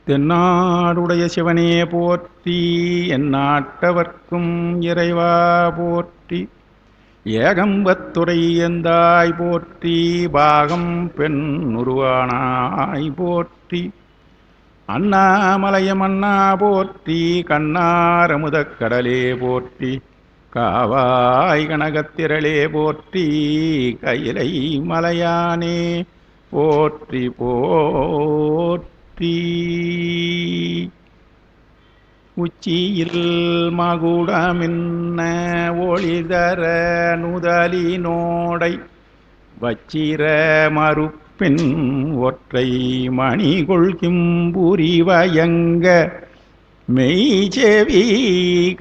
தென்னாடுடைய சிவனே போற்றி, எந்நாட்டவர்க்கும் இறைவா போற்றி. ஏகம்பத்துரை எந்தாய் போற்றி, பாகம் பெண் உருவானாய் போற்றி. அண்ணாமலையம் அண்ணா போற்றி, கண்ணாரமுதக் கடலே போற்றி. காவாய் கனகத்திரளே போற்றி, கையிலை மலையானே போற்றி போற்றி. உச்சியில் மகுடமின்ன ஒளிதர நுதலினோடை வச்சிர மறுப்பின் ஒற்றை மணிகொள்கிம்புரி வயங்க மெய்செவி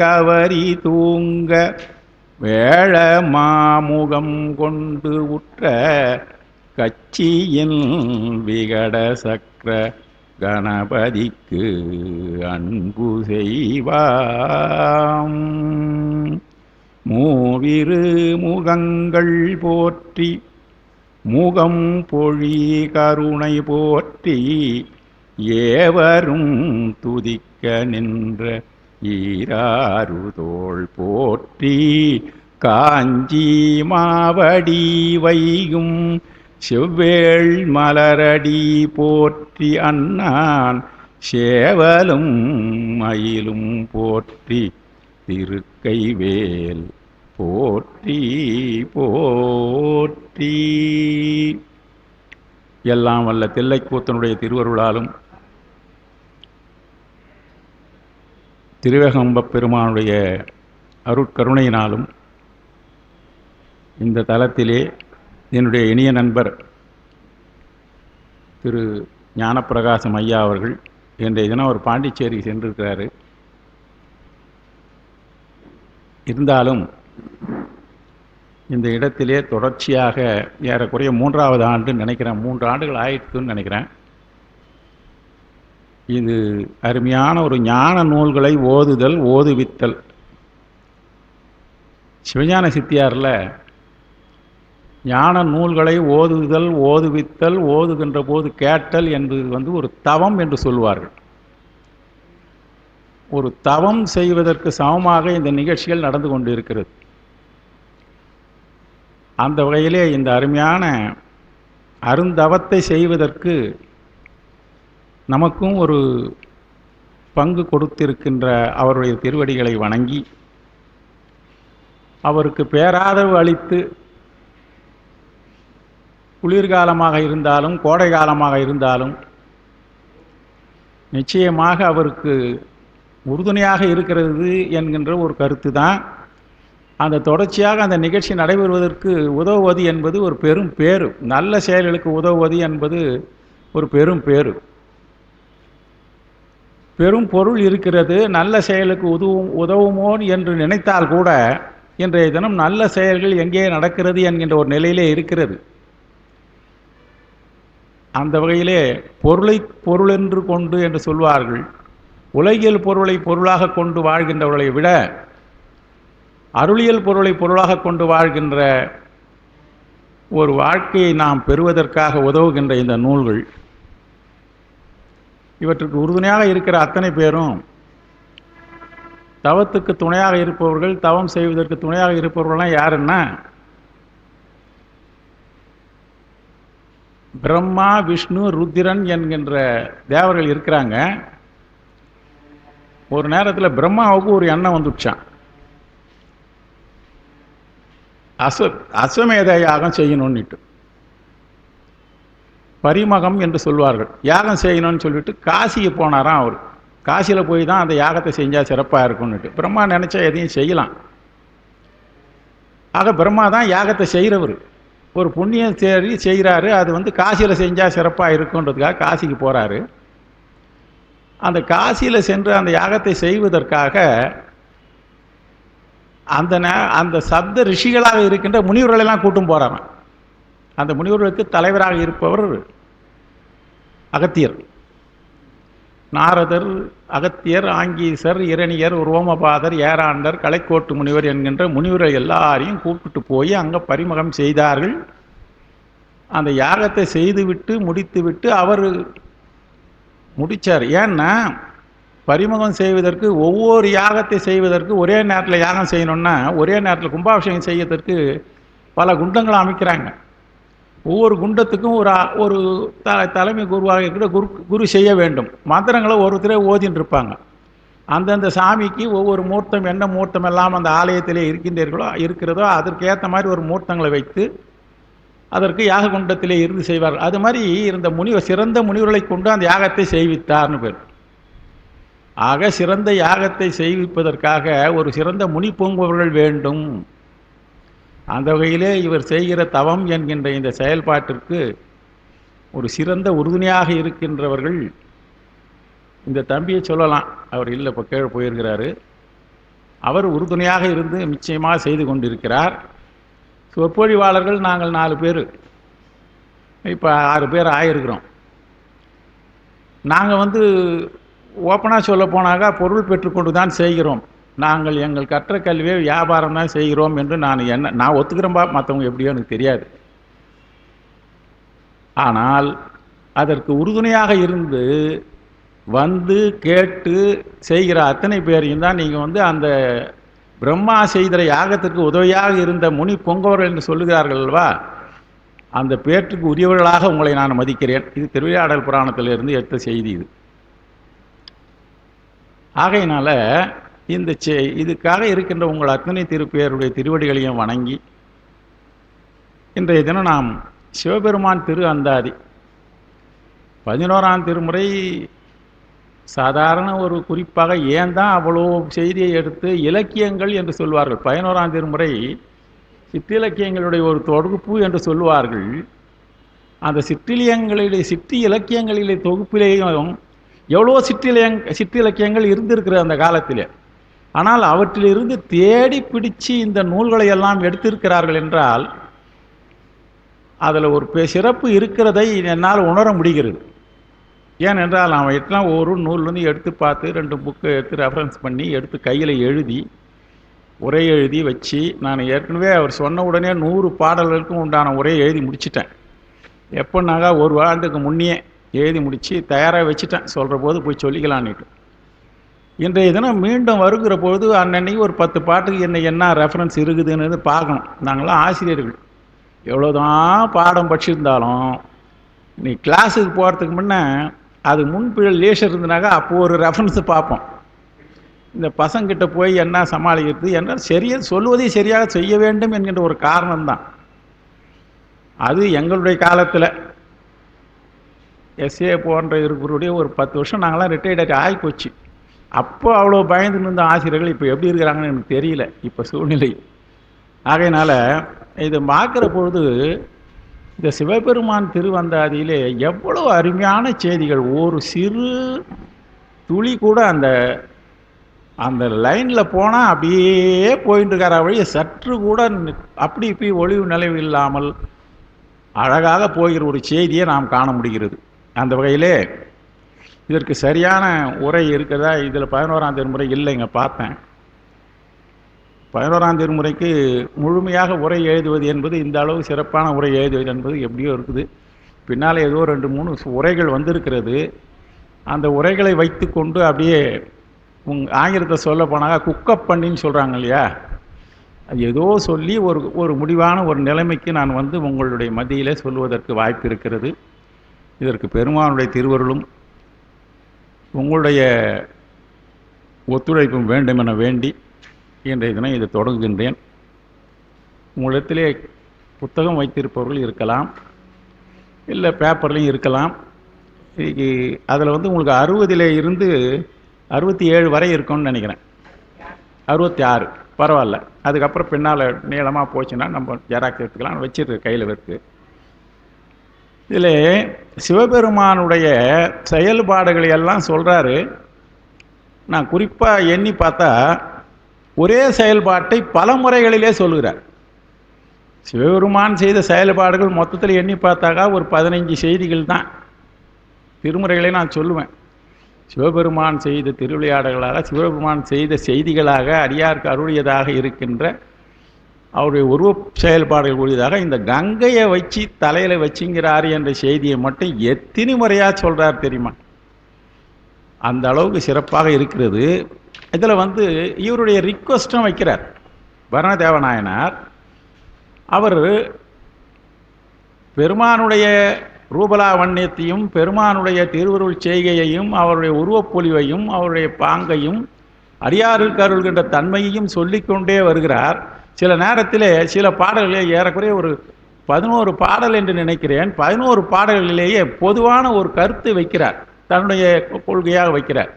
கவரி தூங்க வேள மாமுகம் கொண்டு உற்ற கச்சியின் விகட சக்கர கணபதிக்கு அன்பு செய்வாம். மூவிரு முகங்கள் போற்றி, முகம் பொழி கருணை போற்றி. ஏவரும் துதிக்க நின்ற ஈராறுதோள் போற்றி. காஞ்சி மாவடி வைகும் செவ்வேள் மலரடி போற்றி. அண்ணான் சேவலும் மயிலும் போற்றி. திருக்கைவேல் போற்றி போற்றி. எல்லாம் வல்ல தில்லைக்கூத்தனுடைய திருவருளாலும் திருவேகம்பப் பெருமானுடைய அருட்கருணையினாலும் இந்த தலத்திலே என்னுடைய இனிய நண்பர் திரு ஞானப்பிரகாசம் ஐயா அவர்கள் இன்றைய தினம் ஒரு பாண்டிச்சேரி சென்றிருக்கிறாரு. இருந்தாலும் இந்த இடத்திலே தொடர்ச்சியாக ஏறக்குறைய 3வது ஆண்டு நினைக்கிறேன், 3 ஆண்டுகள் ஆயிடுச்சுன்னு நினைக்கிறேன். இது அருமையான ஒரு ஞான நூல்களை ஓதுதல் ஓதுவித்தல். சிவஞான சித்தியாரில் ஞான நூல்களை ஓதுதல் ஓதுவித்தல், ஓதுகின்ற போது கேட்டல் என்பது ஒரு தவம் என்று சொல்வார்கள். ஒரு தவம் செய்வதற்கு சமமாக இந்த நிகழ்ச்சிகள் நடந்து கொண்டு இருக்கிறது. அந்த வகையிலே இந்த அருமையான அருந்தவத்தை செய்வதற்கு நமக்கும் ஒரு பங்கு கொடுத்திருக்கின்ற அவருடைய திருவடிகளை வணங்கி அவருக்கு பேராதரவு அளித்து, குளிர்காலமாக இருந்தாலும் கோடை காலமாக இருந்தாலும் நிச்சயமாக அவருக்கு உறுதுணையாக இருக்கிறது என்கின்ற ஒரு கருத்து தான். அந்த தொடர்ச்சியாக அந்த நிகழ்ச்சி நடைபெறுவதற்கு உதவுவது என்பது ஒரு பெரும் பேறு. நல்ல செயல்களுக்கு உதவுவது என்பது ஒரு பெரும் பேறு. பெரும் பொருள் இருக்கிறது. நல்ல செயலுக்கு உதவுமோ என்று நினைத்தால் கூட இன்றைய தினம் நல்ல செயல்கள் எங்கே நடக்கிறது என்கின்ற ஒரு நிலையிலே இருக்கிறது. அந்த வகையிலே பொருளை பொருளென்று கொண்டு என்று சொல்வார்கள். உலகியல் பொருளை பொருளாக கொண்டு வாழ்கின்றவர்களை விட அருளியல் பொருளை பொருளாக கொண்டு வாழ்கின்ற ஒரு வாழ்க்கையை நாம் பெறுவதற்காக உதவுகின்ற இந்த நூல்கள், இவற்றுக்கு உறுதுணையாக இருக்கிற அத்தனை பேரும் தவத்துக்கு துணையாக இருப்பவர்கள். தவம் செய்வதற்கு துணையாக இருப்பவர்கள்லாம் யாருன்னா பிரம்மா விஷ்ணு ருத்திரன் என்கின்ற தேவர்கள் இருக்கிறாங்க. ஒரு நேரத்தில் பிரம்மாவுக்கு ஒரு எண்ணம் வந்துடுச்சான். அஸ்வமேத யாகம் செய்யணும்னுட்டு, பரிமகம் என்று சொல்வார்கள், யாகம் செய்யணும்னு சொல்லிட்டு காசிக்கு போனாராம். அவர் காசியில் போய் தான் அந்த யாகத்தை செஞ்சால் சிறப்பாக இருக்கும்னுட்டு. பிரம்மா நினச்சா எதையும் செய்யலாம். ஆக பிரம்மா தான் யாகத்தை செய்கிறவர். ஒரு புண்ணியம் செய்கிறாரு, அது காசியில் செஞ்சால் சிறப்பாக இருக்குன்றதுக்காக காசிக்கு போகிறாரு. அந்த காசியில் சென்று அந்த யாகத்தை செய்வதற்காக அந்த சப்த ரிஷிகளாக இருக்கின்ற முனிவர்களெல்லாம் கூட்டும் போகிறாங்க. அந்த முனிவர்களுக்கு தலைவராக இருப்பவர் அகத்தியர். நாரதர், அகத்தியர், ஆங்கீசர், இரணியர், ரோமபாதர், ஏராண்டர், கலைக்கோட்டு முனிவர் என்கின்ற முனிவர்கள் எல்லாரையும் கூப்பிட்டு போய் அங்கே பரிமகம் செய்தார்கள். அந்த யாகத்தை செய்துவிட்டு முடித்துவிட்டு அவர் முடித்தார். ஏன்னா பரிமுகம் செய்வதற்கு, ஒவ்வொரு யாகத்தை செய்வதற்கு ஒரே நேரத்தில் யாகம் செய்யணும்னா, ஒரே நேரத்தில் கும்பாபிஷேகம் செய்யறதற்கு பல குண்டங்களை அமைக்கிறாங்க. ஒவ்வொரு குண்டத்துக்கும் ஒரு ஒரு தலைமை குருவாக இருக்கிற குரு செய்ய வேண்டும். மந்திரங்களை ஒருத்தரே ஓதின்னு இருப்பாங்க. அந்தந்த சாமிக்கு ஒவ்வொரு மூர்த்தம், என்ன மூர்த்தம் எல்லாம் அந்த ஆலயத்திலே இருக்கிறதோ அதற்கு மாதிரி ஒரு மூர்த்தங்களை வைத்து அதற்கு யாக குண்டத்திலே இருந்து செய்வார்கள். அது மாதிரி இருந்த சிறந்த முனிவர்களை கொண்டு அந்த யாகத்தை செய்வித்தார்னு பேர். ஆக சிறந்த யாகத்தை செய்விப்பதற்காக ஒரு சிறந்த முனி பொங்குபவர்கள் வேண்டும். அந்த வகையிலே இவர் செய்கிற தவம் என்கின்ற இந்த செயல்பாட்டிற்கு ஒரு சிறந்த உறுதுணையாக இருக்கின்றவர்கள் இந்த தம்பியை சொல்லலாம். அவர் இல்லை, இப்போ கீழே போயிருக்கிறாரு. அவர் உறுதுணையாக இருந்து நிச்சயமாக செய்து கொண்டிருக்கிறார். சொற்பொழிவாளர்கள் நாங்கள் 4 பேர், இப்போ 6 பேர் ஆகிருக்கிறோம். நாங்கள் ஓப்பனாக சொல்ல போனாக்கா பொருள் பெற்றுக்கொண்டு தான் செய்கிறோம். நாங்கள் எங்கள் கற்ற கல்வியை வியாபாரம் தான் செய்கிறோம் என்று நான் ஒத்துக்கிறேன்பா. மற்றவங்க எப்படியோ எனக்கு தெரியாது. ஆனால் அதற்கு உறுதுணையாக இருந்து கேட்டு செய்கிற அத்தனை பேரையும் தான் நீங்கள் அந்த பிரம்மா செய்கிற யாகத்திற்கு உதவியாக இருந்த முனி பொங்கவர்கள் என்று சொல்லுகிறார்கள் அல்லவா, அந்த பேற்றுக்கு உரியவர்களாக உங்களை நான் மதிக்கிறேன். இது திருவிளையாடல் புராணத்திலிருந்து எடுத்த செய்தி இது. ஆகையினால இதுக்காக இருக்கின்ற உங்கள் அத்தனை திருப்பேருடைய திருவடிகளையும் வணங்கி, இன்றைய தினம் நாம் சிவபெருமான் திரு அந்தாதி 11ஆம் திருமுறை சாதாரண ஒரு குறிப்பாக ஏன் தான் அவ்வளோ செய்தியை எடுத்து இலக்கியங்கள் என்று சொல்வார்கள். 11ஆம் திருமுறை சிற்றிலக்கியங்களுடைய ஒரு தொகுப்பு என்று சொல்லுவார்கள். அந்த சிற்றி இலக்கியங்களிலே தொகுப்பிலேயும் எவ்வளோ சிற்றிலக்கியங்கள் இருந்திருக்கிறது அந்த காலத்தில். ஆனால் அவற்றிலிருந்து தேடி பிடிச்சு இந்த நூல்களை எல்லாம் எடுத்திருக்கிறார்கள் என்றால் அதில் ஒரு சிறப்பு இருக்கிறதை என்னால் உணர முடிகிறது. ஏனென்றால் அவன் ஒரு நூல் எடுத்து பார்த்து 2 புக்கு எடுத்து ரெஃபரன்ஸ் பண்ணி எடுத்து கையில் எழுதி உரை எழுதி வச்சு, நான் ஏற்கனவே அவர் சொன்ன உடனே 100 பாடல்களுக்கும் உண்டான உரையை எழுதி முடிச்சிட்டேன். எப்போனாக்கா 1 ஆண்டுக்கு முன்னே எழுதி முடித்து தயாராக வச்சுட்டேன். சொல்கிற போது போய் சொல்லிக்கலான்னுட்டு. இன்றைய தினம் மீண்டும் வருகிற போது அன்னன்னைக்கு ஒரு 10 பாட்டுக்கு என்ன ரெஃபரன்ஸ் இருக்குதுன்னு பார்க்கணும். நாங்களாம் ஆசிரியர்கள், எவ்வளோதான் பாடம் படிச்சிருந்தாலும் நீ கிளாஸுக்கு போகிறதுக்கு முன்னே அது முன்பிழல் லேசர் இருந்தனாக்கா அப்போது ஒரு ரெஃபரன்ஸு பார்ப்போம். இந்த பசங்கிட்ட போய் என்ன சமாளிக்கிறது, என்ன சொல்லுவதை சரியாக செய்ய வேண்டும் என்கின்ற ஒரு காரணம்தான். அது எங்களுடைய காலத்தில் எஸ்ஏ போன்ற இருக்கிறுடைய ஒரு 10 வருஷம் நாங்களாம் ரிட்டையர்ட் ஆகிப்போச்சு. அப்போ அவ்வளோ பயந்து இருந்த ஆசிரியர்கள் இப்போ எப்படி இருக்கிறாங்கன்னு எனக்கு தெரியல, இப்போ சூழ்நிலை. ஆகையினால இதை பார்க்குற பொழுது இந்த சிவபெருமான் திருவந்தாதியிலே எவ்வளோ அருமையான செய்திகள். ஒரு சிறு துளி கூட அந்த லைனில் போனால் அப்படியே போயிட்டு இருக்கார வழியை சற்று கூட அப்படி இப்படி ஒளிவு நிலைவு இல்லாமல் அழகாக போகிற ஒரு செய்தியை நாம் காண முடிகிறது. அந்த வகையிலே இதற்கு சரியான உரை இருக்கிறதா, இதில் 11ஆம் திருமுறை இல்லைங்க, பார்த்தேன். 11ஆம் திருமுறைக்கு முழுமையாக உரை எழுதுவது என்பது, இந்த அளவு சிறப்பான உரை எழுதுவது என்பது எப்படியோ இருக்குது. பின்னால் ஏதோ 2-3 உரைகள் வந்திருக்கிறது. அந்த உரைகளை வைத்து கொண்டு அப்படியே ஆங்கிலத்தை சொல்ல போனாங்க குக்கப் பண்ணின்னு சொல்கிறாங்க இல்லையா, அது ஏதோ சொல்லி ஒரு முடிவான ஒரு நிலைமைக்கு நான் உங்களுடைய மத்தியிலே சொல்வதற்கு வாய்ப்பு இருக்கிறது. இதற்கு பெருமானுடைய திருவருளும் உங்களுடைய ஒத்துழைப்பும் வேண்டும் என வேண்டி இன்றைய தினம் இதை தொடங்குகின்றேன். உங்களிடத்திலே புத்தகம் வைத்திருப்பவர்கள் இருக்கலாம், இல்லை பேப்பர்லையும் இருக்கலாம். அதில் உங்களுக்கு 60 இருந்து 67 வரை இருக்கும்னு நினைக்கிறேன். 66 பரவாயில்ல. அதுக்கப்புறம் பின்னால் நீளமாக போச்சுன்னா நம்ம ஜெராக்ஸ் எடுத்துக்கலாம், வச்சிருக்கு கையில் இருக்கு. இதில் சிவபெருமானுடைய செயல்பாடுகளை எல்லாம் சொல்கிறாரு. நான் குறிப்பாக எண்ணி பார்த்தா ஒரே செயல்பாட்டை பல முறைகளிலே சொல்கிறார். சிவபெருமான் செய்த செயல்பாடுகள் மொத்தத்தில் எண்ணி பார்த்தாக்கா ஒரு 15 செய்திகள் தான் திருமுறைகளை நான் சொல்லுவேன். சிவபெருமான் செய்த திருவிளையாடல்களாக, சிவபெருமான் செய்த செய்திகளாக, அடியாருக்கு அருளியதாக இருக்கின்ற அவருடைய உருவ செயல்பாடுகள் கூடியதாக இந்த கங்கையை வச்சு தலையில் வச்சுங்கிறாரு என்ற செய்தியை மட்டும் எத்தனை முறையாக சொல்கிறார் தெரியுமா? அந்த அளவுக்கு சிறப்பாக இருக்கிறது. இதில் இவருடைய ரிக்வஸ்ட்டும் வைக்கிறார் வரணதேவநாயனார். அவர் பெருமானுடைய ரூபலாவண்யத்தையும் பெருமானுடைய திருவருள் செய்கையையும் அவருடைய உருவப்பொலிவையும் அவருடைய பாங்கையும் அடியாருக்கு அருள்கின்ற தன்மையையும் சொல்லிக்கொண்டே வருகிறார். சில நேரத்தில் சில பாடல்களே ஏறக்குறைய ஒரு 11 பாடல் என்று நினைக்கிறேன். 11 பாடல்களிலேயே பொதுவான ஒரு கருத்து வைக்கிறார், தன்னுடைய கொள்கையாக வைக்கிறார்.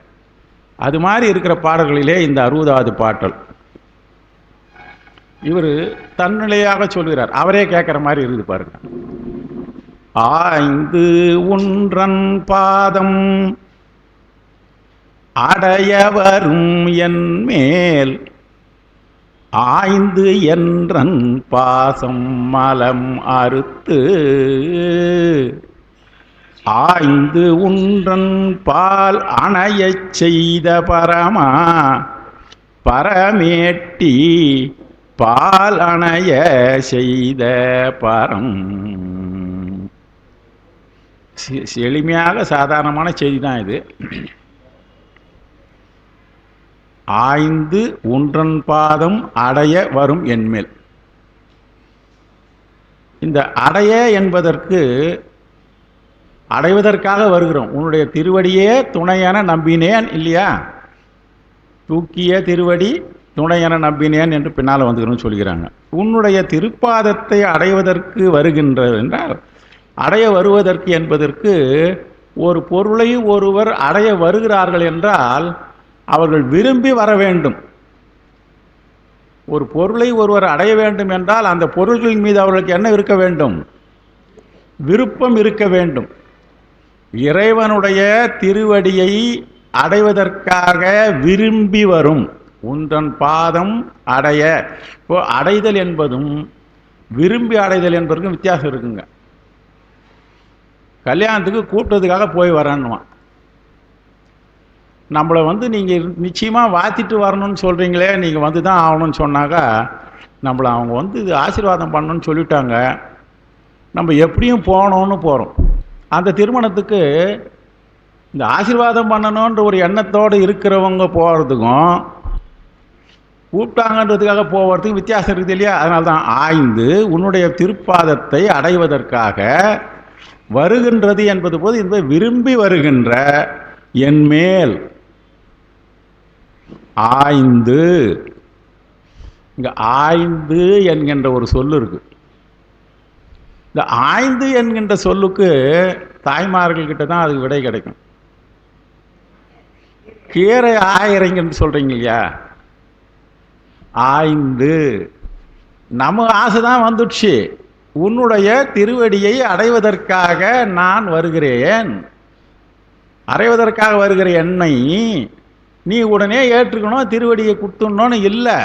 அது மாதிரி இருக்கிற பாடல்களிலே இந்த 60வது பாடல் இவர் தன்னிலையாக சொல்கிறார். அவரே கேட்குற மாதிரி இருக்குது பாருங்க. ஆய்ந்து உன்றன் பாதம் அடைய வரும் என் மேல் ஆய்ந்து என்றன் பாசம் மலம் அறுத்து ஆய்ந்து உன்றன் பால் அணையச் செய்த பரமா பரமேட்டி பால் அணைய செய்த பரம். எளிமையாக சாதாரணமான செய்தி தான் இது. ஆய்ந்து உன்றன் பாதம் அடைய வரும் என்மேல். இந்த அடைய என்பதற்கு அடைவதற்காக வருகிறோம். உன்னுடைய திருவடியே துணையென நம்பினேன் இல்லையா? தூக்கிய திருவடி துணையென நம்பினேன் என்று பின்னால் வந்துக்கிறோம் சொல்கிறாங்க. உன்னுடைய திருப்பாதத்தை அடைவதற்கு வருகின்றது என்றால், அடைய வருவதற்கு என்பதற்கு ஒரு பொருளை ஒருவர் அடைய வருகிறார்கள் என்றால் அவர்கள் விரும்பி வர வேண்டும். ஒரு பொருளை ஒருவர் அடைய வேண்டும் என்றால் அந்த பொருள்களின் மீது அவர்களுக்கு என்ன இருக்க வேண்டும்? விருப்பம் இருக்க வேண்டும். இறைவனுடைய திருவடியை அடைவதற்காக விரும்பி வரும். உன்றன் பாதம் அடைய. இப்போ அடைதல் என்பதும் விரும்பி அடைதல் என்பதற்கும் வித்தியாசம் இருக்குங்க. கல்யாணத்துக்கு கூப்பிட்டதுக்காக போய் வரணுவான். நம்மளை நீங்கள் நிச்சயமாக வாத்திட்டு வரணும்னு சொல்கிறீங்களே, நீங்கள் வந்து தான் ஆகணும்னு சொன்னாக்கா நம்மளை அவங்க ஆசீர்வாதம் பண்ணணும்னு சொல்லிட்டாங்க, நம்ம எப்படியும் போகணும்னு போகிறோம். அந்த திருமணத்துக்கு இந்த ஆசீர்வாதம் பண்ணணுன்ற ஒரு எண்ணத்தோடு இருக்கிறவங்க போகிறதுக்கும் கூப்பிட்டாங்கன்றதுக்காக போகிறதுக்கு வித்தியாசம் இருக்குது இல்லையா? அதனால தான் ஆய்ந்து உன்னுடைய திருப்பாதத்தை அடைவதற்காக வருகின்றது என்பது போது இந்த விரும்பி வருகின்ற என்மேல் ஆய்ந்து. இங்க ஆய்ந்து என்கின்ற ஒரு சொல்லு இருக்கு. இந்த ஆய்ந்து என்கின்ற சொல்லுக்கு தாய்மார்கள் கிட்ட தான் அதுக்கு விடை கிடைக்கும். கீரை ஆயிரங்கன்னு சொல்றீங்க இல்லையா? ஆய்ந்து நம்ம ஆசை தான் வந்துடுச்சு, உன்னுடைய திருவடியை அடைவதற்காக நான் வருகிறேன், அடைவதற்காக வருகிற என்னை நீ உடனே ஏற்றுக்கணும், திருவடியை கொடுத்துடணும்னு இல்லை.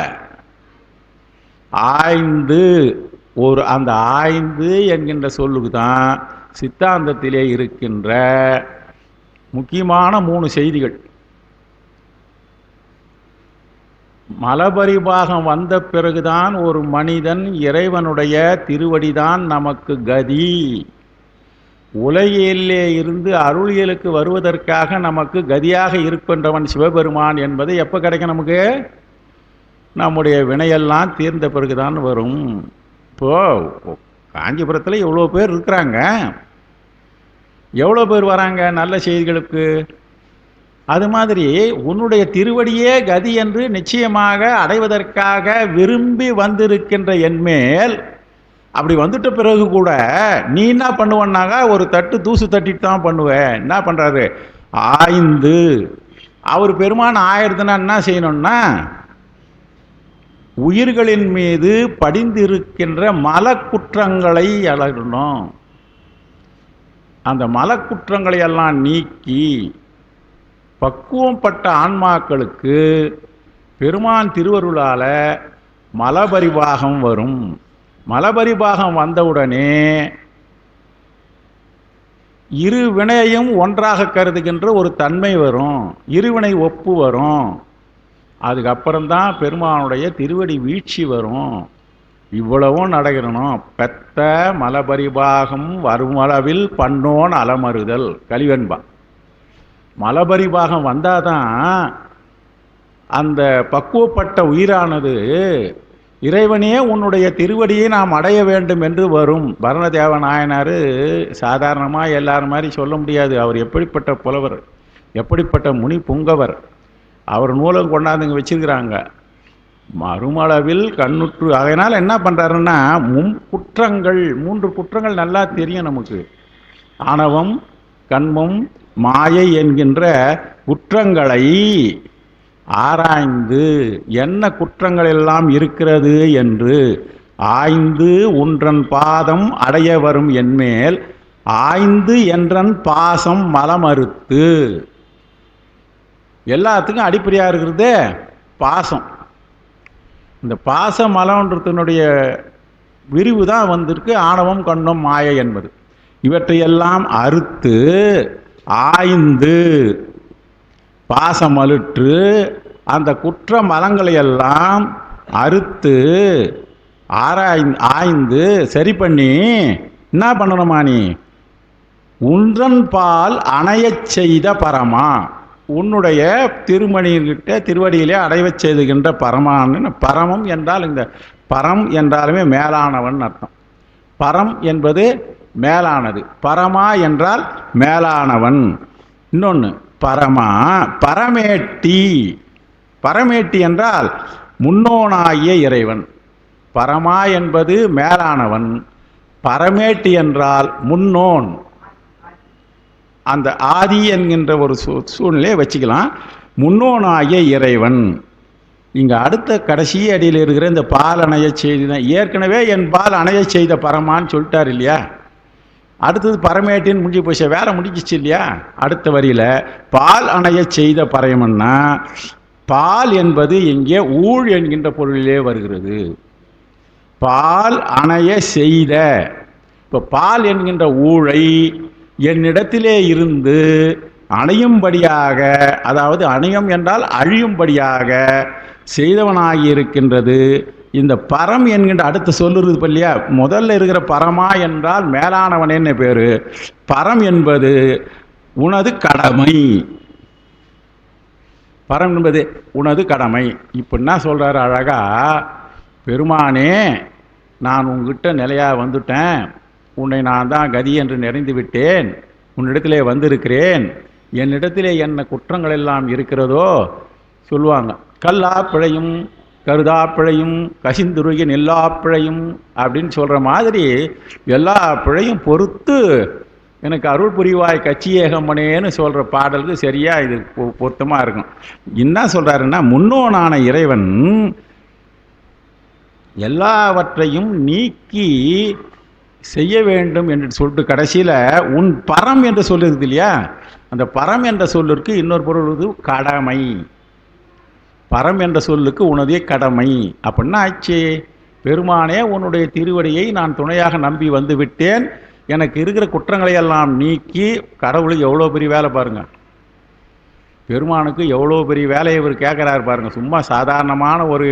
ஆய்ந்து ஒரு அந்த ஆய்ந்து என்கின்ற சொல்லுக்கு தான் சித்தாந்தத்திலே இருக்கின்ற முக்கியமான 3 செய்திகள். மலபரிபாகம் வந்த பிறகுதான் ஒரு மனிதன் இறைவனுடைய திருவடிதான் நமக்கு கதி, உலகிலே இருந்து அருளியலுக்கு வருவதற்காக நமக்கு கதியாக இருக்கின்றவன் சிவபெருமான் என்பது எப்போ கிடைக்கும்? நமக்கு நம்முடைய வினையெல்லாம் தீர்ந்த பிறகுதான் வரும். இப்போ காஞ்சிபுரத்தில் எவ்வளோ பேர் இருக்கிறாங்க, எவ்வளோ பேர் வராங்க நல்ல செய்திகளுக்கு. அது மாதிரி உன்னுடைய திருவடியே கதி என்று நிச்சயமாக அடைவதற்காக விரும்பி வந்திருக்கின்ற என்மேல், அப்படி வந்துட்ட பிறகு கூட நீ என்ன பண்ணுவன்னாக ஒரு தட்டு தூசு தட்டிட்டு தான் பண்ணுவேன். என்ன பண்ணுறாரு? ஆய்ந்து. அவர் பெருமான் ஆயிரத்துனா என்ன செய்யணும்னா, உயிர்களின் மீது படிந்திருக்கின்ற மலக்குற்றங்களை அழகணும். அந்த மலக்குற்றங்களை எல்லாம் நீக்கி பக்குவப்பட்ட ஆன்மாக்களுக்கு பெருமான் திருவருளால மலபரிபாகம் வரும். மலபரிபாகம் வந்தவுடனே இரு வினையையும் ஒன்றாக கருதுகின்ற ஒரு தன்மை வரும், இருவினை ஒப்பு வரும். அதுக்கப்புறம்தான் பெருமானுடைய திருவடி வீழ்ச்சி வரும். இவ்வளவும் நடக்கணும். பெத்த மலபரிபாகம் வருமளவில் பண்ணோன் அலமறுதல் கலிவெண்பா. மலபரிபாகம் வந்தாதான் அந்த பக்குவப்பட்ட உயிரானது இறைவனே உன்னுடைய திருவடியை நாம் அடைய வேண்டும் என்று வரும். பரணதேவ நாயனார் சாதாரணமாக எல்லாரும் மாதிரி சொல்ல முடியாது. அவர் எப்படிப்பட்ட புலவர், எப்படிப்பட்ட முனி புங்கவர். அவர் நூலம் கொண்டாந்துங்க வச்சிருக்கிறாங்க. மறுமளவில் கண்ணுற்று. அதனால் என்ன பண்ணுறாருன்னா, மூன்று குற்றங்கள் நல்லா தெரியும் நமக்கு. ஆணவம், கண்மம், மாயை என்கின்ற குற்றங்களை ஆராய்ந்து என்ன குற்றங்கள் எல்லாம் இருக்கிறது என்று ஆய்ந்து உன்றன் பாதம் அடைய வரும் என்மேல் ஆய்ந்து என்றன் பாசம் மலமறுத்து. எல்லாத்துக்கும் அடிப்படையாக இருக்கிறது பாசம். இந்த பாச மலம்ன்றத்தினுடைய விரிவு தான் வந்திருக்கு ஆணவம், கண்மம், மாயை என்பது. இவற்றையெல்லாம் அறுத்து ஆய்ந்து பாசமலுற்று அந்த குற்ற மலங்களையெல்லாம் அறுத்து ஆய்ந்து சரி பண்ணி என்ன பண்ணணுமா, நீ உன்றன் பால் அணையச் செய்த பரமா, உன்னுடைய திருமணிகிட்ட திருவடியிலே அடைவச் செய்துகின்ற பரமான்னு. பரமம் என்றால் இந்த பரம் என்றாலுமே மேலானவன் அர்த்தம். பரம் என்பது மேலானது, பரமா என்றால் மேலானவன். இன்னொன்று பரமா, பரமேட்டி. பரமேட்டி என்றால் முன்னோனாகிய இறைவன். பரமா என்பது மேலானவன், பரமேட்டி என்றால் முன்னோன். அந்த ஆதி என்கின்ற ஒரு சூழ்நிலையை வச்சுக்கலாம். முன்னோனாகிய இறைவன். இங்கே அடுத்த கடைசி அடியில் இருக்கிற இந்த பால் அணைய செய்தி தான். ஏற்கனவே என் பால் அணைய செய்த பரமான்னு சொல்லிட்டார் இல்லையா. அடுத்தது பரமேட்டின்னு முடிஞ்சு போச்சு, வேலை முடிஞ்சிச்சு இல்லையா. அடுத்த வரியில் பால் அணைய செய்த பரமன்னா, பால் என்பது இங்கே ஊழ் என்கின்ற பொருளிலே வருகிறது. பால் அணைய செய்த. இப்போ பால் என்கின்ற ஊழை என்னிடத்திலே இருந்து அணையும்படியாக, அதாவது அணையும் என்றால் அழியும்படியாக செய்தவனாகி இருக்கின்றது இந்த பரம் என்கின்ற அடுத்து சொல்லுறது இல்லையா. முதல்ல இருக்கிற பரமா என்றால் மேலானவனேன்னு பேரு. பரம் என்பது உனது கடமை. பரம் என்பது உனது கடமை. இப்போ என்ன சொல்றாரு அழகா, பெருமானே நான் உங்ககிட்ட நிலையாக வந்துட்டேன், உன்னை நான் தான் கதி என்று நிறைந்து விட்டேன், உன்னிடத்திலே வந்திருக்கிறேன், என்னிடத்திலே என்ன குற்றங்கள் எல்லாம் இருக்கிறதோ சொல்லுவாங்க. கல்லா பிழையும் கருதா பிழையும் கசிந்துருகின் எல்லா பிழையும் அப்படின்னு சொல்கிற மாதிரி எல்லா பிழையும் பொறுத்து எனக்கு அருள் புரிவாய் கச்சியேகமனேன்னு சொல்கிற பாடலுக்கு சரியாக இது பொருத்தமாக இருக்கும். என்ன சொல்கிறாருன்னா, முன்னோனான இறைவன் எல்லாவற்றையும் நீக்கி செய்ய வேண்டும் என்று சொல்லிட்டு கடைசியில் உன் பரம் என்று சொல்லுறது இல்லையா. அந்த பரம் என்ற சொல்லிற்கு இன்னொரு பொருள் கடமை. பரம் என்ற சொல்லுக்கு உனதே கடமை. அப்படின்னா ஆச்சு, பெருமானே உன்னுடைய திருவடியை நான் துணையாக நம்பி வந்து விட்டேன், எனக்கு இருக்கிற குற்றங்களை எல்லாம் நீக்கி. கடவுளுக்கு எவ்வளோ பெரிய வேலை பாருங்க, பெருமானுக்கு எவ்வளோ பெரிய வேலையை இவர் கேட்குறாரு பாருங்க. சும்மா சாதாரணமான ஒரு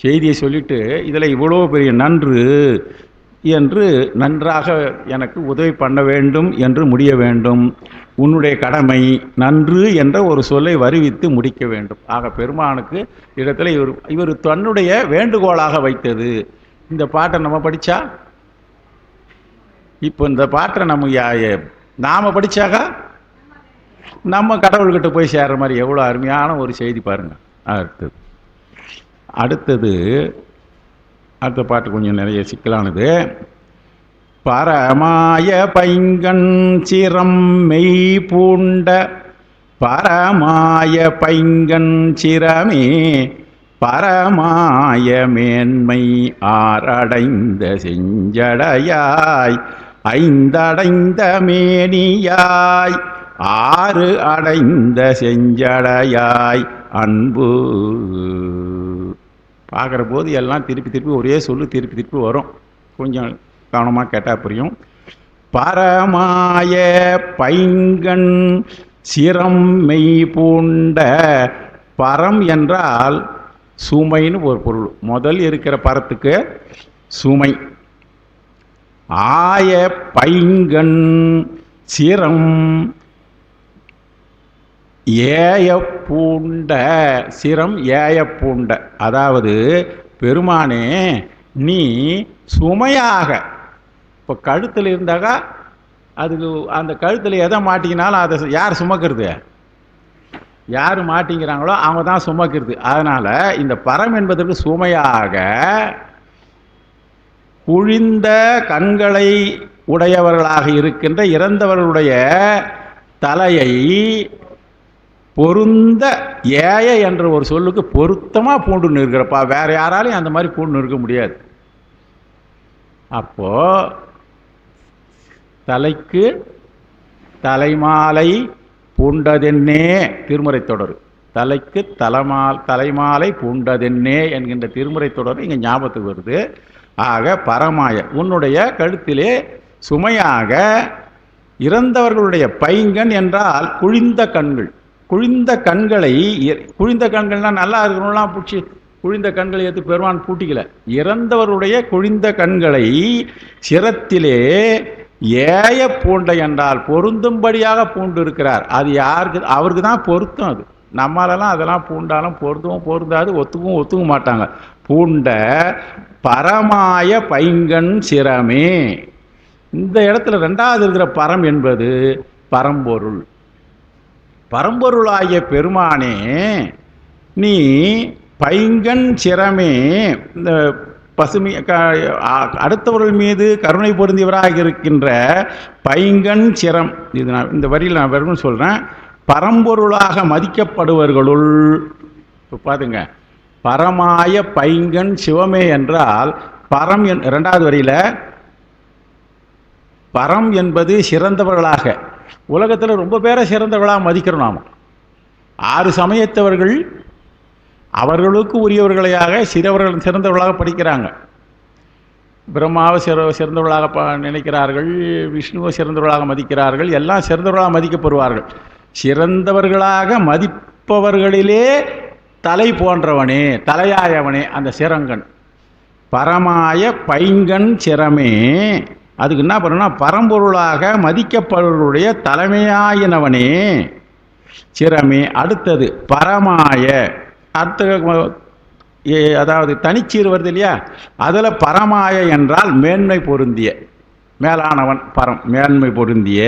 செய்தியை சொல்லிட்டு இதில் இவ்வளோ பெரிய நன்று என்று நன்றாக எனக்கு உதவி பண்ண வேண்டும் என்று முடிய வேண்டும். உன்னுடைய கடமை நன்று என்ற ஒரு சொல்லை வருவித்து முடிக்க வேண்டும். ஆக பெருமானுக்கு இடத்துல இவர் தன்னுடைய வேண்டுகோளாக வைத்தது. இந்த பாட்டை நம்ம படித்தா, இப்போ இந்த பாட்டை நாம் படித்தாக்கா நம்ம கடவுள்கிட்ட போய் சேர்ற மாதிரி எவ்வளோ அருமையான ஒரு செய்தி பாருங்கள். அடுத்த பாட்டு கொஞ்சம் நிறைய சிக்கலானது. பரமாய பைங்கண் சிரம் மெய் பூண்ட பரமாய பைங்கண் சிரமே பரமாய மேன்மை ஆறடைந்த செஞ்சடையாய் ஐந்தடைந்த மேனியாய் ஆறு அடைந்த செஞ்சடையாய் அன்பு. பார்க்குற போது எல்லாம் திருப்பி திருப்பி ஒரே சொல்லு திருப்பி திருப்பி வரும். கொஞ்சம் கவனமாக கேட்டால் புரியும். பரமாய பைங்கண் சிரம் மெய் பூண்ட. பரம் என்றால் சுமைன்னு ஒரு பொருள். முதல் இருக்கிற பரத்துக்கு சுமை. ஆய பைங்கண் சிரம் ஏய பூண்ட சிரம் ஏய பூண்ட, அதாவது பெருமானே நீ சுமையாக, இப்போ கழுத்தில் இருந்தாக்கா அதுக்கு அந்த கழுத்தில் எதை மாட்டிக்கினாலும் அதை யார் சுமக்கிறது? யார் மாட்டிங்கிறாங்களோ அவங்க தான் சுமக்கிறது. அதனால் இந்த பரம் என்பதற்கு சுமையாக குழிந்த கண்களை உடையவர்களாக இருக்கின்ற இறந்தவர்களுடைய தலையை பொருந்த ஏய என்ற ஒரு சொல்லுக்கு பொருத்தமாக பூண்டு இருக்கிறப்பா. வேற யாராலையும் அந்த மாதிரி பூண்டு இருக்க முடியாது. அப்போ தலைக்கு தலைமாலை பூண்டதென்னே திருமுறை தொடர், தலைக்கு தலைமாலை பூண்டதென்னே என்கின்ற திருமுறை தொடர் இங்கே ஞாபகத்துக்கு வருது. ஆக பரமாய உன்னுடைய கழுத்திலே சுமையாக இறந்தவர்களுடைய பைங்கன் என்றால் குழிந்த கண்கள், குழிந்த கண்களை, குழிந்த கண்கள்லாம் நல்லா இருக்கணும்லாம் பூச்சி குழிந்த கண்களை எடுத்து பெருமான் பூட்டிக்கல. இறந்தவருடைய குழிந்த கண்களை சிரத்திலே ஏய பூண்டை என்றால் பொருந்தும்படியாக பூண்டு இருக்கிறார். அது யாருக்கு? அவருக்கு தான் பொருத்தம். அது நம்மளாலாம் அதெல்லாம் பூண்டாலும் பொருந்தவும் பொருந்தாது, ஒத்துக்க மாட்டாங்க. பூண்ட பரமாய பைங்கண் சிரமே. இந்த இடத்துல ரெண்டாவது இருக்கிற பரம் என்பது பரம்பொருள். பரம்பொருளாகிய பெருமானே நீ பைங்கண் சிரமே, இந்த பசுமை அடுத்தவர்கள் மீது கருணை பொருந்தியவராக இருக்கின்ற பைங்கண் சிரம். இது நான் இந்த வரியில் நான் வெறும் சொல்கிறேன். பரம்பொருளாக மதிக்கப்படுவர்களுள் இப்போ பார்த்துங்க, பரமாய பைங்கண் சிவமே என்றால் பரம் ரெண்டாவது வரியில் பரம் என்பது சிறந்தவர்களாக, உலகத்தில் ரொம்ப பேரை சிறந்தவர்களாக மதிக்கிறோம் நாம். 6 சமயத்தவர்கள் அவர்களுக்கு உரியவர்களையாக சிறந்தவர்களாக படிக்கிறாங்க. பிரம்மாவை சிறந்தவர்களாக நினைக்கிறார்கள், விஷ்ணுவை சிறந்தவர்களாக மதிக்கிறார்கள், எல்லாம் சிறந்தவர்களாக மதிக்கப்படுவார்கள். சிறந்தவர்களாக மதிப்பவர்களிலே தலை போன்றவனே, தலையாயவனே அந்த சிரங்கன். பரமாய பைங்கண் சிரமே, அதுக்கு என்ன பண்ணணும்னா பரம்பொருளாக மதிக்கப்படுவர்களுடைய தலைமையாயினவனே சிரமே. அடுத்தது பரமாய, அடுத்த அதாவது தனிச்சீர் வருது இல்லையா, அதில் பரமாய என்றால் மேன்மை பொருந்திய, மேலானவன் பரம், மேன்மை பொருந்திய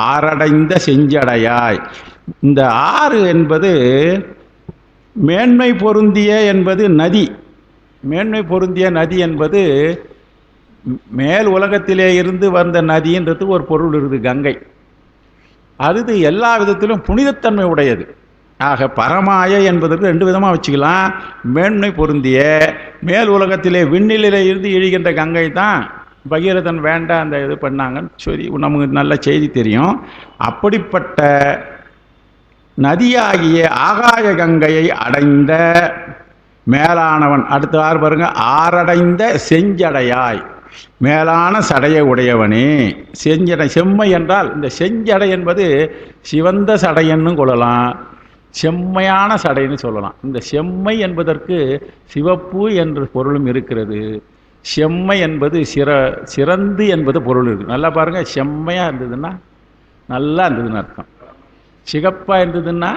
ஆறடைந்த செஞ்சடையாய். இந்த 6 என்பது மேன்மை பொருந்திய என்பது நதி. மேன்மை பொருந்திய நதி என்பது மேல் உலகத்திலே இருந்து வந்த நதின்றதுக்கு ஒரு பொருள் இருக்குது, கங்கை. அது எல்லா விதத்திலும் புனிதத்தன்மை உடையது. ஆக பரமாய என்பதற்கு 2 விதமாக வச்சுக்கலாம். மேன்மை பொருந்திய, மேல் உலகத்திலே விண்ணிலே இருந்து இழிகின்ற கங்கை தான் பகீரதன் வேண்டாம் அந்த இது பண்ணாங்கன்னு சொல்லி நமக்கு நல்ல செய்தி தெரியும். அப்படிப்பட்ட நதியாகிய ஆகாய கங்கையை அடைந்த மேலானவன். அடுத்த பாருங்க, ஆறடைந்த செஞ்சடையாய், மேலான சடையை உடையவனே. செஞ்சடை, செம்மை என்றால் இந்த செஞ்சடை என்பது சிவந்த சடையன்னு கொள்ளலாம், செம்மையான சடைன்னு சொல்லலாம். இந்த செம்மை என்பதற்கு சிவப்பு என்ற பொருளும் இருக்கிறது. செம்மை என்பது சிறந்து என்பது பொருள் இருக்குது. நல்லா பாருங்கள், செம்மையாக இருந்ததுன்னா நல்லா இருந்ததுன்னு அர்த்தம். சிகப்பாக இருந்ததுன்னா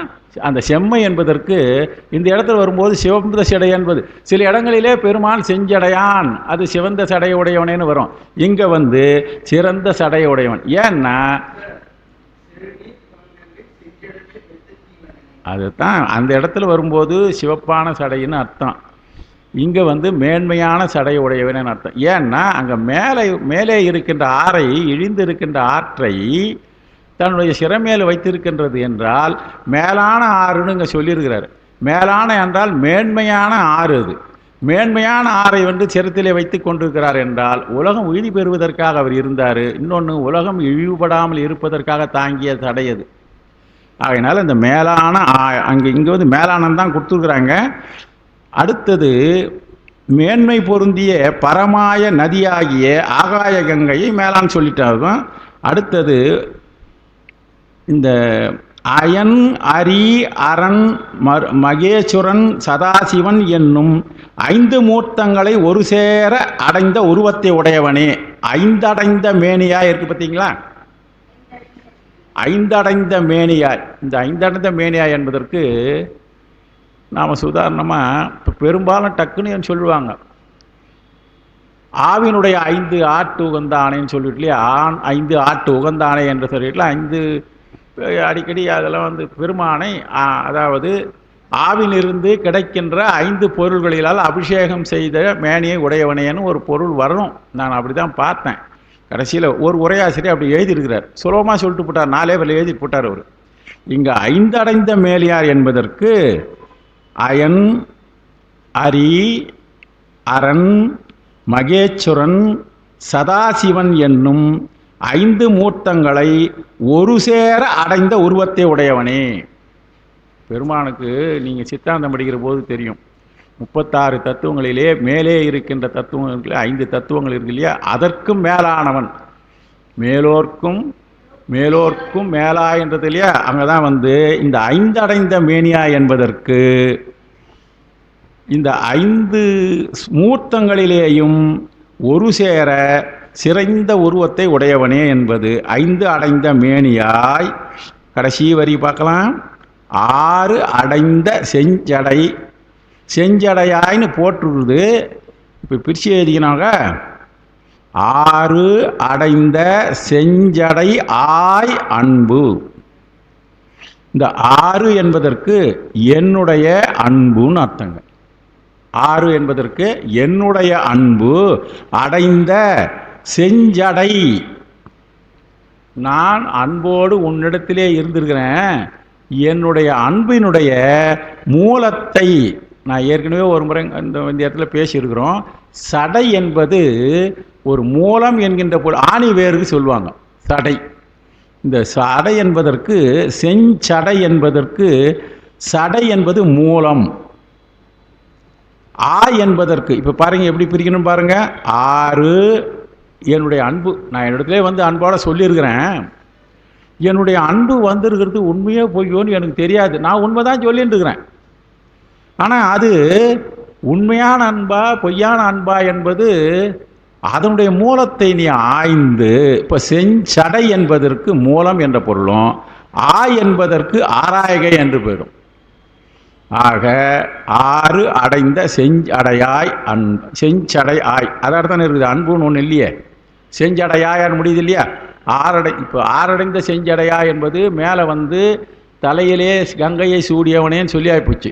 அந்த செம்மை என்பதற்கு இந்த இடத்துல வரும்போது சிவந்த சடை என்பது, சில இடங்களிலே பெருமான் செஞ்சடையான், அது சிவந்த சடையுடையவனேன்னு வரும். இங்கே சிறந்த சடையுடையவன். ஏன்னா அதுதான் அந்த இடத்துல வரும்போது சிவப்பான சடைன்னு அர்த்தம். இங்கே மேன்மையான சடை உடையவனேன்னு அர்த்தம். ஏன்னா அங்கே மேலே இருக்கின்ற ஆறை, இழிந்து இருக்கின்ற ஆற்றை தன்னுடைய சிறமேல் வைத்திருக்கின்றது என்றால் மேலான ஆறுன்னு இங்கே சொல்லியிருக்கிறார். மேலான என்றால் மேன்மையான ஆறு. அது மேன்மையான ஆறை சிரத்திலே வைத்து கொண்டிருக்கிறார் என்றால் உலகம் உய்தி பெறுவதற்காக அவர் இருந்தார். இன்னொன்று, உலகம் இழிவுபடாமல் இருப்பதற்காக தாங்கிய தடையது. ஆகையினால இந்த மேலான இங்கே மேலானன் தான் கொடுத்துருக்குறாங்க. அடுத்தது மேன்மை பொருந்திய பரமாய நதியாகிய ஆகாய கங்கையை மேலான்னு சொல்லிட்டாங்க. அடுத்தது இந்த அயன், அரி, அரண், மகேஸ்வரன், சதாசிவன் என்னும் 5 மூர்த்தங்களை ஒரு சேர அடைந்த உருவத்தை உடையவனே. 5 அடைந்த மேனியா இருக்கு பார்த்தீங்களா? ஐந்தடைந்த மேனியாய். இந்த ஐந்தடைந்த மேனியாய் என்பதற்கு நாம் உதாரணமாக இப்போ பெரும்பாலும் டக்குன்னு சொல்லுவாங்க, ஆவினுடைய 5 ஆட்டு உகந்த ஆணைன்னு சொல்லிட்டு இல்லையா, 5 ஆட்டு உகந்த ஆணை என்று சொல்லிட்டு 5 அடிக்கடி அதெல்லாம் பெருமானை, அதாவது ஆவிலிருந்து கிடைக்கின்ற 5 பொருள்களிலால் அபிஷேகம் செய்த மேனியை உடையவனேன்னு ஒரு பொருள் வரணும். நான் அப்படி தான் பார்த்தேன். கடைசியில் ஒரு உரையாசிரியர் அப்படி எழுதியிருக்கிறார், சுலபமாக சொல்லிட்டு போட்டார், 4 பேரில் எழுதி போட்டார் அவர். இங்கே ஐந்தடைந்த மேலியார் என்பதற்கு அயன், அரி, அரண், மகேச்சுரன், சதாசிவன் என்னும் 5 மூர்த்தங்களை ஒரு சேர அடைந்த உருவத்தை உடையவனே. பெருமானுக்கு நீங்கள் சித்தாந்தம் படிக்கிற போது தெரியும், 36 தத்துவங்களிலே மேலே இருக்கின்ற தத்துவங்கள் 5 தத்துவங்கள் இருக்கு இல்லையா, அதற்கும் மேலானவன், மேலோர்க்கும் மேலோர்க்கும் மேலா என்றது இல்லையா, அங்கே தான் இந்த 5 அடைந்த மேனியா என்பதற்கு இந்த 5 மூர்த்தங்களிலேயும் ஒரு சேர சிறந்த உருவத்தை உடையவனே என்பது 5 அடைந்த மேனியாய். கடைசி வரி பார்க்கலாம், 6 அடைந்த செஞ்சடை, செஞ்சடையாய்னு போட்டுருது. இப்போ பிரிச்சு எழுதினாங்க, 6 அடைந்த செஞ்சடை ஆய் அன்பு. இந்த 6 என்பதற்கு என்னுடைய அன்புன்னு அர்த்தங்க. 6 என்பதற்கு என்னுடைய அன்பு அடைந்த செஞ்சடை, நான் அன்போடு உன்னிடத்திலே இருந்திருக்கிறேன், என்னுடைய அன்பினுடைய மூலத்தை நான் ஏற்கனவே ஒரு முறை இந்த இடத்துல பேசியிருக்கிறோம். சடை என்பது ஒரு மூலம் என்கின்ற பொருள், ஆணி வேருக்கு சொல்லுவாங்க சடை. இந்த சடை என்பதற்கு, செஞ்சடை என்பதற்கு, சடை என்பது மூலம். ஆ என்பதற்கு இப்போ பாருங்க எப்படி பிரிக்கணும் பாருங்க. 6 என்னுடைய அன்பு, நான் என்னிடத்துல அன்போட சொல்லியிருக்கிறேன், என்னுடைய அன்பு வந்திருக்கிறது உண்மையோ பொய்யோன்னு எனக்கு தெரியாது, நான் உண்மை தான் சொல்லிட்டு இருக்கிறேன். ஆனால் அது உண்மையான அன்பா பொய்யான அன்பா என்பது அதனுடைய மூலத்தை நீ ஆய்ந்து, இப்போ செஞ்சடை என்பதற்கு மூலம் என்ற பொருளும், ஆ என்பதற்கு ஆராய்கை என்று போயிடும். ஆக 6 அடைந்த செஞ்சடையாய் அன்பு, செஞ்சடை ஆய், அதாவது தானே இருக்குது, அன்புன்னு ஒன்று இல்லையே, செஞ்சடையாய் முடியுது இல்லையா. இப்போ 6 அடைந்த செஞ்சடையா என்பது மேலே தலையிலே கங்கையை சூடியவனேன்னு சொல்லி ஆகிப்போச்சு.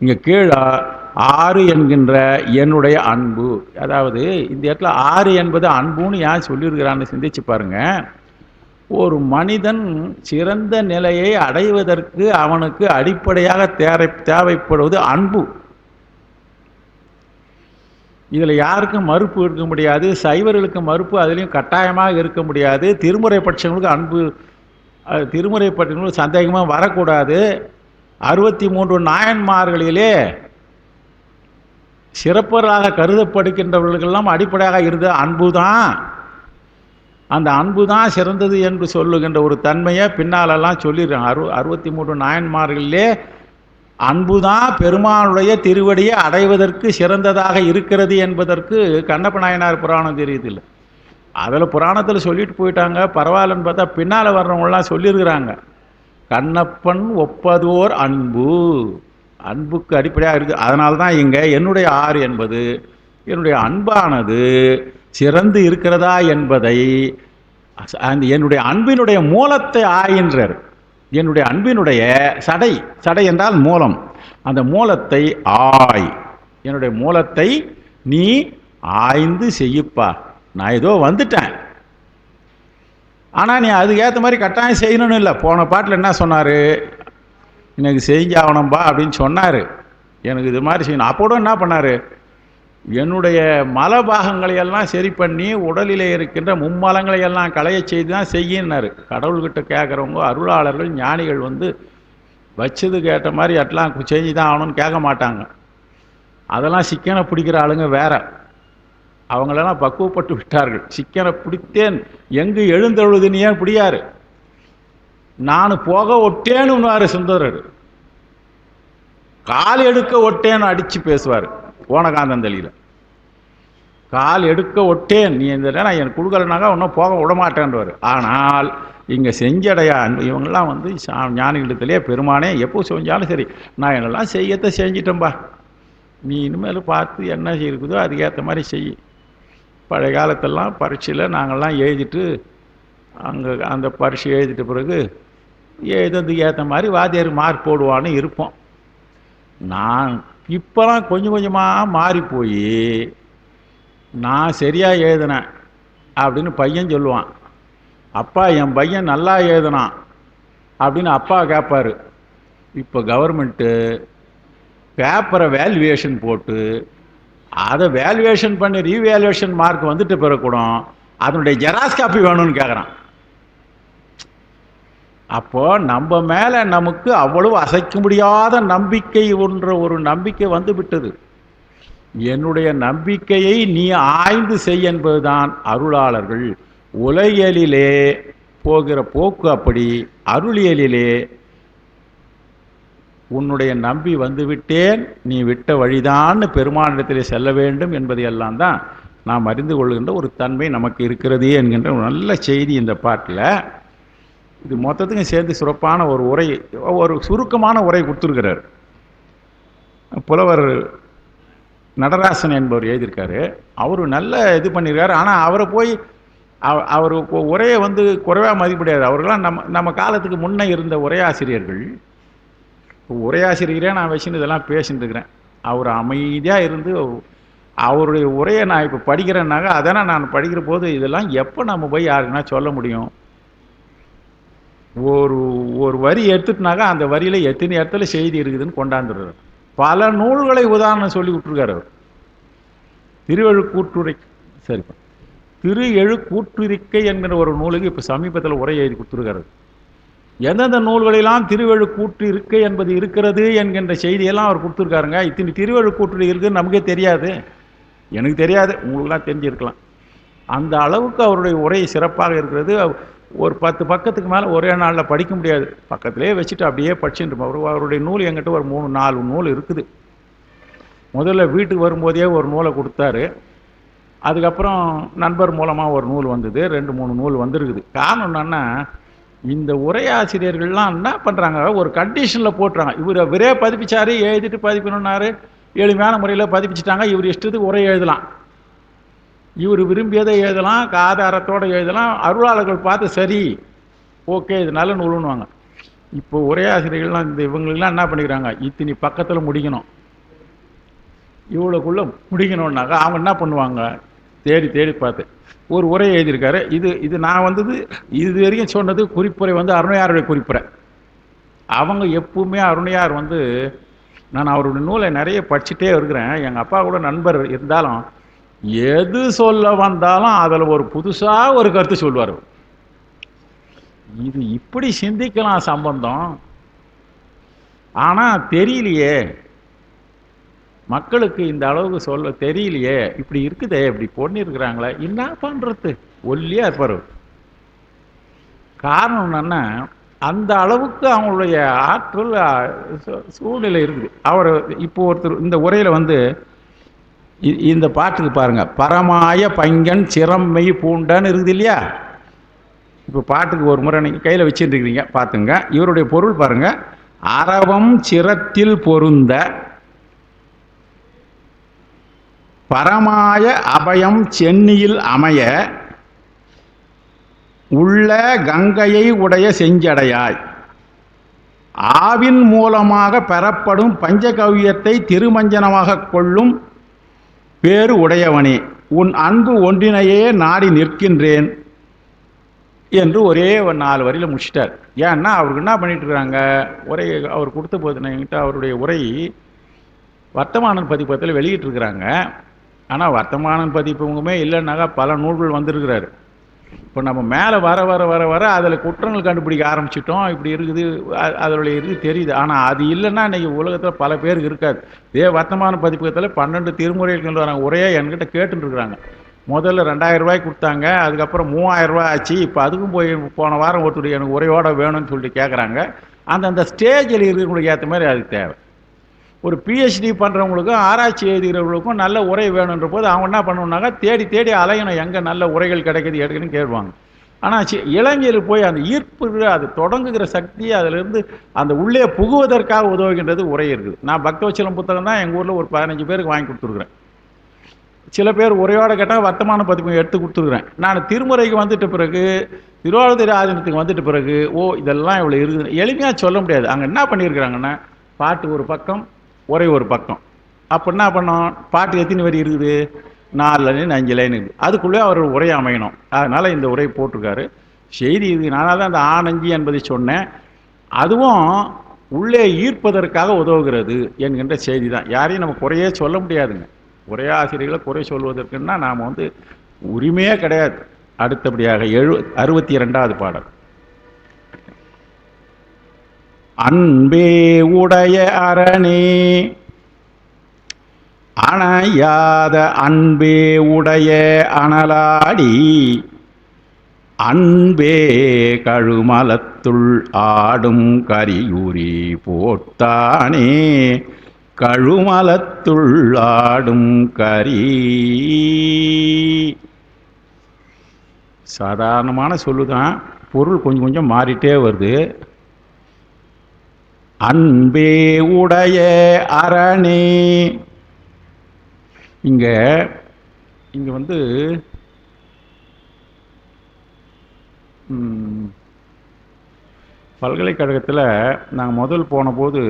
இங்கே கீழே 6 என்கின்ற என்னுடைய அன்பு, அதாவது இந்த இடத்துல 6 என்பது அன்புன்னு ஏன் சொல்லியிருக்கிறான்னு சிந்திச்சு பாருங்க. ஒரு மனிதன் சிறந்த நிலையை அடைவதற்கு அவனுக்கு அடிப்படையாக தேவைப்படுவது அன்பு. இதில் யாருக்கும் மறுப்பு இருக்க முடியாது, சைவர்களுக்கு மறுப்பு அதுலேயும் கட்டாயமாக இருக்க முடியாது, திருமுறை பட்சங்களுக்கு அன்பு, திருமுறை பட்சங்களுக்கு சந்தேகமாக வரக்கூடாது. 63 நாயன்மார்களிலே சிறப்பராக கருதப்படுகின்றவர்களுக்கெல்லாம் அடிப்படையாக இருந்த அன்பு தான். அந்த அன்பு தான் சிறந்தது என்று சொல்லுகின்ற ஒரு தன்மையை பின்னாலெல்லாம் சொல்லிடுறாங்க. 63 நாயன்மார்களிலே அன்பு தான் பெருமானுடைய திருவடியை அடைவதற்கு சிறந்ததாக இருக்கிறது என்பதற்கு கண்ணப்ப நாயனார் புராணம் தெரியுதில்லை. அதில் புராணத்தில் சொல்லிட்டு போயிட்டாங்க, பரவாயில்லன்னு பார்த்தா பின்னால் வர்றவங்களாம் சொல்லியிருக்கிறாங்க, கண்ணப்பன் ஒப்பதோர் அன்பு, அன்புக்கு அடிப்படையாக இருக்குது. அதனால தான் இங்கே என்னுடைய 6 என்பது என்னுடைய அன்பானது சிறந்து இருக்கிறதா என்பதை, அந்த என்னுடைய அன்பினுடைய மூலத்தை ஆயின்றார். என்னுடைய அன்பினுடைய சடை, சடை என்றால் மூலம், அந்த மூலத்தை ஆய், என்னுடைய மூலத்தை நீ ஆய்ந்து செய்யப்பா. நான் ஏதோ வந்துட்டேன், ஆனால் நீ அதுக்கு ஏற்ற மாதிரி கட்டாயம் செய்யணும்னு இல்லை. போன பாட்டில் என்ன சொன்னார், எனக்கு செஞ்சாகணும்பா அப்படின்னு சொன்னார், எனக்கு இது மாதிரி செய்யணும். அப்போட என்ன பண்ணார், என்னுடைய மலபாகங்களையெல்லாம் சரி பண்ணி உடலிலே இருக்கின்ற மும்மலங்களையெல்லாம் களைய செய்து தான் செய்யினார். கடவுள்கிட்ட கேட்குறவங்க அருளாளர்கள் ஞானிகள் வச்சது கேட்ட மாதிரி எல்லாம் செஞ்சு தான் ஆகணும்னு கேட்க மாட்டாங்க. அதெல்லாம் சிக்கனை பிடிக்கிற ஆளுங்க வேற, அவங்களெல்லாம் பக்குவப்பட்டு விட்டார்கள். சிக்கனை பிடித்தேன் எங்கு எழுந்தழுதுன்னு ஏன் பிடியாரு, நான் போக ஒட்டேன்னு சுந்தரர், கால் எடுக்க ஒட்டேன்னு அடித்து பேசுவார் ஓனகாந்தந்தளியில். கால் எடுக்க ஒட்டேன், நீ இந்த நேரம் எனக்கு கொடுக்கலனாக்கா ஒன்றும் போக விடமாட்டேன்றவர். ஆனால் இங்கே செஞ்சடையான் இவங்கெல்லாம் வந்து ஞானிகளிடத்திலே பெருமானே எப்போ செஞ்சாலும் சரி, நான் என்னெல்லாம் செய்யத்தை செஞ்சிட்டேன்பா, நீ இனிமேல் பார்த்து என்ன இருக்குதோ அதுக்கேற்ற மாதிரி செய். பழைய காலத்தெல்லாம் பரீட்சையில் நாங்கள்லாம் எழுதிட்டு அங்கே அந்த பரீட்சை எழுதிட்ட பிறகு எழுதுறதுக்கு ஏற்ற மாதிரி வாத்தியார் மார்க் போடுவான்னு இருப்போம். நான் இப்போலாம் கொஞ்சம் கொஞ்சமாக மாறி போய் நான் சரியாக எழுதினேன் அப்படின்னு பையன் சொல்லுவான். அப்பா என் பையன் நல்லா எழுதினான் அப்படின்னு அப்பா கேட்பார். இப்போ கவர்மெண்ட்டு பேப்பரை வேல்யூவேஷன் போட்டு அதை வேல்யூவேஷன் பண்ணி ரீவேல்யூவேஷன் மார்க் வந்துட்டு பிறகு கூட அதனுடைய ஜெராக்ஸ் காப்பி வேணும்னு கேட்குறான். அப்போ நம்ம மேலே நமக்கு அவ்வளவு அசைக்க முடியாத நம்பிக்கை ஒன்ற ஒரு நம்பிக்கை வந்து விட்டது. என்னுடைய நம்பிக்கையை நீ ஆய்ந்து செய் என்பதுதான் அருளாளர்கள். உலகியலிலே போகிற போக்கு அப்படி, அருளியலிலே உன்னுடைய நம்பி வந்து விட்டேன், நீ விட்ட வழிதான் பெருமானிடத்திலே செல்ல வேண்டும் என்பதையெல்லாம் தான் நாம் அறிந்து கொள்கின்ற ஒரு தன்மை நமக்கு இருக்கிறது என்கின்ற ஒரு நல்ல செய்தி இந்த பாட்டில். இது மொத்தத்துக்கும் சேர்ந்து சிறப்பான ஒரு உரை, ஒரு சுருக்கமான உரை கொடுத்துருக்கிறார். புலவர் நடராசன் என்பவர் எழுதியிருக்காரு. அவர் நல்ல இது பண்ணியிருக்காரு. ஆனால் அவரை போய் அவர் உரையை வந்து குறைவாக மதிப்பிடாது. அவர்களாம் நம்ம காலத்துக்கு முன்னே இருந்த உரையாசிரியர்கள். உரையாசிரியரே நான் வச்சுன்னு இதெல்லாம் பேசிட்டு இருக்கிறேன். அவர் அமைதியாக இருந்து அவருடைய உரையை நான் இப்போ படிக்கிறேன்னாக்கா அதனால் நான் படிக்கிற போது இதெல்லாம் எப்போ நம்ம போய் யாருக்குன்னா சொல்ல முடியும்? ஒரு வரி எடுத்துட்டுனாக்கா அந்த வரியில் எத்தனை இடத்துல செய்தி இருக்குதுன்னு கொண்டாந்துடுறார். பல நூல்களை உதாரணம் சொல்லி விட்டுருக்கார் அவர். திருவெழுக்கூற்றுரை சரிப்பா திரு எழுக்கூற்றிருக்கை என்கிற ஒரு நூலுக்கு இப்போ சமீபத்தில் உரை எழுதி கொடுத்துருக்காரு. எந்தெந்த நூல்களெல்லாம் திருவெழுக்கூற்று இருக்கை என்பது இருக்கிறது என்கின்ற செய்தியெல்லாம் அவர் கொடுத்துருக்காருங்க. இத்தனை திருவெழுக்கூற்று இருக்குதுன்னு நமக்கே தெரியாது, எனக்கு தெரியாது, உங்களுக்குலாம் தெரிஞ்சிருக்கலாம். அந்த அளவுக்கு அவருடைய உரை சிறப்பாக இருக்கிறது. ஒரு 10 பக்கத்துக்கு மேலே ஒரே நாளில் படிக்க முடியாது, பக்கத்திலே வச்சுட்டு அப்படியே படிச்சுட்டு அவருடைய நூல் என்கிட்ட ஒரு 3-4 நூல் இருக்குது. முதல்ல வீட்டுக்கு வரும்போதே ஒரு நூலை கொடுத்தாரு. அதுக்கப்புறம் நண்பர் மூலமாக ஒரு நூல் வந்தது, 2-3 நூல் வந்துருக்குது. காரணம் என்னன்னா, இந்த உரையாசிரியர்கள்லாம் என்ன பண்ணுறாங்க, ஒரு கண்டிஷனில் போட்டுறாங்க. இவர் விரே பதிப்பிச்சாரு, எழுதிட்டு பதிப்பினாரு, எளிமையான முறையில் பதிப்பிச்சிட்டாங்க. இவர் இஷ்டத்துக்கு உரை எழுதலாம், இவர் விரும்பியதை எழுதலாம், ஆதாரத்தோடு எழுதலாம். அருளாளர்கள் பார்த்து சரி ஓகே இது நல்ல நூலுன்னுவாங்க. இப்போ உரையாசிரியர்கள்லாம் இந்த இவங்களெலாம் என்ன பண்ணிக்கிறாங்க, இத்தனி பக்கத்தில் முடிக்கணும், இவ்வளோக்குள்ளே முடிக்கணுன்னாக்கா அவங்க என்ன பண்ணுவாங்க, தேடி தேடி பார்த்து ஒரு உரை எழுதியிருக்காரு. இது நான் வந்தது இது வரைக்கும் சொன்னது குறிப்புரை வந்து அருணையாருடைய குறிப்புரை. அவங்க எப்பவுமே அருணையார் வந்து நான் அவருடைய நூலை நிறைய படிச்சுட்டே இருக்கிறேன். எங்கள் அப்பா கூட நண்பர் இருந்தாலும் எது சொல்ல வந்தாலும் அதில் ஒரு புதுசாக ஒரு கருத்து சொல்வார். இது இப்படி சிந்திக்கலாம் சம்பந்தம், ஆனால் தெரியலையே மக்களுக்கு, இந்த அளவுக்கு சொல்ல தெரியலையே, இப்படி இருக்குதே, இப்படி பொண்ணிருக்கிறாங்களே, என்ன பண்ணுறது, ஒல்லியாக இருப்பார். காரணம் என்னன்னா அந்த அளவுக்கு அவங்களுடைய ஆற்றல் சூழ்நிலை இருக்குது. அவர் இப்போ ஒருத்தர் இந்த உரையில் வந்து இந்த பாட்டுக்கு பாருங்க, பரமாய பங்கன் சிரம்மை பூண்டான்னு இருக்குது இல்லையா. இப்போ பாட்டுக்கு ஒரு முறை நீங்கள் கையில் வச்சுட்டு இருக்கிறீங்க பார்த்துங்க. இவருடைய பொருள் பாருங்க, அரவம் சிரத்தில் பொருந்த பரமாய அபயம் சென்னியில் அமைய உள்ள கங்கையை உடைய செஞ்சடையாய் ஆவின் மூலமாக பெறப்படும் பஞ்சகவ்யத்தை திருமஞ்சனமாக கொள்ளும் பேரு உடையவனே, உன் அன்பு ஒன்றினையே நாடி நிற்கின்றேன் என்று ஒரே 4 வரியில் முடிச்சிட்டார். ஏன்னா அவருக்கு என்ன பண்ணிட்டு இருக்கிறாங்க, உரை அவர் கொடுத்த போது என்கிட்ட அவருடைய உரை வர்த்தமானன் பதிப்பகத்தில் வெளியிட்டிருக்கிறாங்க. ஆனால் வர்த்தமானன் பதிப்பகமே இல்லைன்னாக்கா பல நூல்கள் வந்திருக்கிறாரு. இப்போ நம்ம மேலே வர வர வர வர அதில் குற்றங்கள் கண்டுபிடிக்க ஆரம்பிச்சிட்டோம். இப்படி இருக்குது, அதனுடைய இது தெரியுது. ஆனால் அது இல்லைன்னா இன்றைக்கி உலகத்தில் பல பேருக்கு இருக்காது. இதே வர்த்தமான பதிப்பகத்தில் 12 திருமுறைகள் கொண்டு வராங்க. உரையே என்கிட்ட கேட்டுருக்குறாங்க. முதல்ல 2000 ரூபாய்க்கு கொடுத்தாங்க, அதுக்கப்புறம் 3000 ரூபாய் ஆச்சு. இப்போ அதுக்கும் போன வாரம் ஒருத்தர் எனக்கு உரையோட வேணும்னு சொல்லிட்டு கேட்குறாங்க. அந்த ஸ்டேஜில் இருக்கிறவங்களுக்கு ஏற்ற மாதிரி அதுக்கு தேவை. ஒரு பிஹெச்டி பண்ணுறவங்களுக்கும் ஆராய்ச்சி எழுதுகிறவங்களுக்கும் நல்ல உரை வேணுன்ற போது அவங்க என்ன பண்ணுவாங்க, தேடி தேடி அலையணும், எங்கே நல்ல உரைகள் கிடைக்குது எடுக்குன்னு கேட்பாங்க. ஆனால் இளைஞர்கள் போய் அந்த ஈர்ப்பு, அது தொடங்குகிற சக்தி, அதிலிருந்து அந்த உள்ளே புகுவதற்காக உதவுகின்றது உரை இருக்குது. நான் பக்தவச்சலம் புத்தகம் தான் எங்கள் ஊரில் ஒரு 15 பேருக்கு வாங்கி கொடுத்துருக்குறேன். சில பேர் உரையோட கேட்டால் வர்த்தமான பதிப்பு எடுத்து கொடுத்துருக்குறேன். நான் திருமுறைக்கு வந்துட்ட பிறகு, திருவாவூர் ஆதீனத்துக்கு வந்துட்ட பிறகு, இதெல்லாம் இவ்வளோ இருக்குது எளிமையாக சொல்ல முடியாது. அங்கே என்ன பண்ணியிருக்கிறாங்கன்னா, பாட்டு ஒரு பக்கம், உரை ஒரு பக்கம். அப்போ என்ன பண்ணோம், பாட்டு எத்தனை வரி இருக்குது, 4 லைன் 5 லைன் இருக்குது, அதுக்குள்ளே அவர் உரை அமையணும். அதனால் இந்த உரை போட்டிருக்காரு. செய்தி இது. நானாக தான் அந்த ஆனஞ்சி என்பதை சொன்னேன். அதுவும் உள்ளே ஈர்ப்பதற்காக உதவுகிறது என்கின்ற செய்தி தான். யாரையும் நம்ம குறையே சொல்ல முடியாதுங்க. உரையாசிரியர்களை குறை சொல்வதற்குன்னா நாம் உரிமையே கிடையாது. அடுத்தபடியாக 62வது பாடல். அன்பே உடைய அரணே, அணையாத அன்பே உடைய அனலாடி, அன்பே கழுமலத்துள் ஆடும் கரியுரி போட்டானே, கழுமலத்துள் ஆடும் கரி. சாதாரணமான சொல்லுதான், பொருள் கொஞ்சம் கொஞ்சம் மாறிட்டே வருது. அன்பே உடைய அரணே. இங்க பல்கலைக்கழகத்தில் நாங்கள் முதல் போன போது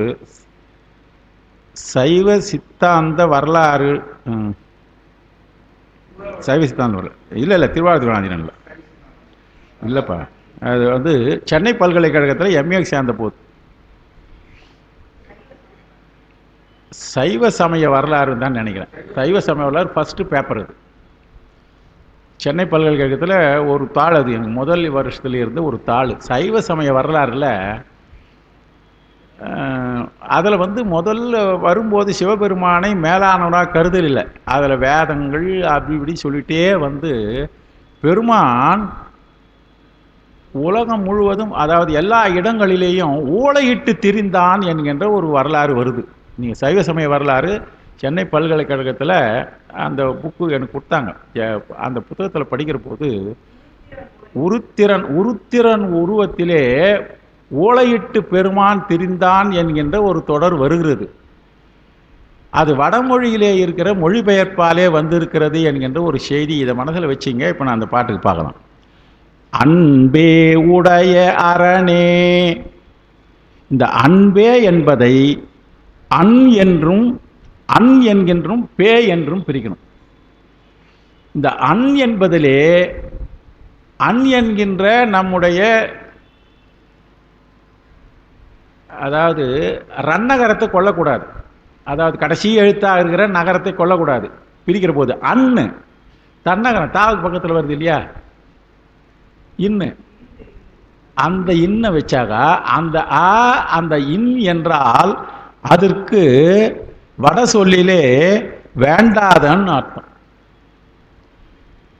சைவ சித்தாந்த வரலாறு, சைவ சித்தாந்த வரலாறு இல்லை திருவாரூர் ஆதீனம் இல்லைப்பா, அது சென்னை பல்கலைக்கழகத்தில் எம்ஏ சேர்ந்த போது சைவ சமய வரலாறுன்னு தான் நினைக்கிறேன். சைவ சமய வரலாறு ஃபஸ்ட்டு பேப்பர் அது. சென்னை பல்கலைக்கழகத்தில் ஒரு தாள், அது எனக்கு முதல் வருஷத்துல இருந்து ஒரு தாள், சைவ சமய வரலாறுல. அதில் முதல்ல வரும்போது சிவபெருமானை மேலானவராக கருதல் இல்லை. அதில் வேதங்கள் அப்படி இப்படி சொல்லிகிட்டே பெருமான் உலகம் முழுவதும், அதாவது எல்லா இடங்களிலேயும் ஊளையிட்டு திரிந்தான் என்கின்ற ஒரு வரலாறு வருது. நீங்கள் சைவ சமய வரலாறு சென்னை பல்கலைக்கழகத்தில் அந்த புக்கு எனக்கு கொடுத்தாங்க. அந்த புத்தகத்தில் படிக்கிற போது உருத்திரன் உருவத்திலே ஊளையிட்டு பெருமான் திரிந்தான் என்கின்ற ஒரு தொடர் வருகிறது. அது வடமொழியிலே இருக்கிற மொழிபெயர்ப்பாலே வந்திருக்கிறது என்கின்ற ஒரு செய்தி. இதை மனசில் வச்சிங்க. இப்போ நான் அந்த பாட்டுக்கு பார்க்கலாம். அன்பே உடைய அரணே. இந்த அன்பே என்பதை அன் என்றும் அன் என்கின்றும் பே என்றும் பிரிக்கணும். இந்த அன் என்பதிலே அன் என்கின்ற நம்முடைய, அதாவது ரன்னகரத்தை கொள்ளக்கூடாது, அதாவது கடைசி எழுத்தாக இருக்கிற நகரத்தை கொள்ளக்கூடாது. பிரிக்கிற போது அன்னு தன்னகரம் தாவுக்கு பக்கத்தில் வருது இல்லையா, இன்னு, அந்த இன்னை வச்சாக அந்த அந்த இன் என்றால் அதற்கு வட சொல்லிலே வேண்டாதன்னு அர்த்தம்.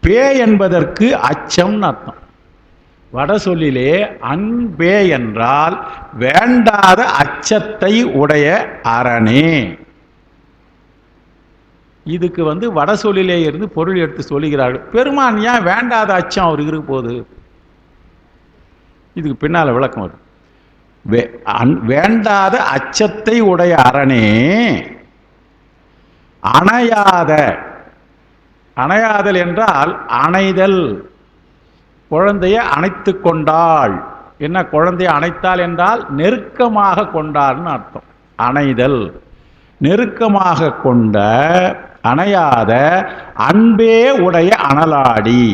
பே என்பதற்கு அச்சம்னு அர்த்தம். வட சொல்லிலே அன்பே என்றால் வேண்டாத அச்சத்தை உடைய அரணே. இதுக்கு வட சொல்லிலே இருந்து பொருள் எடுத்து சொல்லுகிறார்கள். பெருமான் ஏன் வேண்டாத அச்சம் அவருக்கு இருக்க போகுது? இதுக்கு பின்னால விளக்கம் வரும். வேண்டாத அச்சத்தை உடைய அரணே, அணையாதல் என்றால் அணைதல். குழந்தையை அணைத்து கொண்டாள். என்ன குழந்தையை அணைத்தாள் என்றால் நெருக்கமாக கொண்டாள்னு அர்த்தம். அணைதல், நெருக்கமாக கொண்ட அணையாத அன்பே உடைய அனலாடி.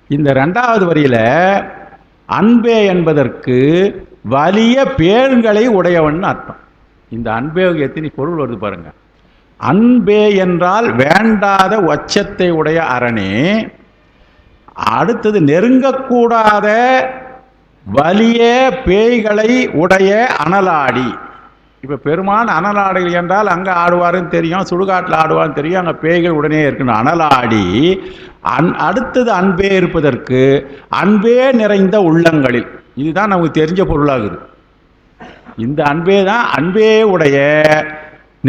இந்த 2வது வரியில அன்பே என்பதற்கு வலிய பேர்களை உடையவன் அர்த்தம். இந்த அன்பே எத்தனை பொருள் வருது பாருங்க. அன்பே என்றால் வேண்டாத உச்சத்தை உடைய அரணே. அடுத்தது நெருங்கக்கூடாத வலிய பேய்களை உடைய அனலாடி. இப்போ பெருமான் அனலாடிகள் என்றால் அங்கே ஆடுவாருன்னு தெரியும், சுடுகாட்டில் ஆடுவார்னு தெரியும், அங்கே பேய்கள் உடனே இருக்கணும். அனலாடி. அடுத்தது அன்பே இருப்பதற்கு அன்பே நிறைந்த உள்ளங்களில். இதுதான் நமக்கு தெரிஞ்ச பொருளாகுது. இந்த அன்பே தான் அன்பே உடைய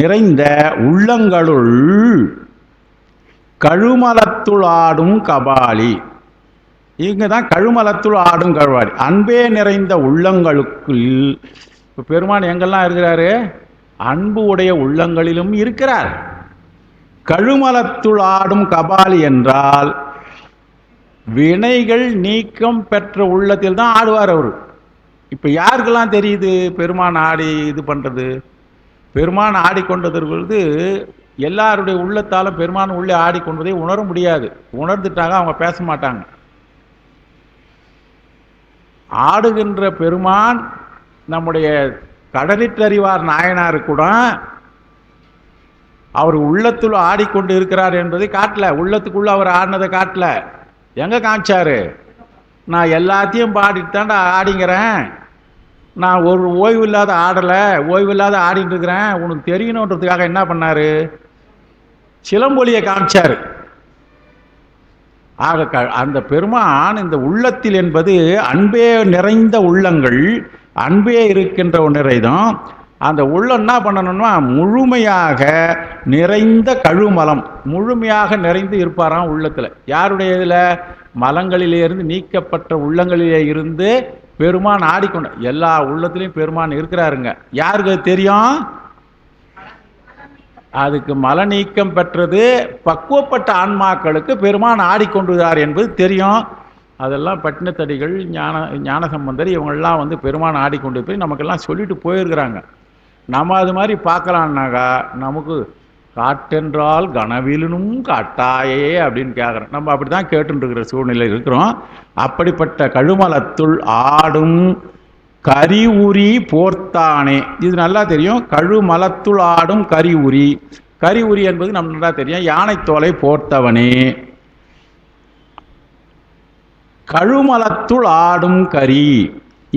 நிறைந்த உள்ளங்களுள் கழுமலத்துள் ஆடும் கபாலி. இங்கே தான் கழுமலத்துள் ஆடும் கபாலி. அன்பே நிறைந்த உள்ளங்களுக்குள் இப்போ பெருமான் எங்கெல்லாம் இருக்கிறாரு? அன்பு உடைய உள்ளங்களிலும் இருக்கிறார். கழுமலத்துள் ஆடும் கபாலி என்றால் வினைகள் நீக்கம் பெற்ற உள்ளத்தில் தான் ஆடுவார் அவர். இப்போ யாருக்கெல்லாம் தெரியுது பெருமான் ஆடி இது பண்ணுறது? பெருமான் ஆடிக்கொண்டது எல்லாருடைய உள்ளத்தாலும் பெருமான் உள்ளே ஆடிக்கொண்டதை உணர முடியாது. உணர்ந்துட்டாங்க அவங்க பேச மாட்டாங்க. ஆடுகின்ற பெருமான் நம்முடைய கடலிற்றறிவார் நாயனார் கூட அவர் உள்ளத்துள்ள ஆடிக்கொண்டு இருக்கிறார் என்பதை காட்டல. உள்ளத்துக்குள்ள அவர் ஆடினதை காட்டல. எங்க காமிச்சாரு? நான் எல்லாத்தையும் பாடிட்டு தாண்டா ஆடிங்கிறேன், நான் ஒரு ஓய்வு இல்லாத ஆடலை, ஓய்வு இல்லாத ஆடிட்டு இருக்கிறேன், உனக்கு தெரியணுன்றதுக்காக என்ன பண்ணாரு? சிலம்பொலியை காமிச்சாரு. ஆக அந்த பெருமான் இந்த உள்ளத்தில் என்பது அன்பே நிறைந்த உள்ளங்கள், அன்பே இருக்கின்ற நிறைதான். அந்த உள்ளம் என்ன பண்ணணும்னா முழுமையாக நிறைந்த கழுமலம், முழுமையாக நிறைந்து இருப்பாராம் உள்ளத்தில். யாருடைய இதில்? மலங்களிலே இருந்து நீக்கப்பட்ட உள்ளங்களிலே இருந்து பெருமான் ஆடிக்கொண்ட எல்லா உள்ளத்திலையும் பெருமான் இருக்கிறாருங்க. யாருக்கு தெரியும்? அதுக்கு மல நீக்கம் பெற்றது பக்குவப்பட்ட ஆன்மாக்களுக்கு பெருமான் ஆடிக்கொண்டுதார் என்பது தெரியும். அதெல்லாம் பட்டினத்தடிகள், ஞானசம்பந்தர் இவங்கெல்லாம் வந்து பெருமான் ஆடிக்கொண்டு போய் நமக்கெல்லாம் சொல்லிட்டு போயிருக்கிறாங்க. நம்ம அது மாதிரி பார்க்கலான்னாக்கா நமக்கு காட்டென்றால் கனவிலும் காட்டாயே அப்படின்னு கேட்குறோம். நம்ம அப்படி தான் கேட்டுருக்கிற சூழ்நிலை இருக்கிறோம். அப்படிப்பட்ட கழுமலத்துள் ஆடும் கரிவுரி போர்த்தானே, இது நல்லா தெரியும். கழுமலத்துள் ஆடும் கரிவுரி. கரிவுரி என்பது நம்ம நல்லா தெரியும், யானைத்தோலை போர்த்தவனே. கழுமலத்துள் ஆடும் கரி,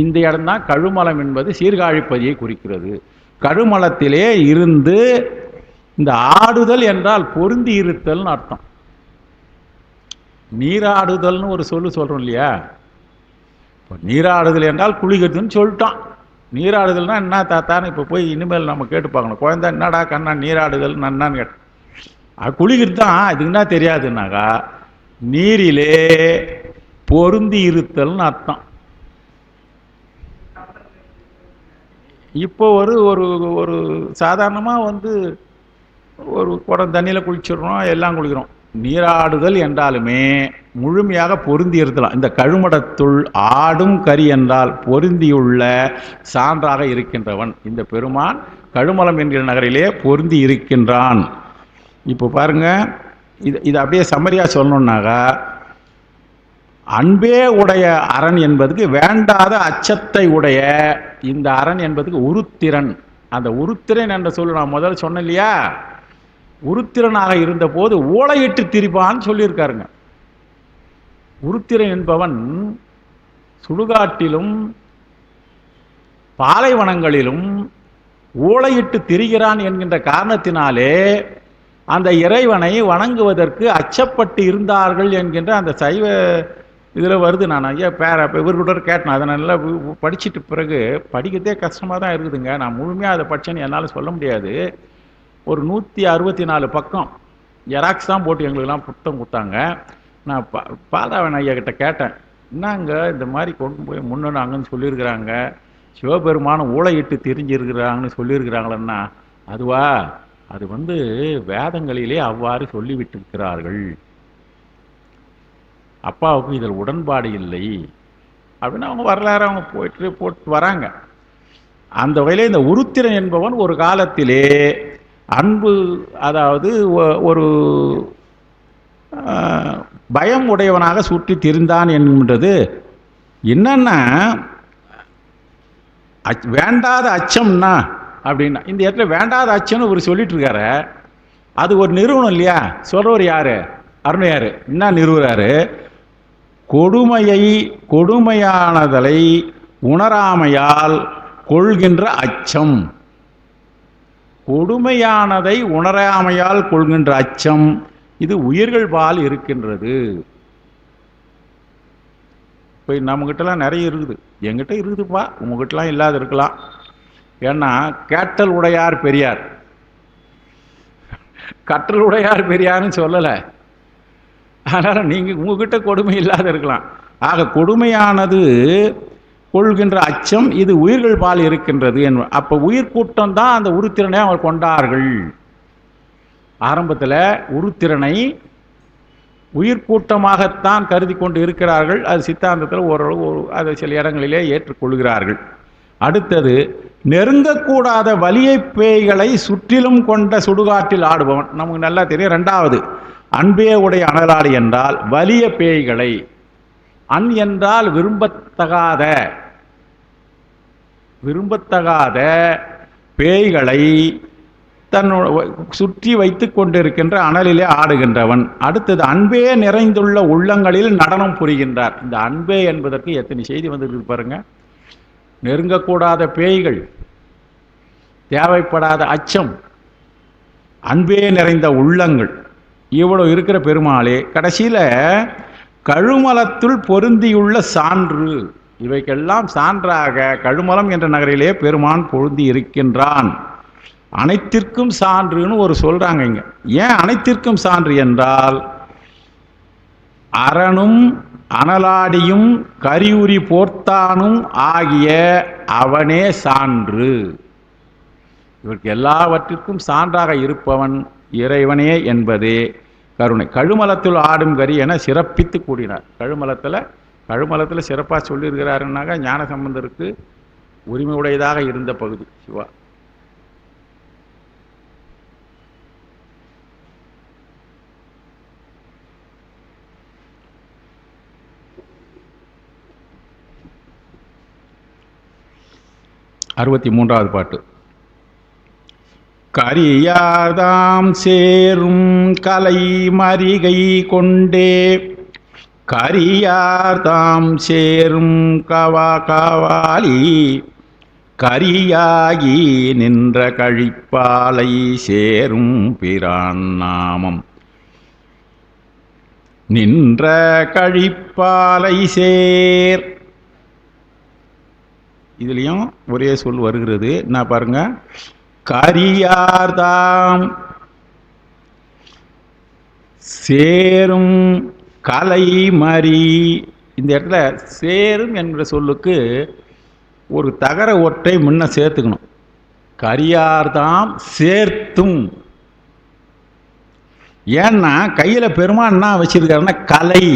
இந்த இடம்தான் கழுமலம் என்பது சீர்காழிப்பதியை குறிக்கிறது. கழுமலத்திலே இருந்து இந்த ஆடுதல் என்றால் பொருந்தி இருத்தல்னு அர்த்தம். நீராடுதல்னு ஒரு சொல்றோம் இல்லையா? இப்போ நீராடுதல் என்றால் குளிக்கிறதுன்னு சொல்லிட்டோம். நீராடுதல்னா என்ன தாத்தான்னு இப்போ போய் இனிமேல் நம்ம கேட்டு பார்க்கணும். குழந்தை என்னடா கண்ணா நீராடுதல் நன்னான்னு கேட்டேன். அது குளிக்கிறது தான். இதுக்கு என்ன தெரியாதுன்னாக்கா நீரிலே பொருந்தி இருத்தல்னு அர்த்தம். இப்போ ஒரு ஒரு சாதாரணமாக வந்து ஒரு குடம் தண்ணியில் குளிச்சிடுறோம், எல்லாம் குளிக்கிறோம். நீராடுதல் என்றாலுமே முழுமையாக பொருந்தி இருக்கலாம். இந்த கழுமடத்துள் ஆடும் கரி என்றால் பொருந்தியுள்ள சான்றாக இருக்கின்றவன் இந்த பெருமான் கழுமலம் என்கிற நகரிலே பொருந்தி இருக்கின்றான். இப்போ பாருங்க, இது அப்படியே சம்மரியா சொல்லணுன்னாக்கா அன்பே உடைய அரண் என்பதுக்கு வேண்டாத அச்சத்தை உடைய இந்த அரண் என்பதுக்கு உருத்திரன். அந்த உருத்திரன் என்ற சொல்லு நான் முதல்ல சொன்னேன் இல்லையா? உருத்திரனாக இருந்த போது ஓலையிட்டு திரிபான்னு சொல்லியிருக்காருங்க. உருத்திரன் என்பவன் சுடுகாட்டிலும் பாலைவனங்களிலும் ஓலையிட்டு திரிகிறான் என்கின்ற காரணத்தினாலே அந்த இறைவனை வணங்குவதற்கு அச்சப்பட்டு இருந்தார்கள் என்கின்ற அந்த சைவ இதில் வருது. நான் ஐயா இவர்கிட்ட கேட்டேன். அதை நல்லா படிச்சுட்டு பிறகு படிக்கிறதே கஷ்டமாக தான் இருக்குதுங்க. நான் முழுமையாக அதை படித்தேன்னு என்னால் சொல்ல முடியாது. ஒரு 164 பக்கம் ஜெராக்ஸ் தான் போட்டு எங்களுக்கெல்லாம் புத்தகம் கொடுத்தாங்க. நான் பாதாவன் ஐயா கிட்ட கேட்டேன், என்னங்க இந்த மாதிரி கொண்டு போய் முன்னாங்கன்னு சொல்லியிருக்கிறாங்க, சிவபெருமான ஊழையிட்டு தெரிஞ்சிருக்கிறாங்கன்னு சொல்லியிருக்கிறாங்களன்னா, அதுவா அது வந்து வேதங்களிலே அவ்வாறு சொல்லிவிட்டிருக்கிறார்கள், அப்பாவுக்கு இதில் உடன்பாடு இல்லை அப்படின்னு அவங்க வரலாறு அவங்க போட்டு வராங்க. அந்த வகையில் இந்த உருத்திரன் என்பவன் ஒரு காலத்திலே அன்பு, அதாவது ஒரு பயம் உடையவனாக சுற்றி திரிந்தான் என்கின்றது. என்னன்னா வேண்டாத அச்சம்னா அப்படின்னா இந்த இடத்துல வேண்டாத அச்சம்னு ஒரு சொல்லிட்டு இருக்காரு. அது ஒரு நிறுவனம் இல்லையா? சொல்றவர் யாரு? அருணையாரு. என்ன நிறுவுறாரு? கொடுமையானதலை உணராமையால் கொள்கின்ற அச்சம். கொடுமையானதை உணராமையால் கொள்கின்ற அச்சம் இது உயிர்கள் பால் இருக்கின்றது. இப்போ நம்மகிட்டலாம் நிறைய இருக்குது. எங்கிட்ட இருக்குதுப்பா, உங்ககிட்டலாம் இல்லாத இருக்கலாம். ஏன்னா கேட்டல் உடையார் பெரியார், கற்றல் உடையார் பெரியார்னு சொல்லலை. அதனால் நீங்கள் உங்ககிட்ட கொடுமை இல்லாத இருக்கலாம். ஆக கொடுமையானது கொள்கின்ற அச்சம் இது உயிர்கள் பால் இருக்கின்றது. அப்போ உயிர் கூட்டம் தான் அந்த உருத்திரனை அவர் கொண்டார்கள். ஆரம்பத்தில் உருத்திரனை உயிர்கூட்டமாகத்தான் கருதி கொண்டு இருக்கிறார்கள். அது சித்தாந்தத்தில் ஓரளவு அதை சில இடங்களிலே ஏற்றுக்கொள்கிறார்கள். அடுத்தது, நெருங்கக்கூடாத வலியை பேய்களை சுற்றிலும் கொண்ட சுடுகாட்டில் ஆடுபவன். நமக்கு நல்லா தெரியும். ரெண்டாவது, அன்பே உடைய அனலாளி என்றால் வலிய பேய்களை, அன் என்றால் விரும்பத்தகாத பேய்களை சுற்றி வைத்து கொண்டிருக்கின்ற அனலிலே ஆடுகின்றவன். அடுத்தது, அன்பே நிறைந்துள்ள உள்ளங்களில் நடனம் புரிகின்றார். இந்த அன்பே என்பதற்கு எத்தனை செய்தி வந்துருக்கு பாருங்க. நெருங்கக்கூடாத பேய்கள், தேவைப்படாத அச்சம், அன்பே நிறைந்த உள்ளங்கள், இவ்வளவு இருக்கிற பெருமாளே கடைசியில் கழுமலத்துள் பொருந்தியுள்ள சான்று, இவைக்கெல்லாம் சான்றாக கழுமலம் என்ற நகரிலே பெருமான் பொருந்தி இருக்கின்றான். அனைத்திற்கும் சான்றுன்னு ஒரு சொல்றாங்க இங்க. ஏன் அனைத்திற்கும் சான்று என்றால், அரணும் அனலாடியும் கரியுரி போர்த்தானும் ஆகிய அவனே சான்று. இவருக்கு எல்லாவற்றிற்கும் சான்றாக இருப்பவன் இறைவனே என்பதே கருணை. கழுமலத்தில் ஆடும் கரி என சிறப்பித்து கூடினார். கழுமலத்தில் சிறப்பாக சொல்லியிருக்கிறாருன்னாக்க ஞான சம்பந்தருக்கு உரிமையுடையதாக இருந்த பகுதி சிவா. அறுபத்தி மூன்றாவது பாட்டு. கரியாதாம் சேரும் கலை மறிகை கொண்டே, கரியார்தாம் சேரும் கவாலி, கரியாகி நின்ற கழிப்பாலை சேரும் பிரான் நாமம், நின்ற கழிப்பாலை சேர். இதுலேயும் ஒரே சொல் வருகிறது. என்ன பாருங்க, கரியார்தாம் சேரும் கலைமறி. இந்த இடத்துல சேரும் என்ற சொல்லுக்கு ஒரு தகர ஒற்றை முன்ன சேர்த்துக்கணும். கரியார்தாம் சேர்த்தும். ஏன்னா கையில் பெருமான்னா வச்சிருக்காருன்னா கலை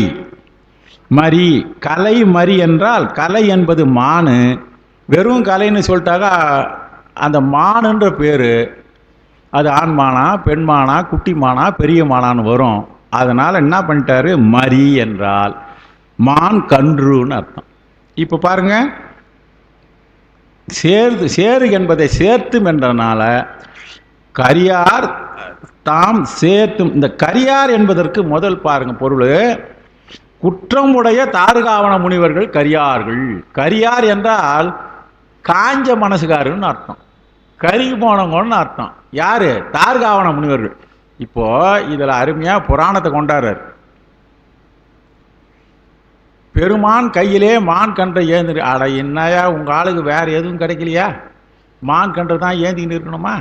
மறி. கலை மறி என்றால், கலை என்பது மானு. வெறும் கலைன்னு சொல்லிட்டாக்கா அந்த மானுன்ற பேர் அது ஆண்மானா பெண்மானா குட்டிமானா பெரிய மானான்னு வரும். அதனால் என்ன பண்ணிட்டாரு, மறி என்றால் மான் கன்றுன்னு அர்த்தம். இப்போ பாருங்க, சேரு என்பதை சேர்த்தும் என்றனால கரியார் தாம் சேர்த்தும். இந்த கரியார் என்பதற்கு முதல் பாருங்க பொருள், குற்றம் உடைய தாருகாவண முனிவர்கள் கரியார்கள். கரியார் என்றால் காஞ்ச மனசுகாருன்னு அர்த்தம், கருகி போனவங்கன்னு அர்த்தம். யாரு? தாருகாவண முனிவர்கள். இப்போ இதில் அருமையா புராணத்தை கொண்டாடுறார். பெருமான் கையிலே மான் கன்றை ஏந்து. அட என்னையா உங்கள் ஆளுக்கு வேற எதுவும் கிடைக்கலையா? மான் கன்றை தான் ஏந்திக்கிட்டு இருக்கணுமா?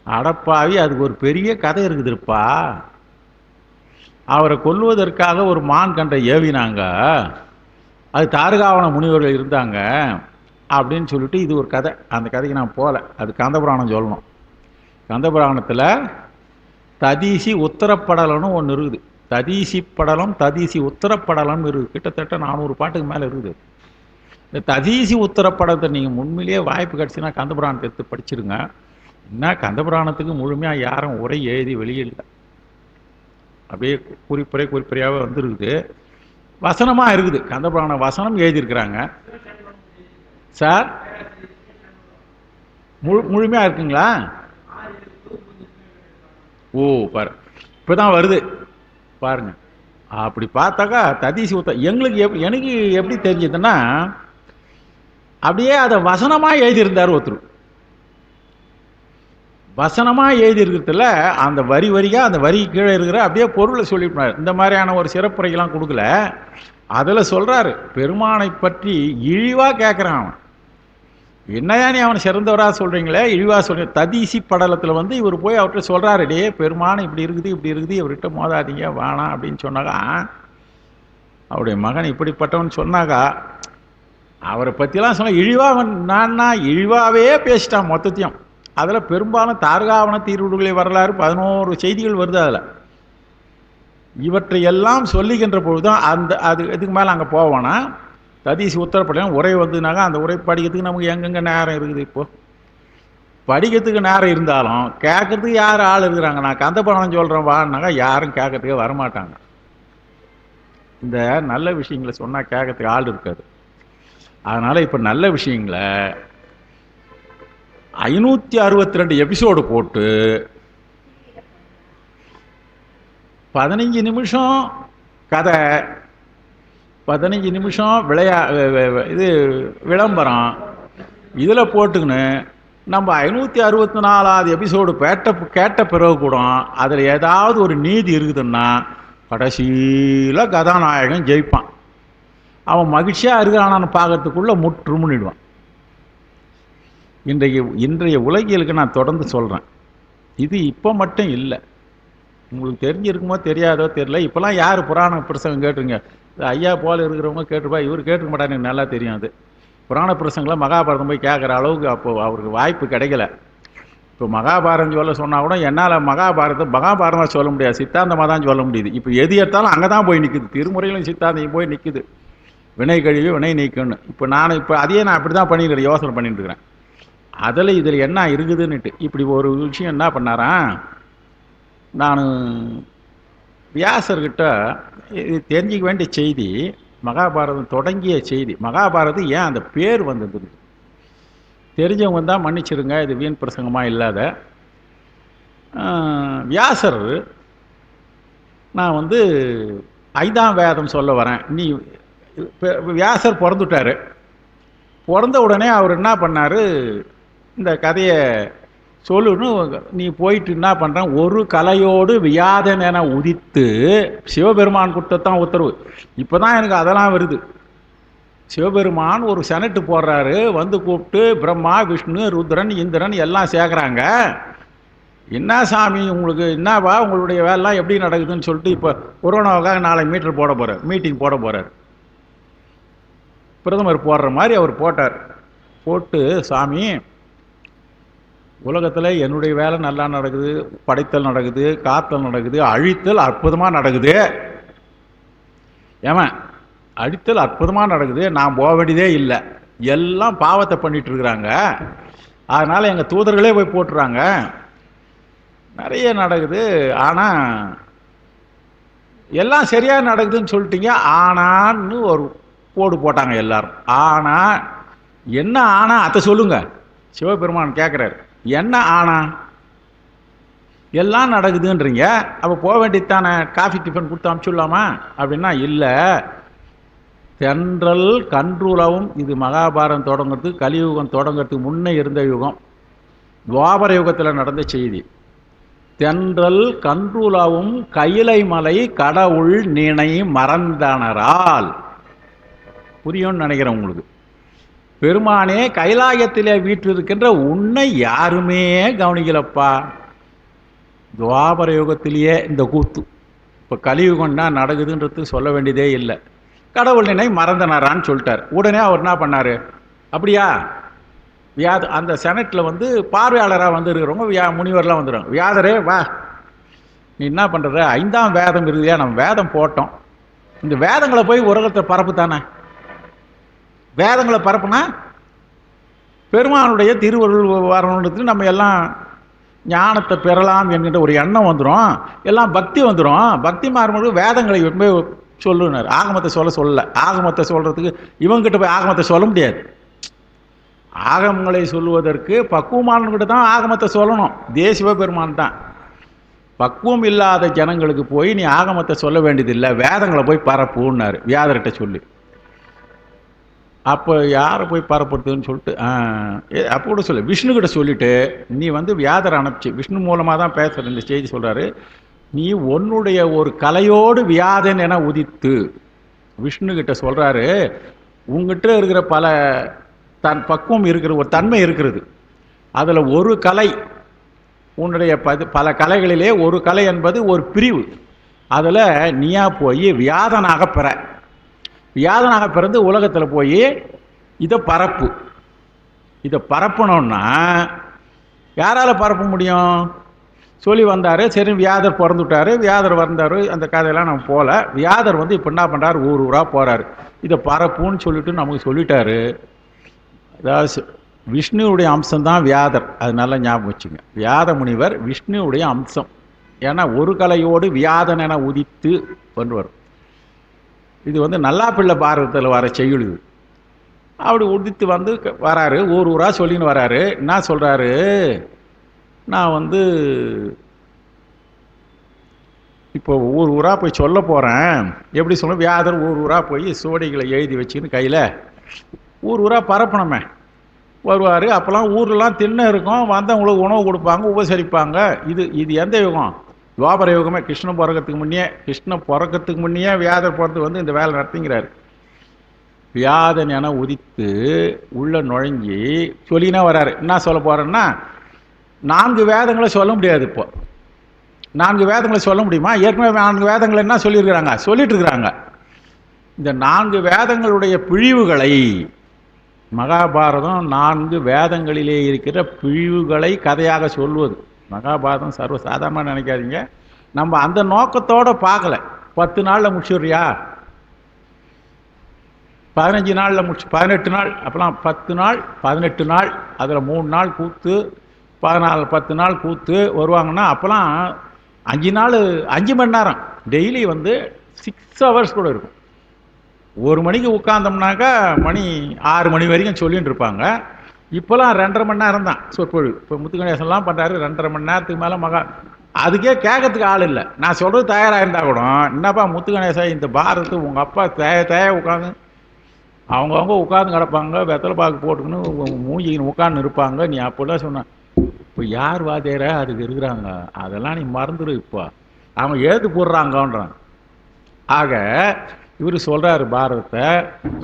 அடப்பாவி, அதுக்கு ஒரு பெரிய கதை இருக்குதுப்பா. அவரை கொல்லுவதற்காக ஒரு மான் கன்றை ஏவினாங்க. அது தாருகாவண முனிவர்கள் இருந்தாங்க அப்படின்னு சொல்லிட்டு இது ஒரு கதை. அந்த கதைக்கு நான் போகல, அது கந்தபுராணம் சொல்லணும். கந்தபுராணத்தில் ததீசி உத்தரப்படலம்னு ஒன்று இருக்குது. ததீசி படலம், ததீசி உத்தரப்படலம்னு இருக்குது. கிட்டத்தட்ட 400 பாட்டுக்கு மேலே இருக்குது. இந்த ததீசி உத்தரப்படத்தை நீங்கள் உண்மையிலேயே வாய்ப்பு கிடச்சின்னா கந்தபுராணத்தை எடுத்து படிச்சிருங்க. என்ன கந்தபுராணத்துக்கு முழுமையாக யாரும் உரை எழுதி வெளியில்லை, அப்படியே குறிப்பறையாகவே வந்துருக்குது. வசனமாக இருக்குது. கந்தபுராண வசனம் எழுதியிருக்கிறாங்க சார். முழுமையாக இருக்குங்களா? ஓ பாரு, இப்போ தான் வருது பாருங்க. அப்படி பார்த்தாக்கா ததீசி எனக்கு எப்படி தெரிஞ்சதுன்னா, அப்படியே அதை வசனமாக எழுதியிருந்தார் ஒருத்தர். வசனமாக எழுதியிருக்கிறதுல அந்த வரியாக அந்த வரி கீழே இருக்கிற அப்படியே பொருளை சொல்லிவிட்டார். இந்த மாதிரியான ஒரு சிறப்புரைகள்லாம் கொடுக்கல. அதில் சொல்கிறாரு, பெருமானை பற்றி இழிவாக கேட்குறான் அவன். என்னையா நீ அவனை சிறந்தவராக சொல்கிறீங்களே, இழிவாக சொல்கிறீங்க. ததீசி படலத்தில் வந்து இவர் போய் அவர்கிட்ட சொல்கிறாரு, டே பெருமான் இப்படி இருக்குது இவர்கிட்ட மோதாதீங்க வேணாம் அப்படின்னு சொன்னாக்கா, அவருடைய மகன் இப்படிப்பட்டவன் சொன்னாக்கா, அவரை பற்றிலாம் சொன்ன இழிவாக நான் இழிவாகவே பேசிட்டான் மொத்தத்தையும். அதில் பெரும்பாலும் தார்காவன தீர்வுகளை வரலாறு 11 செய்திகள் வருது. அதில் இவற்றை எல்லாம் சொல்லுகின்ற பொழுதுதான் அது இதுக்கு மேலே அங்கே போவானா, ததீசி உத்தரப்படையும் உரை வந்ததுனாக்கா அந்த உரை படிக்கிறதுக்கு நமக்கு எங்கெங்கே நேரம் இருக்குது. இப்போது படிக்கிறதுக்கு நேரம் இருந்தாலும் கேட்கறதுக்கு யார் ஆள் இருக்கிறாங்க. நான் கந்த பணம் சொல்கிறேன் வான்னாக்கா யாரும் கேட்கறதுக்கே வரமாட்டாங்க. இந்த நல்ல விஷயங்களை சொன்னால் கேட்கறதுக்கு ஆள் இருக்காது. அதனால் இப்போ நல்ல விஷயங்களை 562 எபிசோடு போட்டு 15 நிமிஷம் கதை, 15 நிமிஷம் இது விளம்பரம் இதில் போட்டுக்கின்னு நம்ம 564வது எபிசோடு கேட்ட பிறகு கூட அதில் ஏதாவது ஒரு நீதி இருக்குதுன்னா கடைசியில் கதாநாயகன் ஜெயிப்பான். அவன் மகிழ்ச்சியாக இருக்கிறானான்னு பார்க்கறதுக்குள்ளே முற்றுமுன்னிடுவான். இன்றைய உலகியலுக்கு நான் தொடர்ந்து சொல்கிறேன், இது இப்போ மட்டும் இல்லை, உங்களுக்கு தெரிஞ்சிருக்குமோ தெரியாதோ தெரியல. இப்போலாம் யார் புராண பிரசங்கம் கேட்டுருங்க, ஐயா போல் இருக்கிறவங்க கேட்டுப்பா, இவர் கேட்டுக்க மாட்டார், எனக்கு நல்லா தெரியும். அது புராண பிரசங்களை மகாபாரதம் போய் கேட்குற அளவுக்கு அப்போது அவருக்கு வாய்ப்பு கிடைக்கல. இப்போ மகாபாரதம் சொல்ல சொன்னால் கூட என்னால் மகாபாரதமாக சொல்ல முடியாது, சித்தாந்தமாக தான் சொல்ல முடியுது. இப்போ எது எடுத்தாலும் அங்கே தான் போய் நிற்குது, திருமுறையிலும் சித்தாந்தம் போய் நிற்குது, வினை கழிவு வினை நீக்குன்னு. இப்போ அதையே நான் அப்படி தான் பண்ணிட்டு யோசனை பண்ணிட்டு இருக்கிறேன். இதில் என்ன இருக்குதுன்னுட்டு இப்படி ஒரு விஷயம் என்ன பண்ணாரான், நான் வியாசர்கிட்ட இது தெரிஞ்சிக்க வேண்டிய செய்தி, மகாபாரதம் தொடங்கிய செய்தி. மகாபாரதம் ஏன் அந்த பேர் வந்தது தெரிஞ்சவங்க தான் மன்னிச்சிருங்க, இது வீண் பிரசங்கமாக இல்லாத. வியாசர் நான் 5ஆம் வேதம் சொல்ல வரேன். வியாசர் பிறந்துட்டார். பிறந்த உடனே அவர் என்ன பண்ணார், இந்த கதையை சொல்லணும், நீ போயிட்டு என்ன பண்ணுறான், ஒரு கலையோடு வியாதன் என உதித்து சிவபெருமான் கொடுத்ததான் உத்தரவு. இப்போ தான் எனக்கு அதெல்லாம் வருது. சிவபெருமான் ஒரு செனட்டு போடுறாரு, கூப்பிட்டு பிரம்மா விஷ்ணு ருத்ரன் இந்திரன் எல்லாம் சேர்க்குறாங்க. என்ன சாமி உங்களுக்கு என்னவா, உங்களுடைய வேலைலாம் எப்படி நடக்குதுன்னு சொல்லிட்டு இப்போ கொரோனாவுக்காக நாளை மீட்டிங் போட போகிறார். பிரதமர் போடுற மாதிரி அவர் போட்டு, சாமி உலகத்தில் என்னுடைய வேலை நல்லா நடக்குது, படைத்தல் நடக்குது, காத்தல் நடக்குது, அழித்தல் அற்புதமாக நடக்குது. ஏமா அழித்தல் அற்புதமாக நடக்குது, நான் போக வேண்டியதே இல்லை, எல்லாம் பாவத்தை பண்ணிட்டு இருக்கிறாங்க, அதனால் எங்கள் தூதர்களே போய் போட்டுறாங்க, நிறைய நடக்குது. ஆனால் எல்லாம் சரியாக நடக்குதுன்னு சொல்லிட்டீங்க, ஆனான்னு ஒரு போட்டாங்க எல்லாரும். ஆனா என்ன ஆனா அதை சொல்லுங்க, சிவபெருமான் கேட்குறாரு. என்ன ஆனா எல்லாம் நடக்குதுன்றீங்க, அப்போ போக வேண்டியது தானே, காஃபி டிஃபன் கொடுத்து அனுப்பிச்சுடலாமா அப்படின்னா, இல்லை, தென்றல் கன்றுலவும், இது மகாபாரதம் தொடங்கிறதுக்கு கலியுகம் தொடங்கிறதுக்கு முன்னே இருந்த யுகம், துவாபர யுகத்தில் நடந்த செய்தி. தென்றல் கன்றுலவும் கையிலை மலை கடவுள் நினை மறந்தனரால். புரியும்னு நினைக்கிறேன் உங்களுக்கு. பெருமானே கைலாயத்திலே வீற்றிருக்கின்ற உன்னை யாருமே கவனிக்கலப்பா. துவாபர யுகத்திலேயே இந்த கூத்து. இப்போ கலியுகம்னா நடக்குதுன்றது சொல்ல வேண்டியதே இல்லை. கடவுள் நினை மறந்தனாரான்னு சொல்லிட்டார். உடனே அவர் என்ன பண்ணார், அப்படியா அந்த செனட்டில் பார்வையாளராக இருக்கிறவங்க முனிவர்லாம் வந்துடுவாங்க. வியாதரே வா, நீ என்ன பண்ணுற, 5ஆம் வேதம் இருக்குதுயா, நம்ம வேதம் போட்டோம், இந்த வேதங்களை போய் உலகத்தை பரப்பு தானே. வேதங்களை பரப்புனா பெருமானுடைய திருவருள் வரணுன்றது நம்ம எல்லாம் ஞானத்தை பெறலாம் என்கின்ற ஒரு எண்ணம் வந்துடும், எல்லாம் பக்தி வந்துடும். பக்தி மாறும்போது வேதங்களை போய் சொல்லுனார். ஆகமத்தை சொல்லலை. ஆகமத்தை சொல்கிறதுக்கு இவங்ககிட்ட போய் ஆகமத்தை சொல்ல முடியாது. ஆகமங்களை சொல்லுவதற்கு பக்குவமானவங்கிட்ட தான் ஆகமத்தை சொல்லணும். தேசிவ பெருமான் தான். பக்குவம் இல்லாத ஜனங்களுக்கு போய் நீ ஆகமத்தை சொல்ல வேண்டியதில்லை, வேதங்களை போய் பரப்புன்னாரு வியாதர்கிட்ட சொல்லி. அப்போ யாரை போய் பரப்புறதுன்னு சொல்லிட்டு அப்போ கூட சொல்ல விஷ்ணுக்கிட்ட சொல்லிவிட்டு, நீ வியாதரை அனுப்பிச்சு, விஷ்ணு மூலமாக தான் பேசுகிற இந்த செய்தி சொல்கிறாரு, நீ உன்னுடைய ஒரு கலையோடு வியாதன் என உதித்து, விஷ்ணுக்கிட்ட சொல்கிறாரு, உங்ககிட்ட இருக்கிற பல தன் பக்குவம் இருக்கிற ஒரு தன்மை இருக்கிறது. அதில் ஒரு கலை, உன்னுடைய பல கலைகளிலே ஒரு கலை என்பது ஒரு பிரிவு. அதில் நீயா போய் வியாதனாக பெற, வியாதனாக பிறந்து உலகத்தில் போய் இதை பரப்பு. இதை பரப்பணும்னா யாரால் பரப்ப முடியும்? சொல்லி வந்தார். சரி, வியாதர் பிறந்துட்டார், வியாதர் வந்தார், அந்த கதையெல்லாம் நம்ம போகல. வியாதர் வந்து இப்போ என்ன பண்ணுறாரு, ஊர் ஊராக போகிறாரு. இதை பரப்புன்னு சொல்லிட்டு நமக்கு சொல்லிட்டாரு. அதாவது விஷ்ணுவுடைய அம்சம்தான் வியாதர், அது நல்லா ஞாபகம் வச்சுங்க. வியாத முனிவர் விஷ்ணுவுடைய அம்சம். ஏன்னா ஒரு கலையோடு வியாதன் என உதித்து பண்ணுவார். இது வந்து நல்லாப்பிள்ளை பாரதத்தில் வர செய்யுள். இது அப்படி உதித்து வந்து வராரு, ஊர் ஊராக சொல்லின்னு வராரு. என்ன சொல்கிறாரு, நான் வந்து இப்போ ஊர் ஊராக போய் சொல்ல போகிறேன். எப்படி சொல்ல, வியாதர் ஊர் ஊராக போய் சுவடிகளை எழுதி வச்சுன்னு கையில் ஊர் ஊராக பரப்பணுமே. வருவார். அப்போல்லாம் ஊர்லாம் திண்ணை இருக்கும், வந்தவங்களுக்கு உணவு கொடுப்பாங்க, உபசரிப்பாங்க. இது எந்த யுகம்? துவாபர யுகமே. கிருஷ்ணன் பிறக்கிறதுக்கு முன்னையே வியாதர் பிறந்து வந்து இந்த வேலை நடத்திங்கிறாரு. வியாதன் என உதித்து உள்ள நுழைஞ்சி சொல்லினா வராரு. என்ன சொல்ல போகிறேன்னா, 4 வேதங்களை சொல்ல முடியாது. இப்போ 4 வேதங்களை சொல்ல முடியுமா? ஏற்கனவே 4 வேதங்களை என்ன சொல்லியிருக்கிறாங்க, சொல்லிட்டு இருக்கிறாங்க. இந்த 4 வேதங்களுடைய பிழிவுகளை, மகாபாரதம் 4 வேதங்களிலே இருக்கிற பிழிவுகளை கதையாக சொல்வது. மகாபாரதம் சர்வசாதாரணமாக நினைக்காதீங்க. நம்ம அந்த நோக்கத்தோடு பார்க்கல. 10 நாளில் முடிச்சுடுறியா, 15 நாளில் முடிச்சு, 18 நாள், அப்போலாம் 10 நாள் 18 நாள், அதில் 3 நாள் கூத்து, 10 நாள் கூத்து வருவாங்கன்னா, அப்போலாம் 5 நாள் 5 மணி நேரம் டெய்லி வந்து 6 ஹவர்ஸ் கூட இருக்கும். 1 மணிக்கு உட்கார்ந்தோம்னாக்கா மணி 6 மணி வரைக்கும் சொல்லிட்டு இருப்பாங்க. இப்போலாம் 2.5 மணி நேரம் தான் சொற்பொழிவு. இப்போ முத்துகணேசன்லாம் பண்ணுறாரு 2.5 மணி நேரத்துக்கு மேலே அதுக்கே கேட்கறதுக்கு ஆள் இல்லை. நான் சொல்கிறது தயாராக இருந்தால் கூட, என்னப்பா முத்துகணேசா, இந்த பாரதத்து உங்கள் அப்பா தயார் உட்காந்து அவங்கவுங்க உட்காந்து கிடப்பாங்க, வெத்தலை பாக்கு போட்டுக்கணும், மூஞ்சிக்கின்னு உட்காந்து இருப்பாங்க. நீ அப்படிலாம் சொன்ன, இப்போ யார் வாத்தியார அதுக்கு இருக்கிறாங்க, அதெல்லாம் நீ மறந்துடு. இப்போ அவங்க ஏற்று போடுறாங்கன்றான். ஆக இவர் சொல்கிறாரு, பாரதத்தை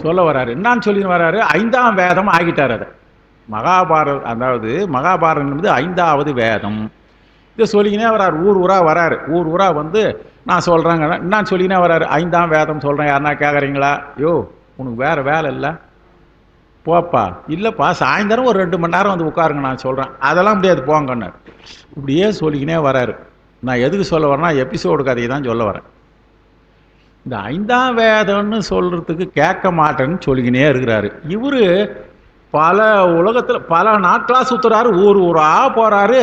சொல்ல வர்றாரு. என்னான்னு சொல்லி வர்றாரு, 5ஆம் வேதம் ஆகிட்டார். அதை மகாபாரதம், அதாவது மகாபாரதம் என்பது 5வது வேதம். இதை சொல்லிக்கினே வர்றாரு. ஊர் ஊராக வராரு. ஊர் ஊராக வந்து நான் சொல்கிறேங்க, என்னான்னு சொல்லிக்கினே வர்றாரு. 5ஆம் வேதம் சொல்கிறேன், யாருன்னா கேட்குறீங்களா? யோ, உனக்கு வேறு வேலை இல்லை, போப்பா. இல்லைப்பா, சாயந்தரம் ஒரு 2 மணி நேரம் வந்து உட்காருங்க, நான் சொல்கிறேன். அதெல்லாம் முடியாது, போங்கன்னார். இப்படியே சொல்லிக்கினே வராரு. நான் எதுக்கு சொல்ல வரேன்னா, எபிசோடு கதையை தான் சொல்ல வரேன். இந்த 5ஆம் வேதம்னு சொல்கிறதுக்கு கேட்க மாட்டேன்னு சொல்லிக்கினே இருக்கிறாரு. இவர் பல உலகத்தில் பல நாட்களாக சுற்றுறாரு, ஊர் ஊராக போகிறாரு.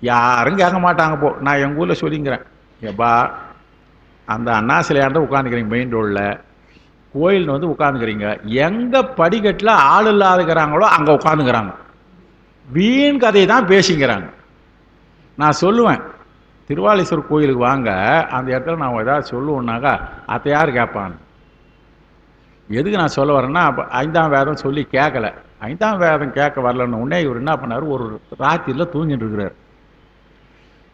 யாரும் கேட்க மாட்டாங்க. போ, நான் எங்கள் ஊரில் சொல்லிங்கிறேன், எப்பா அந்த அண்ணா சிலையாண்ட உட்காந்துக்கிறீங்க, மெயின் ரோடில் கோயில் வந்து உட்காந்துக்கிறீங்க, எங்கே படிக்கட்டில் ஆள் இல்லாதுக்கிறாங்களோ அங்கே உட்காந்துக்கிறாங்க, வீண் கதையை தான் பேசிங்கிறாங்க. நான் சொல்லுவேன், திருவாலீஸ்வரர் கோயிலுக்கு வாங்க, அந்த இடத்துல நான் ஏதாவது சொல்லுவேன்னாக்கா அதை யார் கேட்பான்னு. எதுக்கு நான் சொல்ல வரேன்னா, அப்போ 5ஆம் வேதம் சொல்லி கேட்கல. 5ஆம் வேதம் கேட்க வரலன்னு உடனே இவர் என்ன பண்ணார், ஒரு ராத்திரியில் தூங்கிட்டு இருக்கிறார்.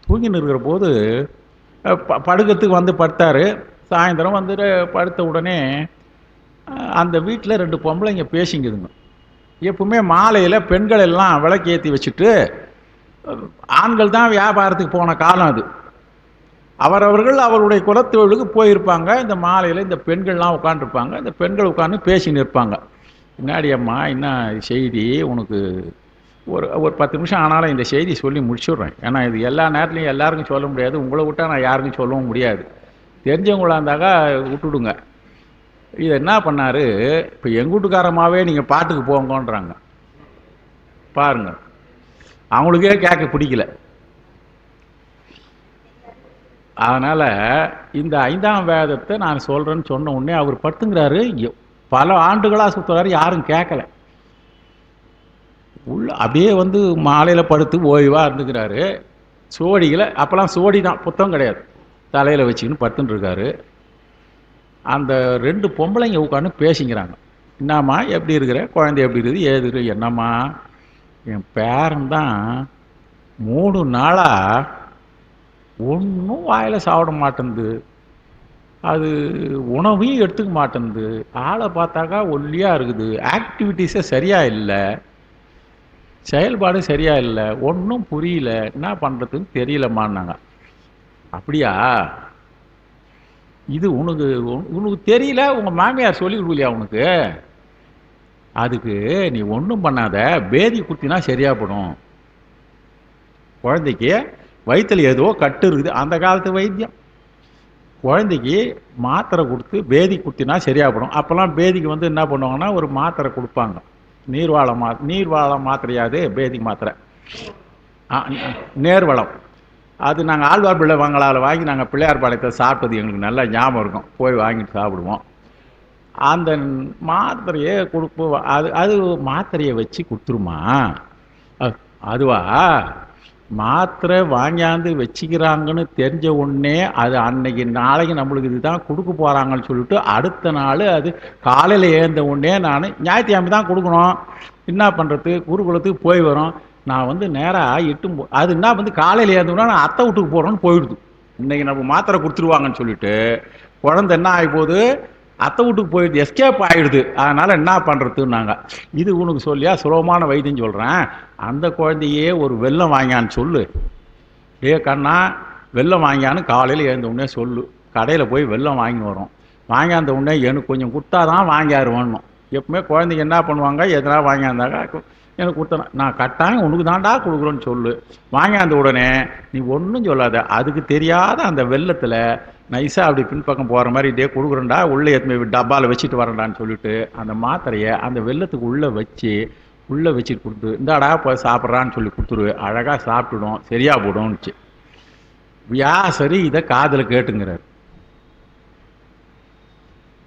தூங்கின்னு இருக்கிற போது படுக்கிறதுக்கு வந்து படுத்தார். சாயந்தரம் வந்துட்டு படுத்த உடனே அந்த வீட்டில் 2 பொம்பளைங்க பேசிங்குதுங்க. எப்பவுமே மாலையில் பெண்கள் எல்லாம் விளக்கு ஏற்றி வச்சுட்டு ஆண்கள் தான் வியாபாரத்துக்கு போன காலம் அது. அவரவர்கள் அவருடைய குலத்தொழிலுக்கு போயிருப்பாங்க. இந்த மாலையில் இந்த பெண்கள்லாம் உட்காந்துருப்பாங்க. இந்த பெண்கள் உட்காந்து பேசின்னு இருப்பாங்க. பின்னாடி அம்மா என்ன செய்தி உனக்கு, ஒரு 10 நிமிஷம் ஆனாலும் இந்த செய்தி சொல்லி முடிச்சுடுறேன். ஏன்னா இது எல்லா நேரத்துலையும் எல்லாருக்கும் சொல்ல முடியாது, உங்களை விட்டால் நான் யாருக்கும் சொல்லவும் முடியாது. தெரிஞ்சவங்களா இருந்தாக்கா விட்டுடுங்க. இதை என்ன பண்ணார், இப்போ எங்கள் வீட்டுக்காரமாவே நீங்கள் பாட்டுக்கு போங்கன்றாங்க. பாருங்க, அவங்களுக்கே கேட்க பிடிக்கல. அதனால் இந்த 5ஆம் வேதத்தை நான் சொல்கிறேன்னு சொன்ன உடனே அவர் படுத்துங்கிறாரு. பல ஆண்டுகளாக சுற்றுறாரு, யாரும் கேட்கல. உள்ள அப்படியே வந்து மாலையில் படுத்து ஓய்வாக இருந்துக்கிறாரு. சோடிகளை, அப்போல்லாம் சோடி தான், புத்தகம் கிடையாது, தலையில் வச்சுக்கின்னு படுத்துன்னு இருக்காரு. அந்த 2 பொம்பளைங்க உட்காந்து பேசிக்கிறாங்க. என்னம்மா எப்படி இருக்கிற, குழந்தை எப்படி இருக்குது, ஏது இருக்குது, என்னம்மா என் பேரன் தான் 3 நாளாக ஒன்றும் வாயில் சாப்பிட மாட்டேங்குது, அது உணவையும் எடுத்துக்க மாட்டேங்குது, ஆளை பார்த்தாக்கா ஒல்லியாக இருக்குது, ஆக்டிவிட்டீஸே சரியாக இல்லை, செயல்பாடு சரியாக இல்லை, ஒன்றும் புரியல, என்ன பண்ணுறதுன்னு தெரியலம்மான்னாங்க. அப்படியா, இது உனக்கு உனக்கு தெரியல, உங்கள் மாமியார் சொல்லி கொடுக்கலையா உனக்கு? அதுக்கு நீ ஒன்றும் பண்ணாத, பேதி குத்தினா சரியாக போடும். குழந்தைக்கு வயிற்றில் ஏதோ கட்டு இருக்குது, அந்த காலத்து வைத்தியம். குழந்தைக்கு மாத்திரை கொடுத்து பேதி குத்தினா சரியாகப்படும். அப்போல்லாம் பேதிக்கு வந்து என்ன பண்ணுவாங்கன்னா ஒரு மாத்திரை கொடுப்பாங்க, நீர்வாழ மாத்திரையாது பேதி மாத்திரை, நேர்வளம். அது நாங்கள் ஆழ்வார் பிள்ளை வாங்கலால் வாங்கி நாங்கள் பிள்ளையார் பாளையத்தை சாப்பிட்டது எங்களுக்கு நல்லா ஞாபகம் இருக்கும், போய் வாங்கிட்டு சாப்பிடுவோம். அந்த மாத்திரையை கொடுப்போம். அது மாத்திரையை வச்சு கொடுத்துருமா? அதுவா, மாத்திரை வாங்கியாந்து வச்சுக்கிறாங்கன்னு தெரிஞ்ச உடனே அது அன்னைக்கு நாளைக்கு நம்மளுக்கு இதுதான் கொடுக்க போகிறாங்கன்னு சொல்லிட்டு அடுத்த நாள் அது காலையில் ஏந்த உடனே நான் ஞாயிற்றுக்கிழமை தான் கொடுக்கணும், என்ன பண்ணுறது, குருகுலத்துக்கு போய் வரோம். நான் வந்து நேராக அது என்ன வந்து காலையில் ஏந்தோன்னா நான் அத்தை வீட்டுக்கு போகிறோன்னு போயிடுது. இன்றைக்கி நம்ம மாத்திரை கொடுத்துருவாங்கன்னு சொல்லிட்டு குழந்தை என்ன ஆகி போகுது, அத்தை வீட்டுக்கு போயிடுது, எஸ்கேப் ஆகிடுது. அதனால் என்ன பண்ணுறதுன்னாங்க. இது உனக்கு சொல்லியா சுலபமான வைத்தியம் சொல்கிறேன். அந்த குழந்தையே ஒரு வெல்லம் வாங்கியான்னு சொல்லு. கண்ணா வெல்லம் வாங்கியான்னு காலையில் எழுந்த உடனே சொல்லு. கடையில் போய் வெல்லம் வாங்கி வரோம். வாங்கியாந்த உடனே எனக்கு கொஞ்சம் கொடுத்தா தான் வாங்கியாருவானும். எப்பவுமே குழந்தைங்க என்ன பண்ணுவாங்க, எதனா வாங்கியாந்தாக்கா எனக்கு கொடுத்தனா நான் கட்டாயம் உனக்கு தாண்டா கொடுக்குறோன்னு சொல்லு. வாங்கியாந்த உடனே நீ ஒன்றும் சொல்லாத, அதுக்கு தெரியாத அந்த வெள்ளத்தில் நைஸாக அப்படி பின்பக்கம் போகிற மாதிரி இதே கொடுக்குறேன்டா, உள்ளே எத்தனை டப்பாவில் வச்சுட்டு வரேன்டான்னு சொல்லிட்டு அந்த மாத்திரையை அந்த வெள்ளத்துக்கு உள்ளே வச்சுட்டு கொடுத்து இந்தாடா போய் சாப்பிட்றான்னு சொல்லி கொடுத்துரு. அழகாக சாப்பிட்டுடும், சரியாக போடும்னுச்சு. வியாசர் இதை காதில் கேட்டுங்கிறார்.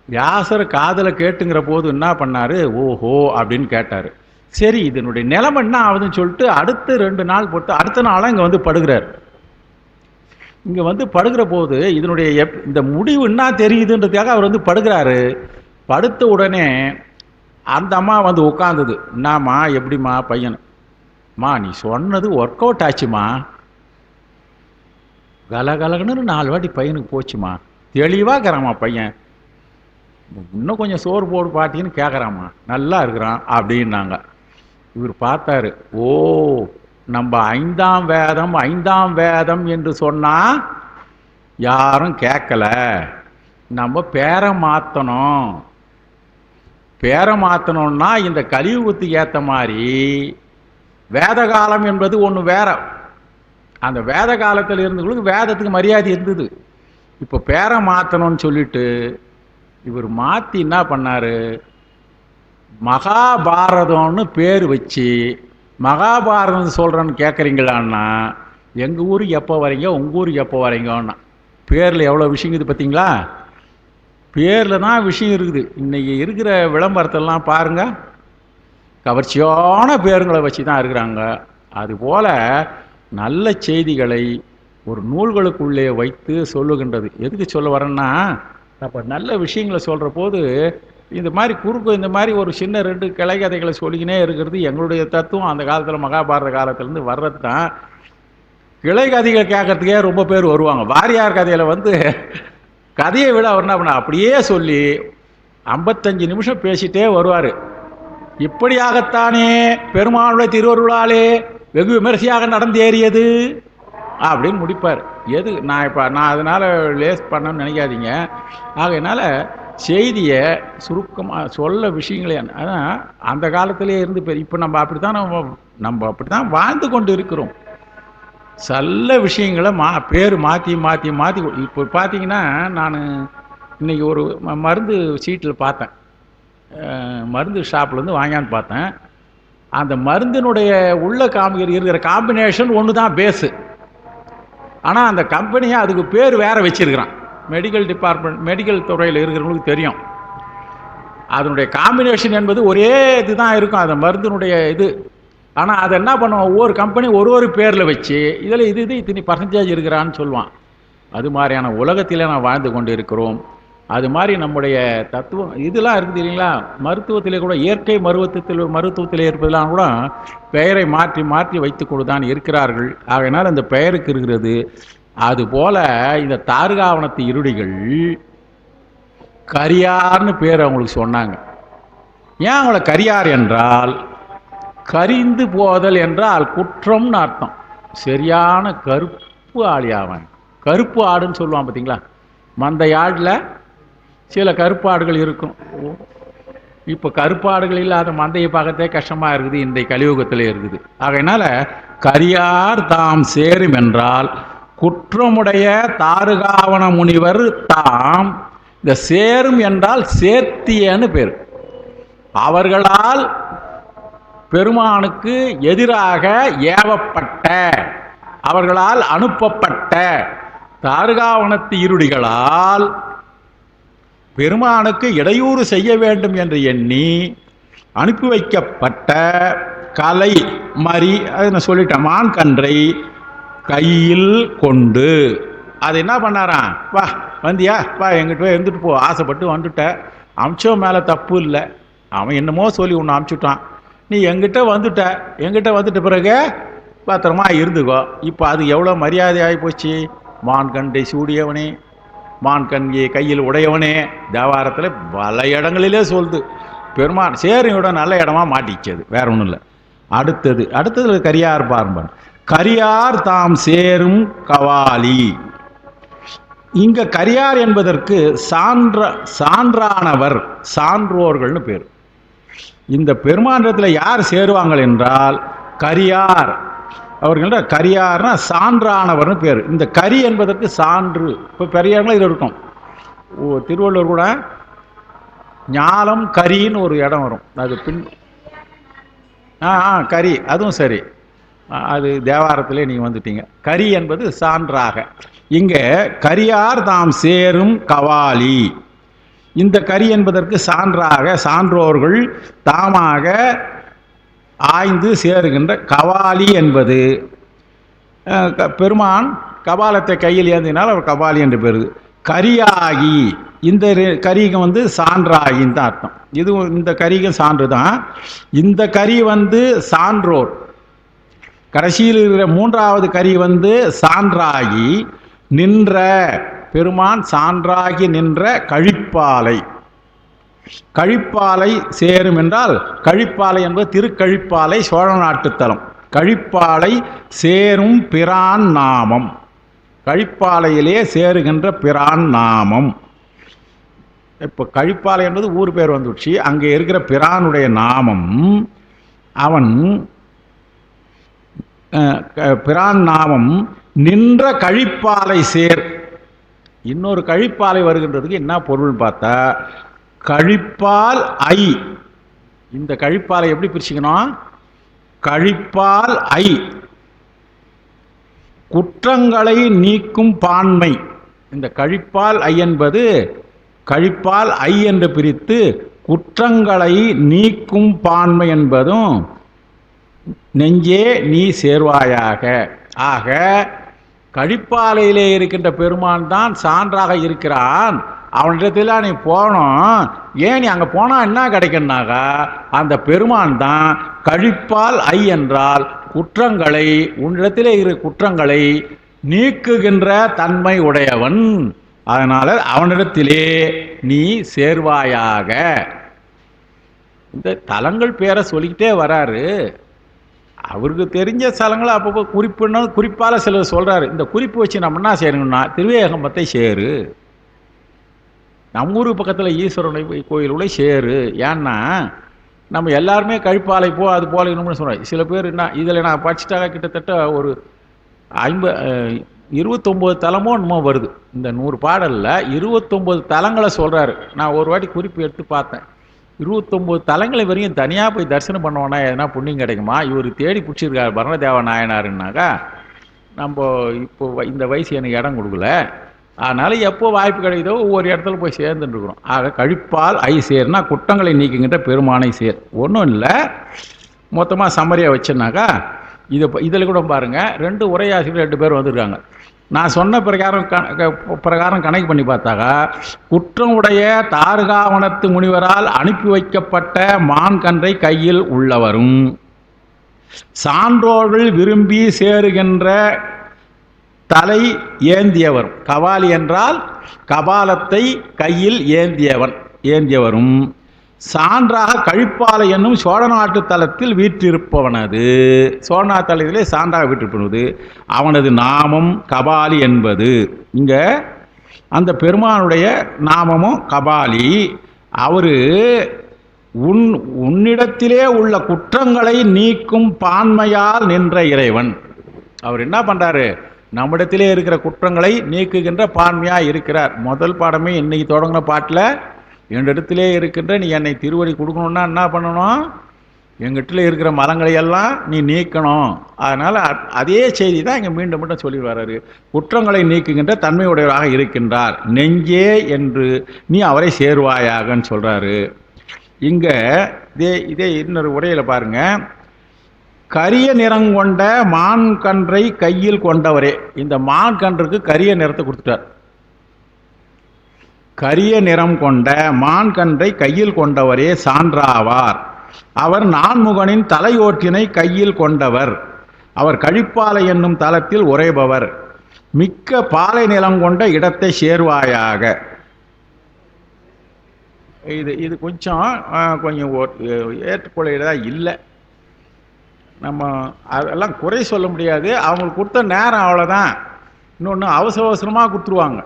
வியாசர் காதில் கேட்டுங்கிற போது என்ன பண்ணார், ஓஹோ அப்படின்னு கேட்டார். சரி இதனுடைய நிலைமை என்ன ஆகுதுன்னு சொல்லிட்டு அடுத்து 2 நாள் போட்டு அடுத்த நாளாக இங்கே வந்து படுகிறார். இங்கே வந்து படுகிற போது இதனுடைய இந்த முடிவு என்ன தெரியுதுன்றதுக்காக அவர் வந்து படுகிறாரு. படுத்த உடனே அந்த அம்மா வந்து உட்காந்துது. என்னம்மா எப்படிம்மா பையன்? மா நீ சொன்னது ஒர்க் அவுட் ஆச்சுமா, கலகலகன்னு 4 வாட்டி பையனுக்கு போச்சுமா, தெளிவாக இருக்கிறாம்மா பையன், இன்னும் கொஞ்சம் சோறு போடு பாட்டின்னு கேட்குறாம்மா, நல்லா இருக்கிறான் அப்படின்னாங்க. இவர் பார்த்தாரு, ஓ நம்ம 5ஆம் வேதம் என்று சொன்னா யாரும் கேட்கல, நம்ம பேரை மாற்றணும்னா இந்த கலியுகத்துக்கு ஏற்ற மாதிரி வேத காலம் என்பது ஒன்று வேற. அந்த வேத காலத்தில் இருந்தவங்களுக்கு வேதத்துக்கு மரியாதை இருந்தது. இப்போ பேரை மாற்றணும்னு சொல்லிட்டு இவர் மாற்றி என்ன பண்ணார், மகாபாரதம்னு பேர் வச்சு மகாபாரதம் சொல்கிறேன்னு கேட்குறீங்களான்னா எங்கள் ஊருக்கு எப்போ வரீங்க, உங்கள் ஊருக்கு எப்போ வரீங்கன்னா. பேரில் எவ்வளோ விஷயம் இருக்குது பார்த்தீங்களா? பேரில் தான் விஷயம் இருக்குது. இன்றைக்கி இருக்கிற விளம்பரத்தெல்லாம் பாருங்கள், கவர்ச்சியான பேருங்களை வச்சு தான் இருக்கிறாங்க. அதுபோல் நல்ல செய்திகளை ஒரு நூல்களுக்குள்ளே வைத்து சொல்லுகின்றது. எதுக்கு சொல்ல வரேன்னா, அப்போ நல்ல விஷயங்களை சொல்கிற போது இந்த மாதிரி இந்த மாதிரி ஒரு சின்ன 2 கிளை கதைகளை சொல்லிக்கினே இருக்கிறது எங்களுடைய தத்துவம். அந்த காலத்தில் மகாபாரத காலத்திலேருந்து வர்றது தான். கிளை கதைகள் கேட்கறதுக்கே ரொம்ப பேர் வருவாங்க. வாரியார் கதையில் வந்து கதையை விட அவர் என்ன பண்ண அப்படியே சொல்லி 55 நிமிஷம் பேசிட்டே வருவார். இப்படியாகத்தானே பெருமானுடைய திருவருளாலே வெகு விமரிசையாக நடந்தேறியது அப்படின்னு முடிப்பார். எது நான் அதனால் லேஸ் பண்ணணும்னு நினைக்காதீங்க. ஆகையினால செய்தியை சுருக்கமாக சொல்ல விஷயங்களே அதான் அந்த காலத்திலே இருந்து இப்போ நம்ம அப்படி தான் வாழ்ந்து கொண்டு இருக்கிறோம். நல்ல விஷயங்களை பேர் மாற்றி இப்போ பார்த்தீங்கன்னா, நான் இன்றைக்கி ஒரு மருந்து சீட்டில் பார்த்தேன், மருந்து ஷாப்லேருந்து வாங்கியான்னு பார்த்தேன். அந்த மருந்தினுடைய உள்ள இருக்கிற காம்பினேஷன் ஒன்று தான் பேஸு. ஆனால் அந்த கம்பெனியை அதுக்கு பேர் வேறு வச்சிருக்கிறான். மெடிக்கல் டிபார்ட்மெண்ட், மெடிக்கல் துறையில் இருக்கிறவங்களுக்கு தெரியும். அதனுடைய காம்பினேஷன் என்பது ஒரே இது தான் இருக்கும், அந்த மருந்தினுடைய இது. ஆனால் அதை என்ன பண்ணுவான், ஒவ்வொரு கம்பெனி ஒரு பேரில் வச்சு இதில் இது இத்தனை பர்சன்டேஜ் இருக்கிறான்னு சொல்லுவான். அது மாதிரியான உலகத்தில் நான் வாழ்ந்து கொண்டு இருக்கிறோம். அது மாதிரி நம்முடைய தத்துவம் இதெல்லாம் இருக்குது இல்லைங்களா. மருத்துவத்திலே கூட இயற்கை மருத்துவத்தில் இருப்பதெல்லாம் கூட பெயரை மாற்றி வைத்து கொண்டு தான் இருக்கிறார்கள். ஆகையினால் அந்த பெயருக்கு இருக்கிறது. அதுபோல் இந்த தார்காவனத்து இருடிகள் கரியார்னு பேர் அவங்களுக்கு சொன்னாங்க. ஏன் அவங்கள கரியார் என்றால், கரிந்து போதல் என்றால் குற்றம்னு அர்த்தம். சரியான கருப்பு ஆளியாவாங்க. கருப்பு ஆடுன்னு சொல்லுவான் பார்த்தீங்களா, மந்தை ஆடில் சில கருப்பு ஆடுகள் இருக்கும். இப்போ கருப்பாடுகள் இல்லாத மந்தையை பார்க்கறதே கஷ்டமாக இருக்குது, இந்த கலியுகத்தில் இருக்குது. ஆகையினால கரியார் தாம் சேரும் என்றால் குற்றமுடைய தாருகாவன முனிவர் தாம். இந்த சேரும் என்றால் சேர்த்தியன்னு பேர். அவர்களால் பெருமானுக்கு எதிராக ஏவப்பட்ட, அவர்களால் அனுப்பப்பட்ட தாருகாவனத்து இருடிகளால் பெருமானுக்கு இடையூறு செய்ய வேண்டும் என்று எண்ணி அனுப்பி வைக்கப்பட்ட கலை மறி, அது நான் சொல்லிட்டேன், மான் கன்றை கையில் கொண்டு அது என்ன பண்ணாராம், வா வந்தியா, வா எங்கிட்ட போய் இருந்துட்டு போ, ஆசைப்பட்டு வந்துட்ட, அமிச்சவன் மேலே தப்பு இல்லை, அவன் என்னமோ சொல்லி உன்னை அமுச்சுட்டான், நீ எங்கிட்ட வந்துட்ட பிறகு பத்திரமா இருந்துக்கோ. இப்போ அது எவ்வளோ மரியாதை ஆகி போச்சு. மான் கண்டை சூடியவனே, மான் கண்ணியை கையில் உடையவனே, தேவாரத்தில் பல இடங்களிலே சொல்லுது. பெருமான் சேரியோட நல்ல இடமா மாட்டிச்சது, வேற ஒன்றும் இல்லை. அடுத்தது கரியார் பார்ப்பன். கரியார் தாம் சேரும் கவாலி. இங்க கரியார் என்பதற்கு சான்றானவர், சான்றோர்கள்னு பேர். இந்த பெருமாண்டத்தில் யார் சேருவாங்கள் என்றால் கரியார். அவர்கள கரியார்னா சான்றானவர்னு பேர். இந்த கரி என்பதற்கு சான்று. இப்போ பெரியார்கள் இது இருக்கும். திருவள்ளுவர் கூட ஞாலம் கரின்னு ஒரு இடம் வரும், அது பின் கரி, அதுவும் சரி, அது தேவாரத்திலே நீங்கள் வந்துட்டீங்க. கரி என்பது சான்றாக. இங்கே கரியார் தாம் சேரும் கவாலி. இந்த கரி என்பதற்கு சான்றாக, சான்றோர்கள் தாமாக ஆய்ந்து சேருகின்ற கவாலி என்பது பெருமான் கபாலத்தை கையில் ஏந்தினால் அவர் கபாலி என்று பேரு. கரியாகி, இந்த கரிகம் வந்து சான்றாகின்னு தான் அர்த்தம். இது இந்த கரிகம் சான்று தான். இந்த கரி வந்து சான்றோர். கடைசியில் இருக்கிற மூன்றாவது கரி வந்து சான்றாகி நின்ற, பெருமான் சான்றாகி நின்ற கழிப்பாலை. கழிப்பாலை சேரும் என்றால், கழிப்பாலை என்பது திருக்கழிப்பாலை, சோழ நாட்டுத்தலம். கழிப்பாலை சேரும் பிரான் நாமம், கழிப்பாலையிலே சேருகின்ற பிரான் நாமம். இப்போ கழிப்பாலை என்பது ஊர் பேர் வந்துடுச்சு. அங்கே இருக்கிற பிரானுடைய நாமம், அவன் பிரான் நாமம் நின்ற கழிப்பாலை சேர். இன்னொரு கழிப்பாலை வருகின்றதுக்கு என்ன பொருள் பார்த்தா, கழிப்பால் ஐ. இந்த கழிப்பாலை எப்படி பிரிச்சுக்கணும், கழிப்பால் ஐ குற்றங்களை நீக்கும் பான்மை. இந்த கழிப்பால் ஐ என்பது கழிப்பால் ஐ என்று பிரித்து குற்றங்களை நீக்கும் பான்மை என்பதும் நெஞ்சே நீ சேர்வாயாக. ஆக கழிப்பாலையிலே இருக்கின்ற பெருமான் தான் சான்றாக இருக்கிறான். அவனிடத்தில் நீ போனோம், ஏன் நீ அங்கே போனால் என்ன கிடைக்குன்னாக்கா, அந்த பெருமான் தான் கழிப்பால் ஐ என்றால் குற்றங்களை, உன்னிடத்திலே இருக்கிற குற்றங்களை நீக்குகின்ற தன்மை உடையவன். அதனால அவனிடத்திலே நீ சேர்வாயாக. இந்த தலங்கள் பேரை சொல்லிக்கிட்டே வராரு. அவருக்கு தெரிஞ்ச ஸ்தலங்களை அப்பப்போ குறிப்பால் சிலர் சொல்கிறாரு. இந்த குறிப்பு வச்சு நம்ம என்ன செய்யணும்னா, திருவேகம்பத்தை சேரு, நம்ம ஊருக்கு பக்கத்தில் ஈஸ்வரனை கோயிலுடைய சேரு. ஏன்னா நம்ம எல்லாருமே கழிப்பாலை போ, அது போல இன்னும்னு சொல்கிறோம். சில பேர் என்ன இதில் நான் படிச்சுட்டாக கிட்டத்தட்ட ஒரு 29 தலமோ என்னமோ வருது. இந்த 100 பாடலில் 29 தலங்களை சொல்கிறாரு. நான் ஒரு வாட்டி குறிப்பு எடுத்து பார்த்தேன். 29 தலங்களை வரையும் தனியாக போய் தரிசனம் பண்ணுவோன்னா எதனா புண்ணியம் கிடைக்குமா? இவர் தேடி பிடிச்சிருக்காரு பரணதேவ நாயனாருன்னாக்கா, நம்ம இப்போ இந்த வயசு எனக்கு இடம் கொடுக்கல, அதனால் எப்போ வாய்ப்பு கிடைக்குதோ ஒவ்வொரு இடத்துல போய் சேர்ந்துட்டுருக்குறோம். ஆக கழிப்பால் ஐ சேர்னா குற்றங்களை நீக்குங்கின்ற பெருமானை சேர். ஒன்றும் இல்லை, மொத்தமாக சம்மரியாக வச்சேன்னாக்கா, இதில் கூட பாருங்கள், 2 உரையாசிரியர் 2 பேர் வந்திருக்காங்க. நான் சொன்ன பிரகாரம் கணக்கு பண்ணி பார்த்தாக்கா, குற்றம் உடைய தாருகாவனத்து முனிவரால் அனுப்பி வைக்கப்பட்ட மான் கன்றை கையில் உள்ளவரும், சான்றோர்கள் விரும்பி சேருகின்ற தலை ஏந்தியவர். கபாலி என்றால் கபாலத்தை கையில் ஏந்தியவரும் சான்றாக கழிப்பாலை என்னும் சோழ நாட்டு தலத்தில் வீற்றிருப்பவனது. சோழ நாட்டு தலத்திலே சான்றாக வீற்றிருப்பது அவனது நாமம் கபாலி என்பது. இங்க அந்த பெருமானுடைய நாமமும் கபாலி. அவரு உன்னிடத்திலே உள்ள குற்றங்களை நீக்கும் பான்மையால் நின்ற இறைவன். அவர் என்ன பண்றாரு? நம்மிடத்திலே இருக்கிற குற்றங்களை நீக்குகின்ற பான்மையா இருக்கிறார். முதல் பாடமே இன்னைக்கு தொடங்கின பாட்டில் என்னிடத்திலே இருக்கின்ற நீ என்னை திருவடி கொடுக்கணும்னா என்ன பண்ணணும்? எங்கிட்ட இருக்கிற மரங்களை எல்லாம் நீ நீக்கணும். அதனால அதே செய்தி தான் இங்கே மீண்டும் மீண்டும் சொல்லி வர்றாரு. குற்றங்களை நீக்குகின்ற தன்மையுடையவராக இருக்கின்றார். நெஞ்சே என்று நீ அவரை சேர்வாயாகன்னு சொல்றாரு. இங்க இதே இன்னொரு உரையில பாருங்க. கரிய நிறம் கொண்ட மான் கன்றை கையில் கொண்டவரே. இந்த மான் கன்றுக்கு கரிய நிறத்தை கொடுத்துட்டார். கரிய நிறம் கொண்ட மான் கன்றை கையில் கொண்டவரே சான்றாவார். அவர் நான்முகனின் தலையோற்றினை கையில் கொண்டவர். அவர் கழிப்பாலை என்னும் தலத்தில் உரைபவர். மிக்க பாலை நிலம் கொண்ட இடத்தை சேர்வாயாக. இது கொஞ்சம் ஏற்றுக்கொள்ளதா இல்லை. நம்ம அதெல்லாம் குறை சொல்ல முடியாது. அவங்களுக்கு கொடுத்த நேரம் அவ்வளோதான். இன்னொன்று அவசரமாக கொடுத்துருவாங்க.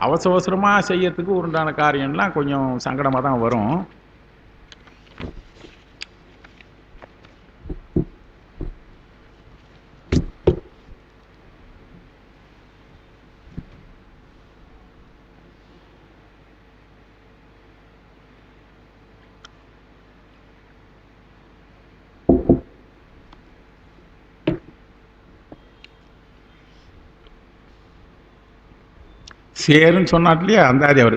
அவசரமாக செய்யறதுக்கு உண்டான காரியம்லாம் கொஞ்சம் சங்கடமாக தான் வரும். சேரும் சொன்னார் இல்லையா அந்தாதி அவர்.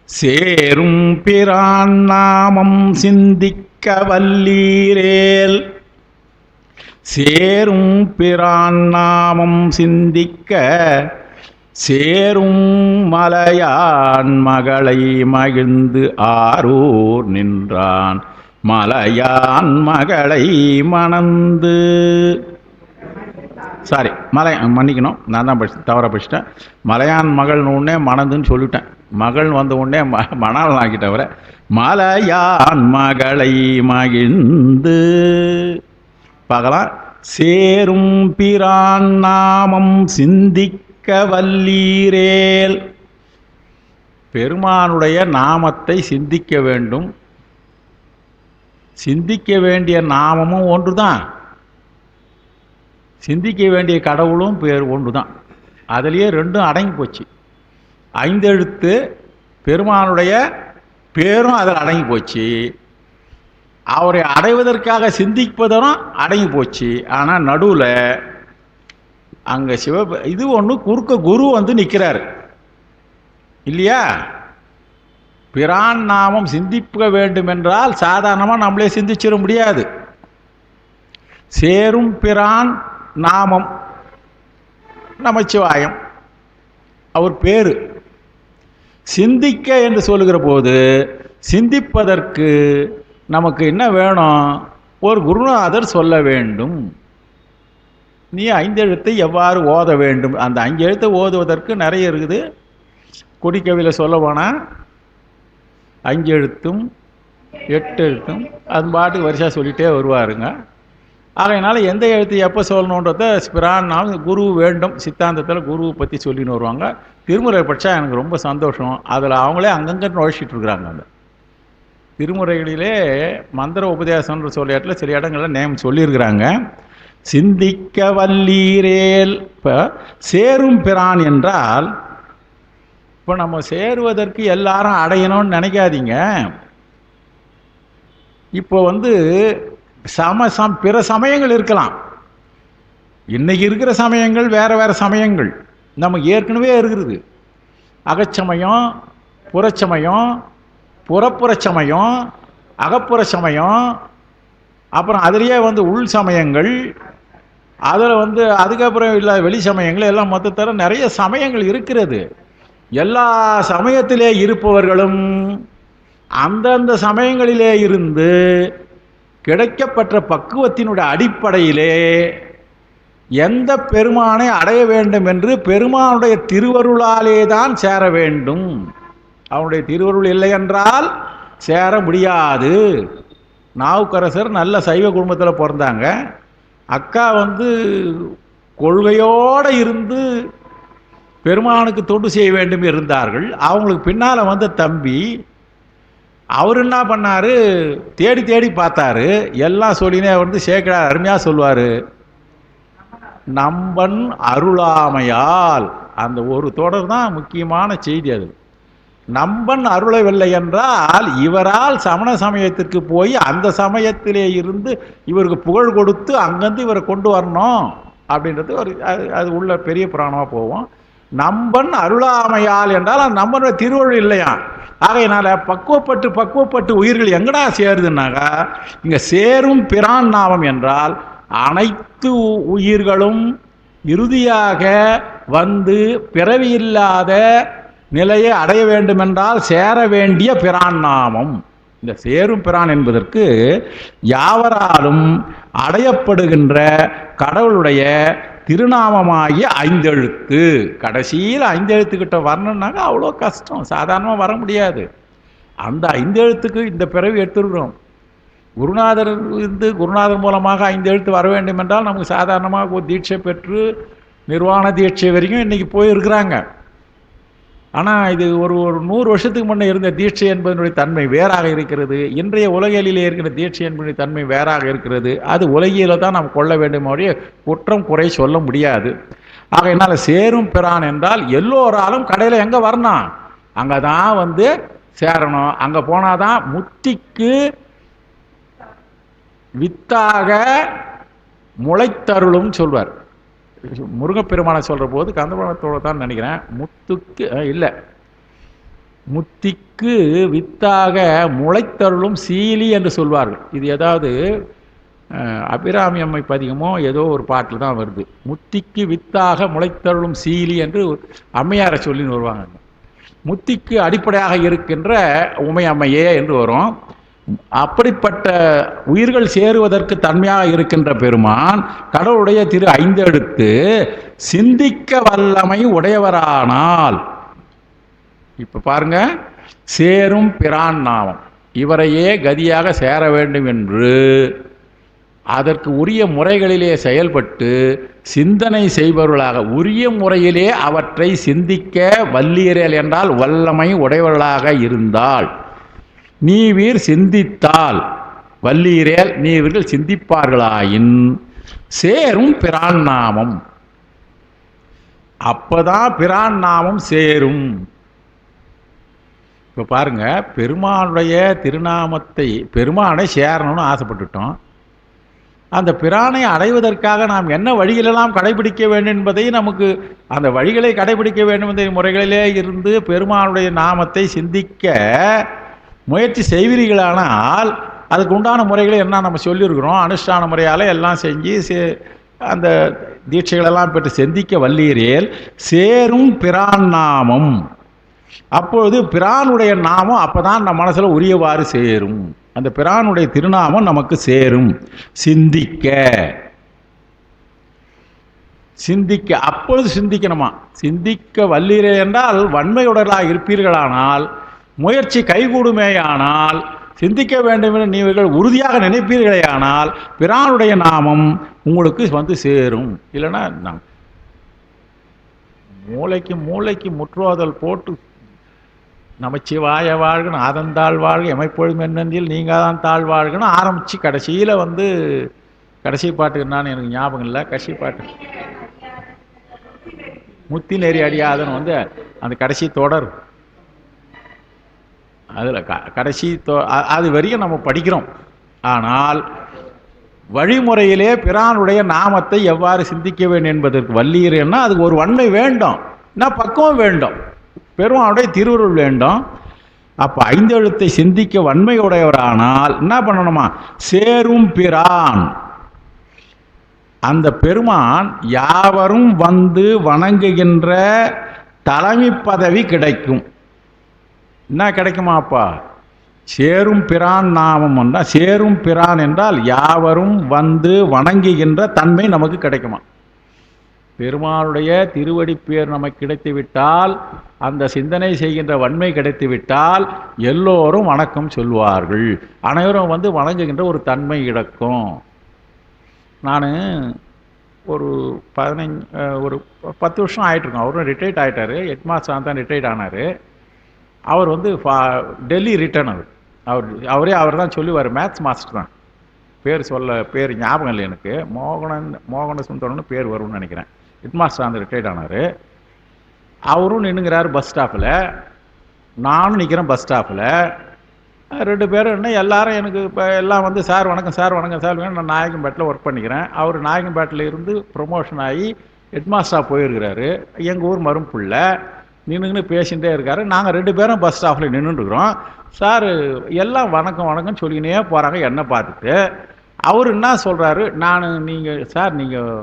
சேரும் பிரான் நாமம் சிந்திக்க வல்லீரேல். சேரும் பிரான் நாமம் சிந்திக்க சேரும் மலையான் மகளை மகிழ்ந்து ஆரூர் நின்றான். மலையான் மகளை மணந்து மன்னிக்கணும், நான் தான் தவறாக படிச்சிட்டேன். மலையான் மகள்னு உடனே மணந்துன்னு சொல்லிட்டேன். மகள் வந்த உடனே மணால் ஆக்கிட்டவரை மலையான் மகளை மகிழ்ந்து பார்க்கலாம். சேரும் பிரான் நாமம் சிந்திக்க வல்லீரேல். பெருமானுடைய நாமத்தை சிந்திக்க வேண்டும். சிந்திக்க வேண்டிய நாமமும் ஒன்று தான், சிந்திக்க வேண்டிய கடவுளும் பேர் ஒன்று தான். அதுலேயே ரெண்டும் அடங்கி போச்சு. 5 எழுத்து பெருமானுடைய பேரும் அதில் அடங்கி போச்சு. அவரை அடைவதற்காக சிந்திப்பதும் அடங்கி போச்சு. ஆனால் நடுவில் அங்கே இது ஒன்று குறுக்க குரு வந்து நிற்கிறார் இல்லையா? பிரான் நாமம் சிந்திக்க வேண்டும் என்றால் சாதாரணமாக நம்மளே சிந்திச்சிட முடியாது. சேரும் பிரான் நாமம் நமச்சிவாயம் அவர் பேரு. சிந்திக்க என்று சொல்லுகிற போது சிந்திப்பதற்கு நமக்கு என்ன வேணும்? ஒரு குருநாதர் சொல்ல வேண்டும். நீ 5 எழுத்தை எவ்வாறு ஓத வேண்டும்? அந்த 5 எழுத்தை ஓதுவதற்கு நிறைய இருக்குது. கொடிக்கவியில் சொல்ல போனால் 5 எழுத்தும் 8 எழுத்தும் அது பாட்டுக்கு வரிசையாக சொல்லிகிட்டே வருவாருங்க. ஆகையினால எந்த எழுத்து எப்போ சொல்லணுன்றத பிரான் குரு வேண்டும். சித்தாந்தத்தில் குருவை பற்றி சொல்லின்னு வருவாங்க. திருமுறை படித்தா எனக்கு ரொம்ப சந்தோஷம். அதில் அவங்களே அங்கங்கே நுழைச்சிட்டு இருக்கிறாங்க. அந்த திருமுறைகளிலே மந்திர உபதேசம்ன்ற சொல்ல இடத்துல சில இடங்களில் நேம் சொல்லியிருக்கிறாங்க. சிந்திக்க வல்லீரேல். இப்போ சேரும் பிரான் என்றால் இப்போ நம்ம சேருவதற்கு எல்லாரும் அடையணும்னு நினைக்காதீங்க. இப்போ பிற சமயங்கள் இருக்கலாம். இன்னைக்கு இருக்கிற சமயங்கள் வேற வேற சமயங்கள் நமக்கு ஏற்கனவே இருக்கிறது. அகச்சமயம், புறச்சமயம், புறப்புற சமயம், அகப்புற சமயம், அப்புறம் அதுலேயே உள் சமயங்கள், அதில் அதுக்கப்புறம் இல்லை வெளி சமயங்கள் எல்லாம் மொத்தத்தர நிறைய சமயங்கள் இருக்கிறது. எல்லா சமயத்திலே இருப்பவர்களும் அந்தந்த சமயங்களிலே இருந்து கிடைக்கப்பட்ட பக்குவத்தினுடைய அடிப்படையிலே எந்த பெருமானை அடைய வேண்டும் என்று பெருமானுடைய திருவருளாலே தான் சேர வேண்டும். அவனுடைய திருவருள் இல்லை என்றால் சேர முடியாது. நாவுக்கரசர் நல்ல சைவ குடும்பத்தில் பிறந்தாங்க. அக்கா கொள்கையோடு இருந்து பெருமானுக்கு தொண்டு செய்ய வேண்டும் இருந்தார்கள். அவங்களுக்கு பின்னால் வந்த தம்பி அவர் என்ன பண்ணார், தேடி தேடி பார்த்தாரு. எல்லாம் சொல்லினே சேக்கிழார் அருமையாக சொல்லுவார், நம்பன் அருளாமையால். அந்த ஒரு தொடர் தான் முக்கியமான செய்தி. அது நம்பன் அருளவில்லை என்றால் இவரால் சமண சமயத்திற்கு போய் அந்த சமயத்திலே இருந்து இவருக்கு புகழ் கொடுத்து அங்கேருந்து இவரை கொண்டு வரணும் அப்படின்றது ஒரு அது உள்ள பெரிய புராணமாக போவோம். நம்பன் அருளாமையால் என்றால் அந்த நம்பனுடைய திருவருள் இல்லையா. ஆகையினால பக்குவப்பட்டு உயிர்கள் எங்கடா சேருதுன்னாக்கா, இங்கே சேரும் பிரான் நாமம் என்றால் அனைத்து உயிர்களும் இறுதியாக பிறவியில்லாத நிலையை அடைய வேண்டுமென்றால் சேர வேண்டிய பிரான் நாமம். இந்த சேரும் பிரான் என்பதற்கு யாவராலும் அடையப்படுகின்ற கடவுளுடைய திருநாமமாகிய 5 எழுத்து. கடைசியில் 5 எழுத்துக்கிட்ட வரணுன்னாக்க அவ்வளோ கஷ்டம், சாதாரணமாக வர முடியாது. அந்த 5 எழுத்துக்கு இந்த பிறவி எடுத்துருக்கிறோம். குருநாதர் மூலமாக 5 எழுத்து வர வேண்டும் என்றால் நமக்கு சாதாரணமாக ஒரு தீட்சை பெற்று நிர்வாண தீட்சை வரைக்கும் இன்றைக்கி போயிருக்கிறாங்க. ஆனால் இது ஒரு 100 வருஷத்துக்கு முன்னே இருந்த தீட்சை என்பதனுடைய தன்மை வேறாக இருக்கிறது. இன்றைய உலகியலிலே இருக்கிற தீட்சை என்பதனுடைய தன்மை வேறாக இருக்கிறது. அது உலகியலை தான் நாம் கொள்ள வேண்டும், குற்றம் குறை சொல்ல முடியாது. ஆக என்னால் சேரும் பிரான் என்றால் எல்லோராலும் கடையில் எங்கே வரணும், அங்கே தான் சேரணும். அங்கே போனால் தான் முத்திக்கு வித்தாக முளைத்தருளும் சொல்வார். முருகப்பெருமானை சொல்கிற போது கந்தபுராணத்தோடு தான் நினைக்கிறேன். முத்திக்கு வித்தாக முளைத்தருளும் சீலி என்று சொல்வார்கள். இது ஏதாவது அபிராமி அம்மை பதிகமோ ஏதோ ஒரு பாட்டில் தான் வருது. முத்திக்கு வித்தாக முளைத்தருளும் சீலி என்று அம்மையாரை சொல்லின்னு வருவாங்க. முத்திக்கு அடிப்படையாக இருக்கின்ற உமை அம்மையே என்று வரும். அப்படிப்பட்ட உயிர்கள் சேருவதற்கு தன்மையாக இருக்கின்ற பெருமான் கடவுளுடைய திரு 5 எழுத்து சிந்திக்க வல்லமை உடையவரானால், இப்ப பாருங்க, சேரும் பிரான் நாமம் இவரையே கதியாக சேர வேண்டும் என்று அதற்கு உரிய முறைகளிலே செயல்பட்டு சிந்தனை செய்பவர்களாக உரிய முறையிலே அவற்றை சிந்திக்க வல்லீரல் என்றால் வல்லமை உடையவர்களாக இருந்தால், நீவீர் சிந்தித்தால் வல்லீரேல் நீவர்கள் சிந்திப்பார்களாயின் சேரும் பிரான் நாமம். அப்பதான் பிரான் நாமம் சேரும். இப்போ பாருங்க, பெருமானுடைய திருநாமத்தை பெருமானை சேரணும்னு ஆசைப்பட்டுட்டோம். அந்த பிரானை அடைவதற்காக நாம் என்ன வழிகளெல்லாம் கடைபிடிக்க வேண்டும் என்பதை நமக்கு அந்த வழிகளை கடைபிடிக்க வேண்டும் என்ற முறைகளிலே இருந்து பெருமானுடைய நாமத்தை சிந்திக்க முயற்சி செய்வீர்களானால் அதுக்கு உண்டான முறைகளை என்ன நம்ம சொல்லியிருக்கிறோம். அனுஷ்டான முறையால் எல்லாம் செஞ்சு அந்த தீட்சைகளெல்லாம் பெற்று சிந்திக்க வல்லீரேல் சேரும் பிரான் நாமம். அப்பொழுது பிரானுடைய நாமம் அப்போதான் நம்ம மனசில் உரியவாறு சேரும். அந்த பிரானுடைய திருநாமம் நமக்கு சேரும். சிந்திக்க அப்பொழுது சிந்திக்கணுமா. சிந்திக்க வல்லீரே என்றால் வன்மையுடலாக இருப்பீர்களானால், முயற்சி கைகூடுமேயானால், சிந்திக்க வேண்டும் என்று நீங்கள் உறுதியாக நினைப்பீர்களேயானால் பிரானுடைய நாமம் உங்களுக்கு சேரும். இல்லைன்னா மூளைக்கு முற்றுவாதல் போட்டு நமச்சிவாய வாழ்கணும், அதந்தாள் வாழ்க, எமைப்பொழுதும் என்னந்தில் நீங்கள் தான் தாழ் வாழ்கணும் ஆரம்பித்து கடைசியில் கடைசி பாட்டு என்னான்னு எனக்கு ஞாபகம் இல்லை. கடைசி பாட்டு முத்தி நெறி அடியாதன்னு அந்த கடைசி தொடர், அதில் கடைசி அது வரையும் நம்ம படிக்கிறோம். ஆனால் வழிமுறையிலே பிரானுடைய நாமத்தை எவ்வாறு சிந்திக்க வேண்டும் என்பதற்கு வல்லீரன்னா அதுக்கு ஒரு வன்மை வேண்டும், பக்குவம் வேண்டும், பெருமானுடைய திருவருள் வேண்டும். அப்போ 5 எழுத்தை சிந்திக்க வன்மையுடையவரானால் என்ன பண்ணணுமா, சேரும் பிரான். அந்த பெருமான் யாவரும் வணங்குகின்ற தலைமை பதவி கிடைக்கும். என்ன கிடைக்குமாப்பா, சேரும் பிரான் நாமம் என்றால், சேரும் பிரான் என்றால் யாவரும் வணங்குகின்ற தன்மை நமக்கு கிடைக்குமா. பெருமாளுடைய திருவடி பேர் நமக்கு கிடைத்துவிட்டால், அந்த சிந்தனை செய்கின்ற வன்மை கிடைத்துவிட்டால் எல்லோரும் வணக்கம் சொல்வார்கள். அனைவரும் வந்து வணங்குகின்ற ஒரு தன்மை கிடக்கும். நான் ஒரு 10 வருஷம் ஆகிட்டுருக்கோம். அவரும் ரிட்டையர்ட் ஆகிட்டார். ஹெட்மாஸ்டர் தான் ரிட்டையர்ட் ஆனார். அவர் வந்து டெல்லி ரிட்டர்ன். அவர் தான் சொல்லுவார். மேத்ஸ் மாஸ்டர் தான். பேர் ஞாபகம் இல்லை எனக்கு. மோகன சுந்தரம்னு பேர் வரும்னு நினைக்கிறேன். ஹெட்மாஸ்டர் அந்த ரிட்டையர்ட் ஆனார். அவரும் நின்றுங்கிறார் பஸ் ஸ்டாப்பில், நானும் நிற்கிறேன் பஸ் ஸ்டாப்பில். 2 பேரும் என்ன எல்லாரும் எனக்கு இப்போ எல்லாம் வந்து சார் வணக்கம் சார் வணக்கம் சார். நான் நாயக்கன்பேட்டில் ஒர்க் பண்ணிக்கிறேன். அவர் நாயக்கன்பேட்டில் இருந்து ப்ரொமோஷன் ஆகி ஹெட்மாஸ்டராக போயிருக்கிறாரு. எங்கள் ஊர் மரும்புள்ள நின்றுன்னு பேசிகிட்டே இருக்காரு. நாங்கள் 2 பேரும் பஸ் ஸ்டாப்பில் நின்றுட்டுருக்குறோம். சார் எல்லாம் வணக்கம் வணக்கம் சொல்லிக்கினே போகிறாங்க என்னை பார்த்துட்டு. அவர் என்ன சொல்கிறாரு, சார் நீங்கள்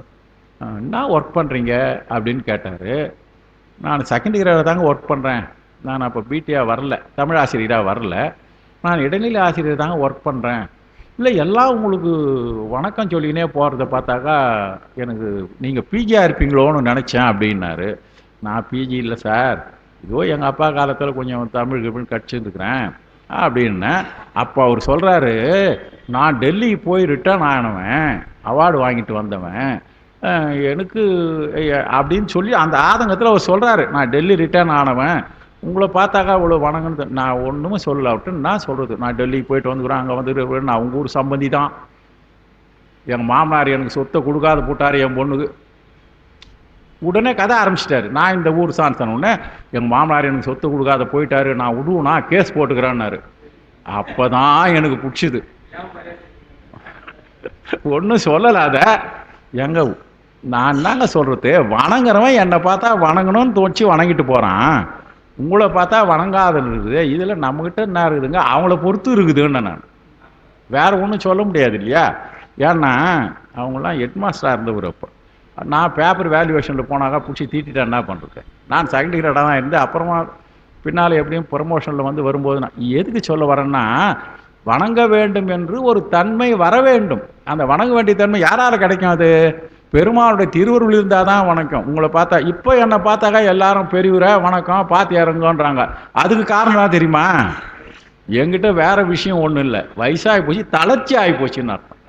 என்ன ஒர்க் பண்ணுறீங்க அப்படின்னு கேட்டார். நான் செகண்ட் இயராக தாங்க ஒர்க் பண்ணுறேன். நான் அப்போ பிடியாக வரல, தமிழ் ஆசிரியராக வரல. நான் இடைநிலை ஆசிரியர் தாங்க ஒர்க் பண்ணுறேன். இல்லை எல்லாம் உங்களுக்கு வணக்கம் சொல்லினே போகிறத பார்த்தாக்கா எனக்கு நீங்கள் பிஜியாக இருப்பீங்களோன்னு நினச்சேன் அப்படின்னாரு. நான் பிஜி இல்லை சார், இதோ எங்கள் அப்பா காலத்தில் கொஞ்சம் தமிழ் கடிச்சுருக்கிறேன் அப்படின்னேன். அப்போ அவர் சொல்கிறாரு, நான் டெல்லி போய் ரிட்டர்ன் ஆனவன், அவார்டு வாங்கிட்டு வந்தவன், எனக்கு அப்படின்னு சொல்லி அந்த ஆதங்கத்தில் அவர் சொல்கிறாரு, நான் டெல்லி ரிட்டர்ன் ஆனவன், உங்களை பார்த்தாக்கா இவ்வளோ வணங்கன்னு. நான் ஒன்றுமே சொல்லலை அப்படின்னு நான் சொல்கிறது. நான் டெல்லிக்கு போயிட்டு வந்துக்கிறேன், அங்கே வந்துட்டு நான் உங்கள் ஊர் சம்பந்தி தான். எங்கள் மாமனார் எனக்கு சொத்தை கொடுக்காத போட்டார் என் பொண்ணுக்கு. உடனே கதை ஆரம்பிச்சிட்டாரு. நான் இந்த ஊர் சான் சொன்னோடனே எங்கள் மாமனார் எனக்கு சொத்தை கொடுக்காத போயிட்டாரு, நான் விடுவேனா கேஸ் போட்டுக்கிறேன்னாரு. அப்போ தான் எனக்கு பிடிச்சிது. ஒன்றும் சொல்லலை. அதை எங்க நான் தாங்க சொல்கிறது, வணங்குறவன் என்னை பார்த்தா வணங்கணும்னு தோச்சி வணங்கிட்டு போகிறான், உங்களை பார்த்தா வணங்காத இருக்குது. இதில் நம்மக்கிட்ட என்ன இருக்குதுங்க, அவங்கள பொறுத்து இருக்குதுன்னு நான் வேறு ஒன்றும் சொல்ல முடியாது இல்லையா. ஏன்னா அவங்களாம் ஹெட்மாஸ்டராக இருந்தவர். அப்போ நான் பேப்பர் வேல்யூவேஷனில் போனாக்கா பிடிச்சி தீட்டிட்டேன். என்ன பண்ணுறது, நான் செகண்ட் கிரேடாக தான் இருந்து அப்புறமா பின்னால் எப்படியும் ப்ரமோஷனில் வந்து வரும்போது நான் எதுக்கு சொல்ல வரேன்னா, வணங்க வேண்டும் என்று ஒரு தன்மை வர வேண்டும். அந்த வணங்க வேண்டிய தன்மை யாரால் கிடைக்கும்? அது பெருமாளுடைய திருவருள் இருந்தால் தான் வணக்கம். உங்களை பார்த்தா இப்போ என்னை பார்த்தாக்கா எல்லாரும் பெரியவரை வணக்கம் பார்த்து இறங்கன்றாங்க. அதுக்கு காரணம் தான் தெரியுமா? என்கிட்ட வேற விஷயம் ஒன்றும் இல்லை, வயசாகி போச்சு, தளர்ச்சி ஆகி போச்சுன்னு அர்த்தம்.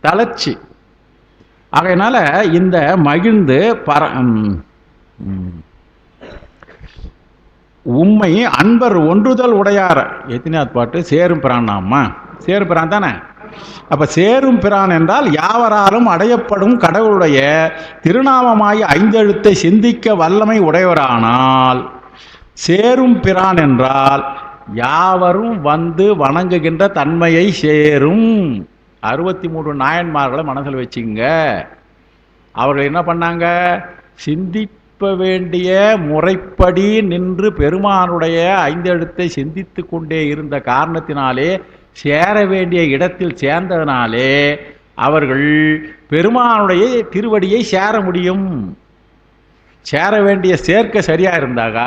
தளர்ச்சி. ஆகையினால இந்த மகிழ்ந்து உண்மை அன்பர் ஒன்றுதல் உடையார். எத்தனையாவது பாட்டு? சேரும் பிரான்னாமா, சேரும் பிரான் தானே. அப்ப சேரும் பிரான் என்றால் யாவராலும் அடையப்படும் கடவுளுடைய திருநாமமாய் 5 எழுத்தை சிந்திக்க வல்லமை உடையவரானால், சேரும் பிரான் என்றால் யாவரும் வந்து வணங்குகின்ற தன்மையை சேரும். 63 நாயன்மார்களை மனசில் வச்சுங்க. அவர்கள் என்ன பண்ணாங்க? சிந்திப்ப வேண்டிய முறைப்படி நின்று பெருமானுடைய 5 எழுத்தை சிந்தித்து கொண்டே இருந்த காரணத்தினாலே, சேர வேண்டிய இடத்தில் சேர்ந்ததனாலே அவர்கள் பெருமானுடைய திருவடியை சேர முடியும். சேர வேண்டிய சேர்க்க சரியா இருந்தாக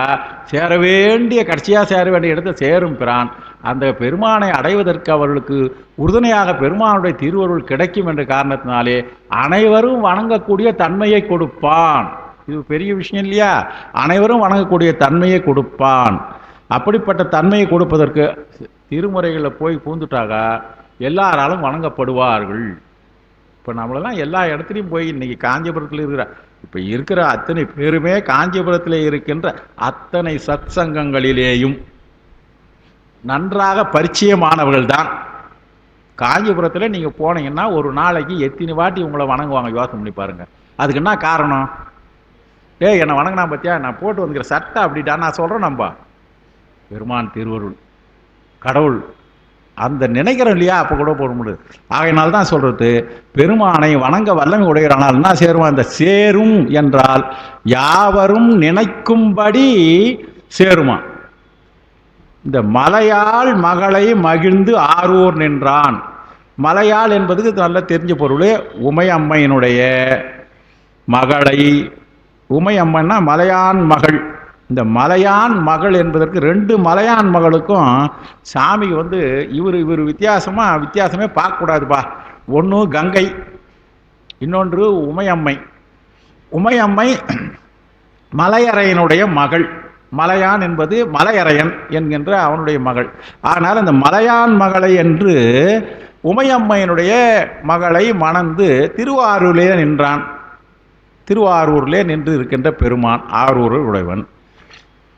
சேர வேண்டிய கடைசியாக சேர வேண்டிய இடத்தை சேரும் பிரான். அந்த பெருமானை அடைவதற்கு அவர்களுக்கு உறுதுணையாக பெருமானுடைய திருவருள் கிடைக்கும் என்ற காரணத்தினாலே அனைவரும் வணங்கக்கூடிய தன்மையை கொடுப்பான். இது பெரிய விஷயம் இல்லையா? அனைவரும் வணங்கக்கூடிய தன்மையை கொடுப்பான். அப்படிப்பட்ட தன்மையை கொடுப்பதற்கு திருமுறைகளில் போய் பூந்துட்டாக எல்லாராலும் வணங்கப்படுவார்கள். இப்போ நம்மளெல்லாம் எல்லா இடத்துலையும் போய் இன்னைக்கு காஞ்சிபுரத்தில் இப்போ இருக்கிற அத்தனை பேருமே காஞ்சிபுரத்தில் இருக்கின்ற அத்தனை சத் சங்கங்களிலேயும் நன்றாக பரிச்சயமானவர்கள் தான். காஞ்சிபுரத்தில் நீங்கள் போனீங்கன்னா ஒரு நாளைக்கு எத்தனை வாட்டி உங்களை வணங்குவாங்க யோசனை பண்ணி பாருங்க. அதுக்கு என்ன காரணம்? என்னை வணங்கினா பார்த்தியா, நான் போட்டு வந்துக்கிற சட்டை அப்படிட்டா நான் சொல்கிறேன். நம்ப பெருமான் திருவருள் கடவுள் அந்த நினைக்கிறோம் இல்லையா, அப்போ கூட போட முடியாது. ஆகையினால தான் சொல்றது, பெருமானை வணங்க வல்லமை உடையறானால் என்ன சேருவான்? அந்த சேரும் என்றால் யாவரும் நினைக்கும்படி சேருமா. இந்த மலையாள் மகளை மகிழ்ந்து ஆரூர் நின்றான். மலையாள் என்பதுக்கு நல்ல தெரிஞ்ச பொருள். உமையம்மையினுடைய மகளை, உமையம்மன்னா மலையான் மகள். இந்த மலையான் மகள் என்பதற்கு 2 மலையான் மகளுக்கும் சாமிக்கு இவர் வித்தியாசமே பார்க்கக்கூடாதுப்பா. ஒன்று கங்கை, இன்னொன்று உமையம்மை. உமையம்மை மலையரையனுடைய மகள். மலையான் என்பது மலையரையன் என்கின்ற அவனுடைய மகள். ஆனால் அந்த மலையான் மகளை என்று உமையம்மையினுடைய மகளை மணந்து திருவாரூரிலே நின்றான். திருவாரூரிலே நின்று இருக்கின்ற பெருமான் ஆரூர் உடையவன்.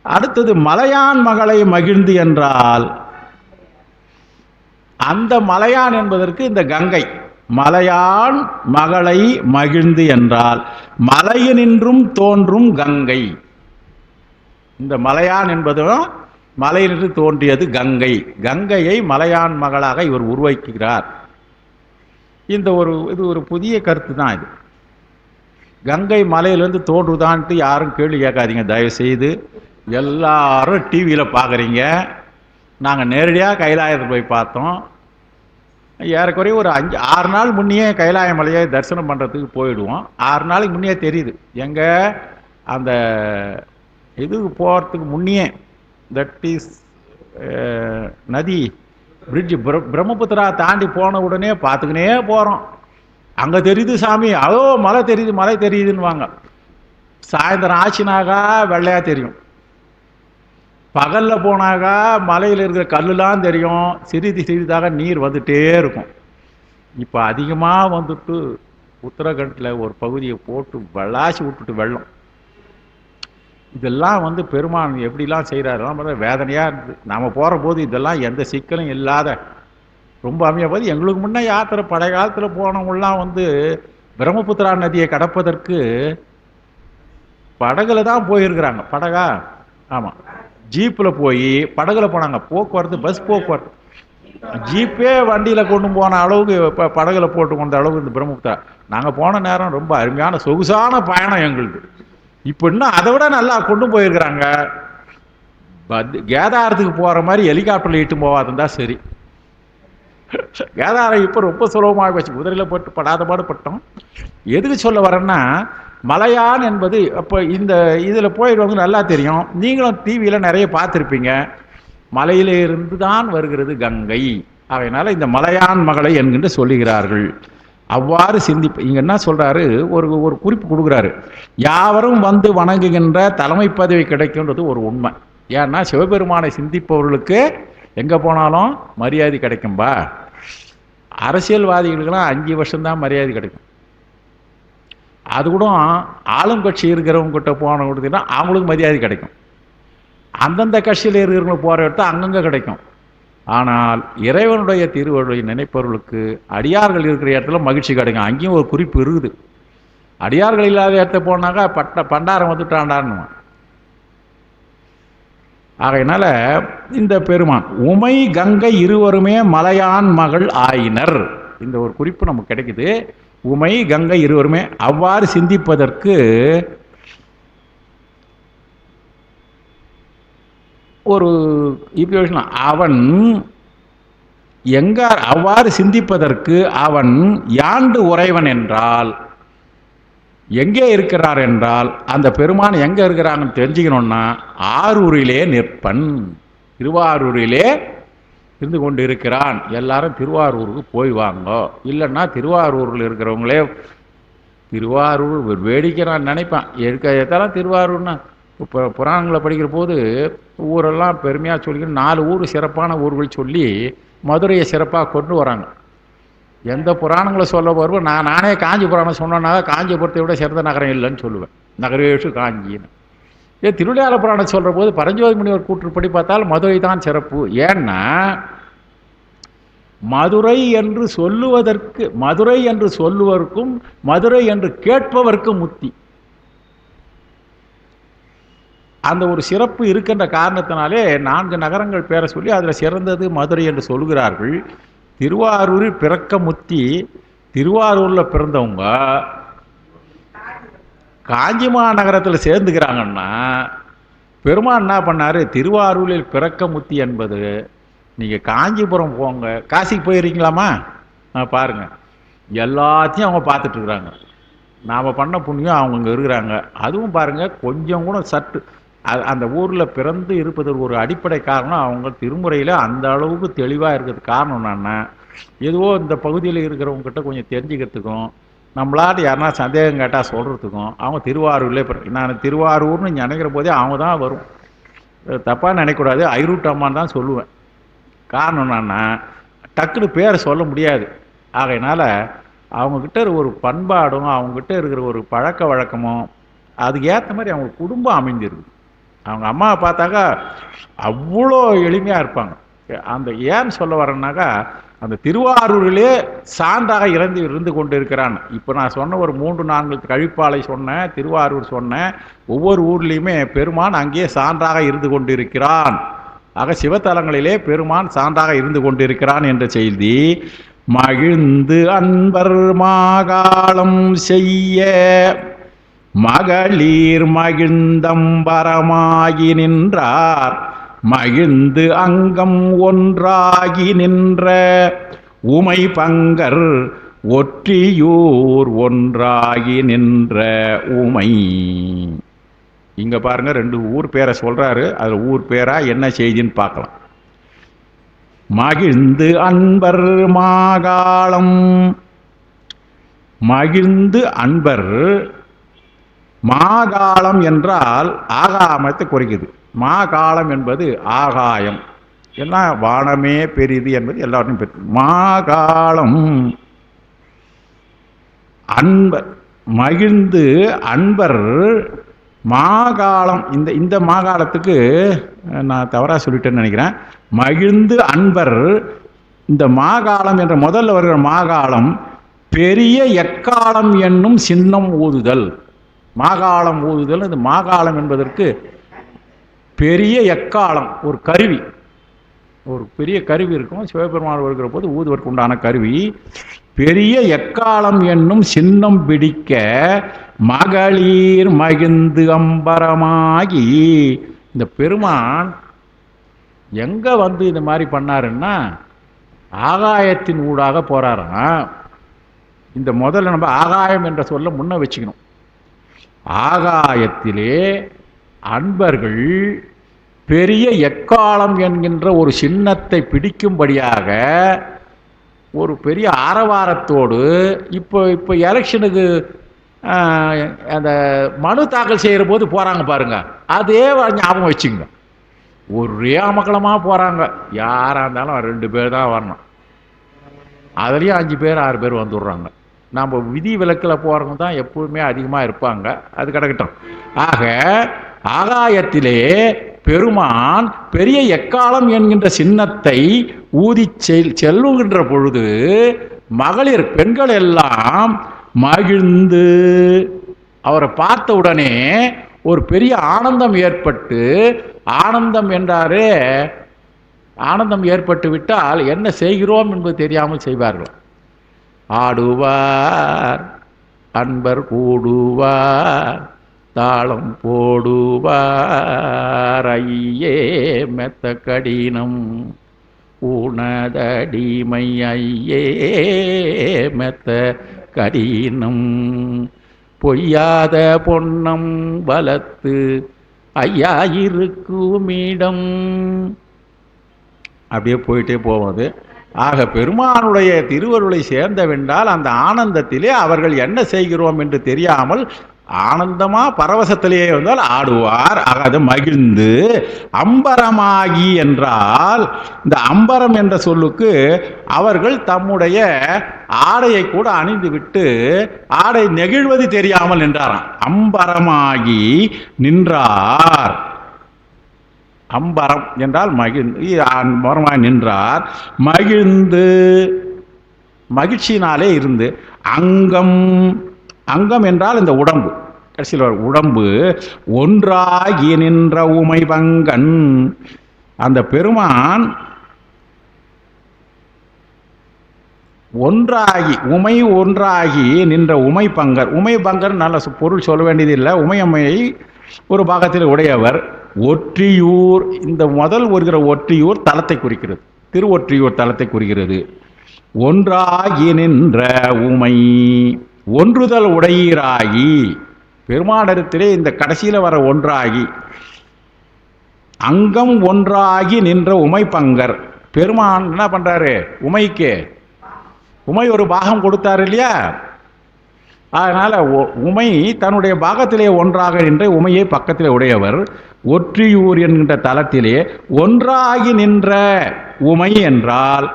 அடுத்தது மலையான் மகளை மகிழ்ந்து என்றால் அந்த மலையான் என்பதற்கு இந்த கங்கை. மலையான் மகளை மகிழ்ந்து என்றால் மலையினின்றும் தோன்றும் கங்கை. இந்த மலையான் என்பதும் மலையிலிருந்து தோன்றியது கங்கை. கங்கையை மலையான் மகளாக இவர் உருவாக்குகிறார். இது ஒரு புதிய கருத்து தான். இது கங்கை மலையிலிருந்து தோன்றுதான்ட்டு யாரும் கேள்வி கேட்காதீங்க தயவு செய்து. எல்லாரும் டிவியில் பார்க்குறீங்க. நாங்கள் நேரடியாக கைலாயத்தில் போய் பார்த்தோம். ஏறக்குறைய ஒரு 5-6 நாள் முன்னையே கைலாய மலையை தரிசனம் பண்ணுறதுக்கு போயிடுவோம். 6 நாளைக்கு முன்னே தெரியுது. எங்கே அந்த இதுக்கு போகிறதுக்கு முன்னையே, தட் இஸ் நதி பிரிட்ஜு பிரம்மபுத்திரா தாண்டி போன உடனே பார்த்துக்கினே போகிறோம். அங்கே தெரியுது சாமி, அதோ மலை தெரியுது மலை தெரியுதுன்னு வாங்க. சாயந்தரம் ஆச்சுனாக்கா வெள்ளையாக தெரியும். பகலில் போனாக்கா மலையில் இருக்கிற கல்லுலாம் தெரியும். சிறிதாக நீர் வந்துட்டே இருக்கும். இப்போ அதிகமாக வந்துட்டு உத்தரகண்டில் ஒரு பகுதியை போட்டு வெள்ளாசி விட்டுட்டு வெள்ளம். இதெல்லாம் வந்து பெருமான் எப்படிலாம் செய்கிறாருலாம் பார்த்தா வேதனையாக இருந்தது. நாம் போகிற போது இதெல்லாம் எந்த சிக்கலும் இல்லாத ரொம்ப அமையாக போது. எங்களுக்கு முன்னே யாத்திரை பழைய காலத்தில் போனவங்களாம் வந்து பிரம்மபுத்திரா நதியை கடப்பதற்கு படகுல தான் போயிருக்கிறாங்க. படகா? ஆமாம், ஜீப்பில் போய் படகுல போனாங்க. போக்குவரத்து பஸ் போக்குவரத்து. ஜீப்பே வண்டியில் கொண்டு போன அளவுக்கு இப்போ படகுல போட்டு கொண்ட அளவுக்கு இந்த பிரம்மபுத்திரா. நாங்கள் போன நேரம் ரொம்ப அருமையான சொகுசான பயணம் எங்களுக்கு. இப்போ இன்னும் அதை விட நல்லா கொண்டு போயிருக்கிறாங்க. கேதாரத்துக்கு போகிற மாதிரி ஹெலிகாப்டரில் இட்டு போவாதுந்தா சரி. கேதாரம் இப்போ ரொம்ப சுலபமாக போச்சு. குதிரையில் போட்டு படாத பாடுபட்டோம். எதுக்கு சொல்ல வரேன்னா, மலையான் என்பது அப்போ இந்த இதில் போயிடுவாங்க நல்லா தெரியும். நீங்களும் டிவியில் நிறைய பார்த்துருப்பீங்க. மலையிலே இருந்து தான் வருகிறது கங்கை. அதனால் இந்த மலையான் மகளை என்கின்ற சொல்லுகிறார்கள். அவ்வாறு இங்கே என்ன சொல்கிறாரு, ஒரு குறிப்பு கொடுக்குறாரு. யாவரும் வந்து வணங்குகின்ற தலைமை பதவி கிடைக்குன்றது ஒரு உண்மை. ஏன்னா சிவபெருமானை சிந்திப்பவர்களுக்கு எங்கே போனாலும் மரியாதை கிடைக்கும்பா. அரசியல்வாதிகளுக்கெல்லாம் 5 வருஷம்தான் மரியாதை கிடைக்கும். அது கூட ஆளும் கட்சி இருக்கிறவங்க கிட்ட போன கொடுத்தீங்கன்னா அவங்களுக்கு மரியாதை கிடைக்கும். அந்தந்த கட்சியில் இருக்கிறவங்க போகிற இடத்த அங்கங்கே கிடைக்கும். ஆனால் இறைவனுடைய திருவருளை நினைப்பவர்களுக்கு அடியார்கள் இருக்கிற இடத்துல மகிழ்ச்சி கிடைக்கும். அங்கேயும் ஒரு குறிப்பு இருக்குது. அடியார்கள் இல்லாத இடத்த போனாக்கா பண்டாரம் வந்துட்டாண்டான்னு. ஆகையினால இந்த பெருமான் உமை கங்கை இருவருமே மலையான் மகள் ஆயினர். இந்த ஒரு குறிப்பு நமக்கு கிடைக்குது. உமை கங்கை இருவருமே அவ்வாறு சிந்திப்பதற்கு ஒரு இப்படி அவன் எங்கார் அவ்வாறு சிந்திப்பதற்கு அவன் யாண்டு உறைவன் என்றால் எங்கே இருக்கிறார் என்றால் அந்த பெருமான் எங்கே இருக்கிறாங்கன்னு தெரிஞ்சுக்கணுன்னா ஆரூரிலே நிற்பன். திருவாரூரிலே இருந்து கொண்டு இருக்கிறான். எல்லாரும் திருவாரூருக்கு போய் வாங்க. இல்லைன்னா திருவாரூரில் இருக்கிறவங்களே திருவாரூர் வேடிக்கை நான் நினைப்பேன். எதெல்லாம் திருவாரூர்னா இப்போ புராணங்களை படிக்கிற போது ஊரெல்லாம் பெருமையாக சொல்லிக்கிட்டு 4 ஊர் சிறப்பான ஊர்கள் சொல்லி மதுரையை சிறப்பாக கொண்டு வராங்க. எந்த புராணங்களை சொல்ல வருவோம். நானே காஞ்சி புராணம் சொன்னோன்னா காஞ்சிபுரத்தை விட சிறந்த நகரம் இல்லைன்னு சொல்லுவேன். நகரேஷு காஞ்சின்னு. திருவிளையாட புராணம் சொல்கிற போது பரஞ்சோதி முனிவர் கூற்றுப்படி பார்த்தால் மதுரை தான் சிறப்பு. ஏன்னா மதுரை என்று சொல்லுவதற்கும் மதுரை என்று கேட்பவர்க்கும் முத்தி. அந்த ஒரு சிறப்பு இருக்கின்ற காரணத்தினாலே 4 நகரங்கள் பேரை சொல்லி அதில் சிறந்தது மதுரை என்று சொல்கிறார்கள். திருவாரூரில் பிறக்க முத்தி. திருவாரூரில் பிறந்தவங்க காஞ்சி மாநகரத்தில் சேர்ந்துக்கிறாங்கன்னா பெருமான் என்ன பண்ணார், திருவாரூரில் பிறக்க முத்தி என்பது நீங்கள் காஞ்சிபுரம் போங்க. காசிக்கு போயிருக்கீங்களாமா? பாருங்கள், எல்லாத்தையும் அவங்க பார்த்துட்ருக்குறாங்க. நாம் பண்ண புண்ணியம் அவங்க இங்கே இருக்கிறாங்க. அதுவும் பாருங்கள், கொஞ்சம் கூட சற்று அந்த ஊரில் பிறந்து இருப்பதற்கு ஒரு அடிப்படை காரணம் அவங்க திருமுறையில் அந்த அளவுக்கு தெளிவாக இருக்கிறது. காரணம் என்னன்னா, ஏதோ இந்த பகுதியில் இருக்கிறவங்ககிட்ட கொஞ்சம் தெரிஞ்சுக்கிறதுக்கும் நம்மளாட்டு யாருன்னா சந்தேகம் கேட்டால் சொல்கிறதுக்கும் அவங்க திருவாரூர்லேயே நான் திருவாரூர்னு நினைக்கிற போதே அவங்க தான் வரும். தப்பாக நினைக்கக்கூடாது, ஐரூட்டம்மான்னு தான் சொல்லுவேன். காரணம் என்னன்னா டக்குன்னு பேரை சொல்ல முடியாது. ஆகையினால் அவங்கக்கிட்ட ஒரு பண்பாடும் அவங்கக்கிட்ட இருக்கிற ஒரு பழக்க வழக்கமும் அதுக்கு ஏற்ற மாதிரி அவங்க குடும்பம் அமைஞ்சிருக்கு. அவங்க அம்மாவை பார்த்தாக்கா அவ்வளோ எளிமையாக இருப்பாங்க. அந்த ஏன்னு சொல்ல வரேன்னாக்கா அந்த திருவாரூரிலே சான்றாக இருந்து கொண்டு இருக்கிறான். இப்போ நான் சொன்ன ஒரு 3-4 கழிப்பாலை சொன்னேன், திருவாரூர் சொன்னேன். ஒவ்வொரு ஊர்லேயுமே பெருமான் அங்கேயே சான்றாக இருந்து கொண்டிருக்கிறான். ஆக சிவத்தலங்களிலே பெருமான் சான்றாக இருந்து கொண்டிருக்கிறான் என்ற செய்தி மகிழ்ந்து அன்பர் மாகாளம் செய்ய மகளிர் மகிழ்ந்தம்பரமாகி நின்றார் மகிழ்ந்து அங்கம் ஒன்றாகி நின்ற உமை பங்கர் ஒற்றியூர் ஒன்றாகி நின்ற உமை. இங்க பாருங்க 2 ஊர் பேரை சொல்றாரு. அதுல ஊர் பேரா என்ன செய்தின்னு பார்க்கலாம். மகிழ்ந்து அன்பர் மாகாளம், மகிழ்ந்து அன்பர் மாகாளம் என்றால் ஆகாமத்தை குறிக்குது. மாகாளம் என்பது ஆகாயம், எல்லாம் வானமே பெரிது என்பது எல்லாருக்கும் பெரிய மாகாளம். அன்பர் மகிழ்ந்து அன்பர் மாகாளம், இந்த மாகாளத்துக்கு நான் தவறாக சொல்லிட்டேன்னு நினைக்கிறேன். மகிழ்ந்து அன்பர், இந்த மாகாளம் என்ற முதல்ல வருகிற மாகாளம் பெரிய எக்காலம் என்னும் சின்னம் ஊதுதல். மாகாளம் ஊதுதல், இந்த மாகாளம் என்பதற்கு பெரிய எக்காலம், ஒரு கருவி, ஒரு பெரிய கருவி இருக்கும். சிவபெருமான் வருகிற போது ஊதுவதற்கு உண்டான கருவி. பெரிய எக்காலம் என்னும் சின்னம் பிடிக்க மகளிர் மகிழ்ந்து அம்பரமாகி. இந்த பெருமான் எங்க வந்து இந்த மாதிரி பண்ணாருன்னா ஆகாயத்தின் ஊடாக போறாராம். இந்த முதல்ல நம்ம ஆகாயம் என்ற சொல்ல முன்ன வச்சுக்கணும். ஆகாயத்திலே அன்பர்கள் பெரிய எக்காலம் என்கின்ற ஒரு சின்னத்தை பிடிக்கும்படியாக ஒரு பெரிய ஆரவாரத்தோடு இப்போ எலெக்ஷனுக்கு அந்த மனு தாக்கல் செய்கிற போது போகிறாங்க பாருங்க, அதே ஞாபகம் வச்சுங்க. ஒரே அமக்கலமாக போகிறாங்க. யாராக இருந்தாலும் 2 பேர் தான் வரணும். அதுலேயும் 5 பேர் 6 பேர் வந்துடுறாங்க. நம்ம விதி விலக்கில் போகிறவங்க தான் எப்பவுமே அதிகமாக இருப்பாங்க. அது கிடக்கட்டும். ஆக ஆகாயத்திலே பெருமான் பெரிய எக்காலம் என்கின்ற சின்னத்தை ஊதி செல்லுகின்ற பொழுது மகளிர் பெண்கள் எல்லாம் மகிழ்ந்து அவரை பார்த்த உடனே ஒரு பெரிய ஆனந்தம் ஏற்பட்டு, ஆனந்தம் என்றாரே, ஆனந்தம் ஏற்பட்டு விட்டால் என்ன செய்கிறோம் என்பது தெரியாமல் செய்வார்கள். ஆடுவார் அன்பர் கூடுவார் தாளம் போடுவார் ஐயே மெத்த கடினம் ஊனதடிமை ஐயே மெத்த கடினம் பொய்யாத பொன்னம் பலத்து ஐயா இருக்குமிடம். அப்படியே போயிட்டே போவது. ஆக பெருமானுடைய திருவருளை சேர்ந்தவென்றால் அந்த ஆனந்தத்திலே அவர்கள் என்ன செய்கிறோம் என்று தெரியாமல் ஆனந்தமா பரவசத்திலேயே வந்தால் ஆடுவார். அது மகிழ்ந்து அம்பரமாகி என்றால் இந்த அம்பரம் என்ற சொல்லுக்கு அவர்கள் தம்முடைய ஆடையை கூட அணிந்து விட்டு ஆடை நெகிழ்வது தெரியாமல் நின்றாராம். அம்பரமாகி நின்றார். அம்பரம் என்றால் மகிழ்ந்து நின்றார். மகிழ்ந்து மகிழ்ச்சியினாலே இருந்து அங்கம், அங்கம் என்றால் இந்த உடம்பு, கடைசியில் உடம்பு ஒன்றாகி நின்ற உமை பங்கன். அந்த பெருமான் ஒன்றாகி உமை ஒன்றாகி நின்ற உமை பங்கர். உமை பங்கர் நல்ல பொருள் சொல்ல வேண்டியதில்லை. உமையம்மையை ஒரு பாகத்தில் உடையவர். ஒற்றியூர், இந்த முதல் வருகிற ஒற்றியூர் தலத்தை குறிக்கிறது, திருவொற்றியூர் தலத்தை குறிக்கிறது. ஒன்றாகி நின்ற உமை, ஒன்றுதல் உடையீராகி, பெருமாடத்திலே இந்த கடைசியில் வர ஒன்றாகி அங்கம் ஒன்றாகி நின்ற உமை பங்கர். பெருமான் என்ன பண்றாரு? உமைக்கு உமை ஒரு பாகம் கொடுத்தாரு இல்லையா? அதனால் உமை தன்னுடைய பாகத்திலே ஒன்றாக நின்ற உமையை பக்கத்திலே உடையவர். ஒற்றியூர் என்கின்ற தலத்திலே ஒன்றாகி நின்ற உமை என்றால்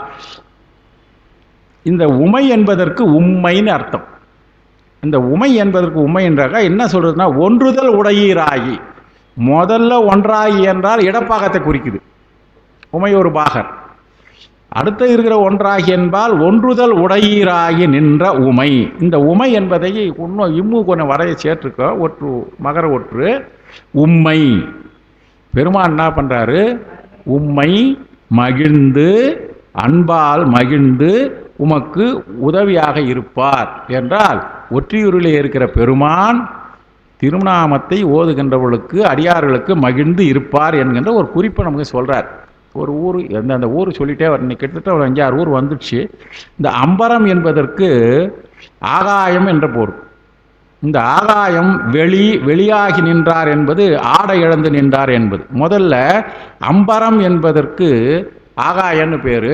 இந்த உமை என்பதற்கு உம்மைன்னு அர்த்தம். இந்த உமை என்பதற்கு உண்மை என்றாக என்ன சொல்றதுன்னா, ஒன்றுதல் உடையீராகி. முதல்ல ஒன்றாகி என்றால் இடப்பாகத்தை குறிக்குது, உமை ஒரு பாகர். அடுத்து இருக்கிற ஒன்றாகி என்பால் ஒன்றுதல் உடையீராகி நின்ற உமை. இந்த உமை என்பதை இன்னும் இம்மு கொஞ்சம் வரைய சேர்த்துக்க, ஒற்று மகர ஒற்று உம்மை. பெருமான் என்ன பண்றாரு, உம்மை மகிழ்ந்து அன்பால் மகிழ்ந்து உமக்கு உதவியாக இருப்பார் என்றால், ஒற்றியூரிலே இருக்கிற பெருமான் திருநாமத்தை ஓதுகின்றவர்களுக்கு அடியார்களுக்கு மகிழ்ந்து இருப்பார் என்கின்ற ஒரு குறிப்பை நமக்கு சொல்றார். ஒரு ஊர் அந்த ஊர் சொல்லிட்டே இன்னைக்கு கிட்டத்தட்ட ஒரு 5-6 ஊர் வந்துடுச்சு. இந்த அம்பரம் என்பதற்கு ஆகாயம் என்ற பொருள். இந்த ஆகாயம் வெளியாகி நின்றார் என்பது ஆடை இழந்து நின்றார் என்பது. முதல்ல அம்பரம் என்பதற்கு ஆகாயன்னு பேரு.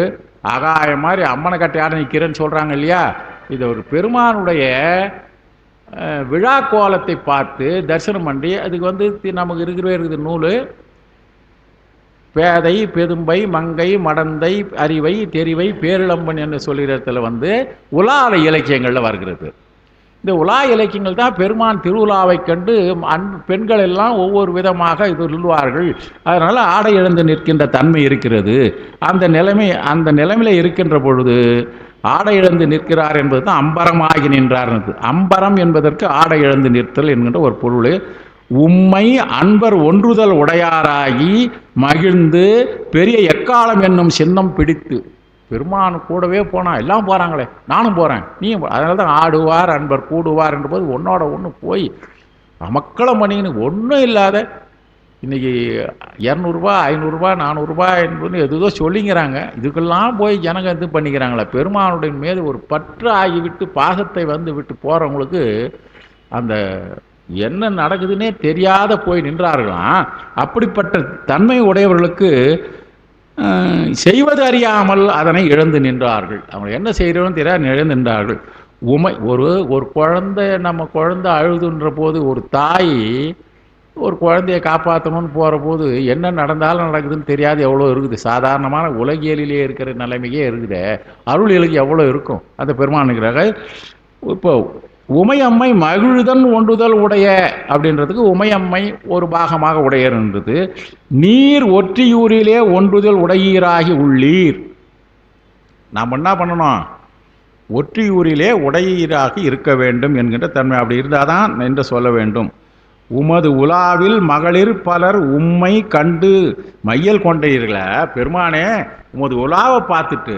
ஆகாயம் மாதிரி அம்மனை கட்டி ஆட நிற்கிறேன்னு சொல்றாங்க இல்லையா, இது ஒரு பெருமானுடைய விழா கோலத்தை பார்த்து தரிசனம் பண்ணி, அதுக்கு நமக்கு இருக்குது நூல். பேதை பெதும்பை மங்கை மடந்தை அறிவை தெரிவை பேரிளம்பன் என்று சொல்கிறதுல உலால இலக்கியங்களில் வருகிறது. இந்த உலா இலக்கியங்கள் தான் பெருமான் திருவிழாவை கண்டு பெண்கள் எல்லாம் ஒவ்வொரு விதமாக இது சொல்லுவார்கள். அதனால் ஆடை இழந்து நிற்கின்ற தன்மை இருக்கிறது. அந்த நிலைமையில் இருக்கின்ற பொழுது ஆடை இழந்து நிற்கிறார் என்பது தான் அம்பரமாகி நின்றார். அம்பரம் என்பதற்கு ஆடை இழந்து நிற்தல் என்கின்ற ஒரு பொருள். உம்மை அன்பர் ஒன்றுதல் உடையாராகி மகிழ்ந்து பெரிய எக்காலம் என்னும் சின்னம் பிடித்து. பெருமான் கூடவே போனா எல்லாம் போறாங்களே, நானும் போறேன் நீயும். அதனால தான் ஆடுவார் அன்பர் கூடுவார் என்ற போது ஒன்னோட ஒன்று போய் மக்களம் பண்ணின்னு ஒன்றும் இல்லாத இன்னைக்கு 200 ரூபா 500 ரூபா 400 ரூபாய் என்பது எதுதோ சொல்லிங்கிறாங்க. இதுக்கெல்லாம் போய் ஜனங்க இது பண்ணிக்கிறாங்களே. பெருமானுடைய மீது ஒரு பற்று ஆகிவிட்டு பாசத்தை விட்டு போறவங்களுக்கு அந்த என்ன நடக்குதுன்னே தெரியாத போய் நின்றார்களாம். அப்படிப்பட்ட தன்மை உடையவர்களுக்கு செய்வது அறியாமல் அதனை இழந்து நின்றார்கள். அவங்க என்ன செய்கிறோன்னு தெரியாது இழந்து நின்றார்கள். உமை ஒரு குழந்தை, நம்ம குழந்தை அழுதுன்ற போது ஒரு தாய் ஒரு குழந்தையை காப்பாற்றணும்னு போகிற போது என்ன நடந்தாலும் நடக்குதுன்னு தெரியாது எவ்வளோ இருக்குது. சாதாரணமான உலகியலிலே இருக்கிற நிலைமையே இருக்குது. அருளியலுக்கு எவ்வளோ இருக்கும் அந்த பெருமானுக்கிறாங்க. இப்போ உமையம்மை மகிழ்தன் ஒன்றுதல் உடைய அப்படின்றதுக்கு உமையம்மை ஒரு பாகமாக உடையன்றது. நீர் ஒற்றியூரிலே ஒன்றுதல் உடையீராகி உள்ளீர். நாம் என்ன பண்ணணும், ஒற்றியூரிலே உடையீராகி இருக்க வேண்டும் என்கின்ற தன்மை. அப்படி இருந்தால் தான் என்று சொல்ல வேண்டும். உமது உலாவில் மகளிர் பலர் உம்மை கண்டு மையல் கொண்டீர்கள. பெருமானே, உமது உலாவை பார்த்துட்டு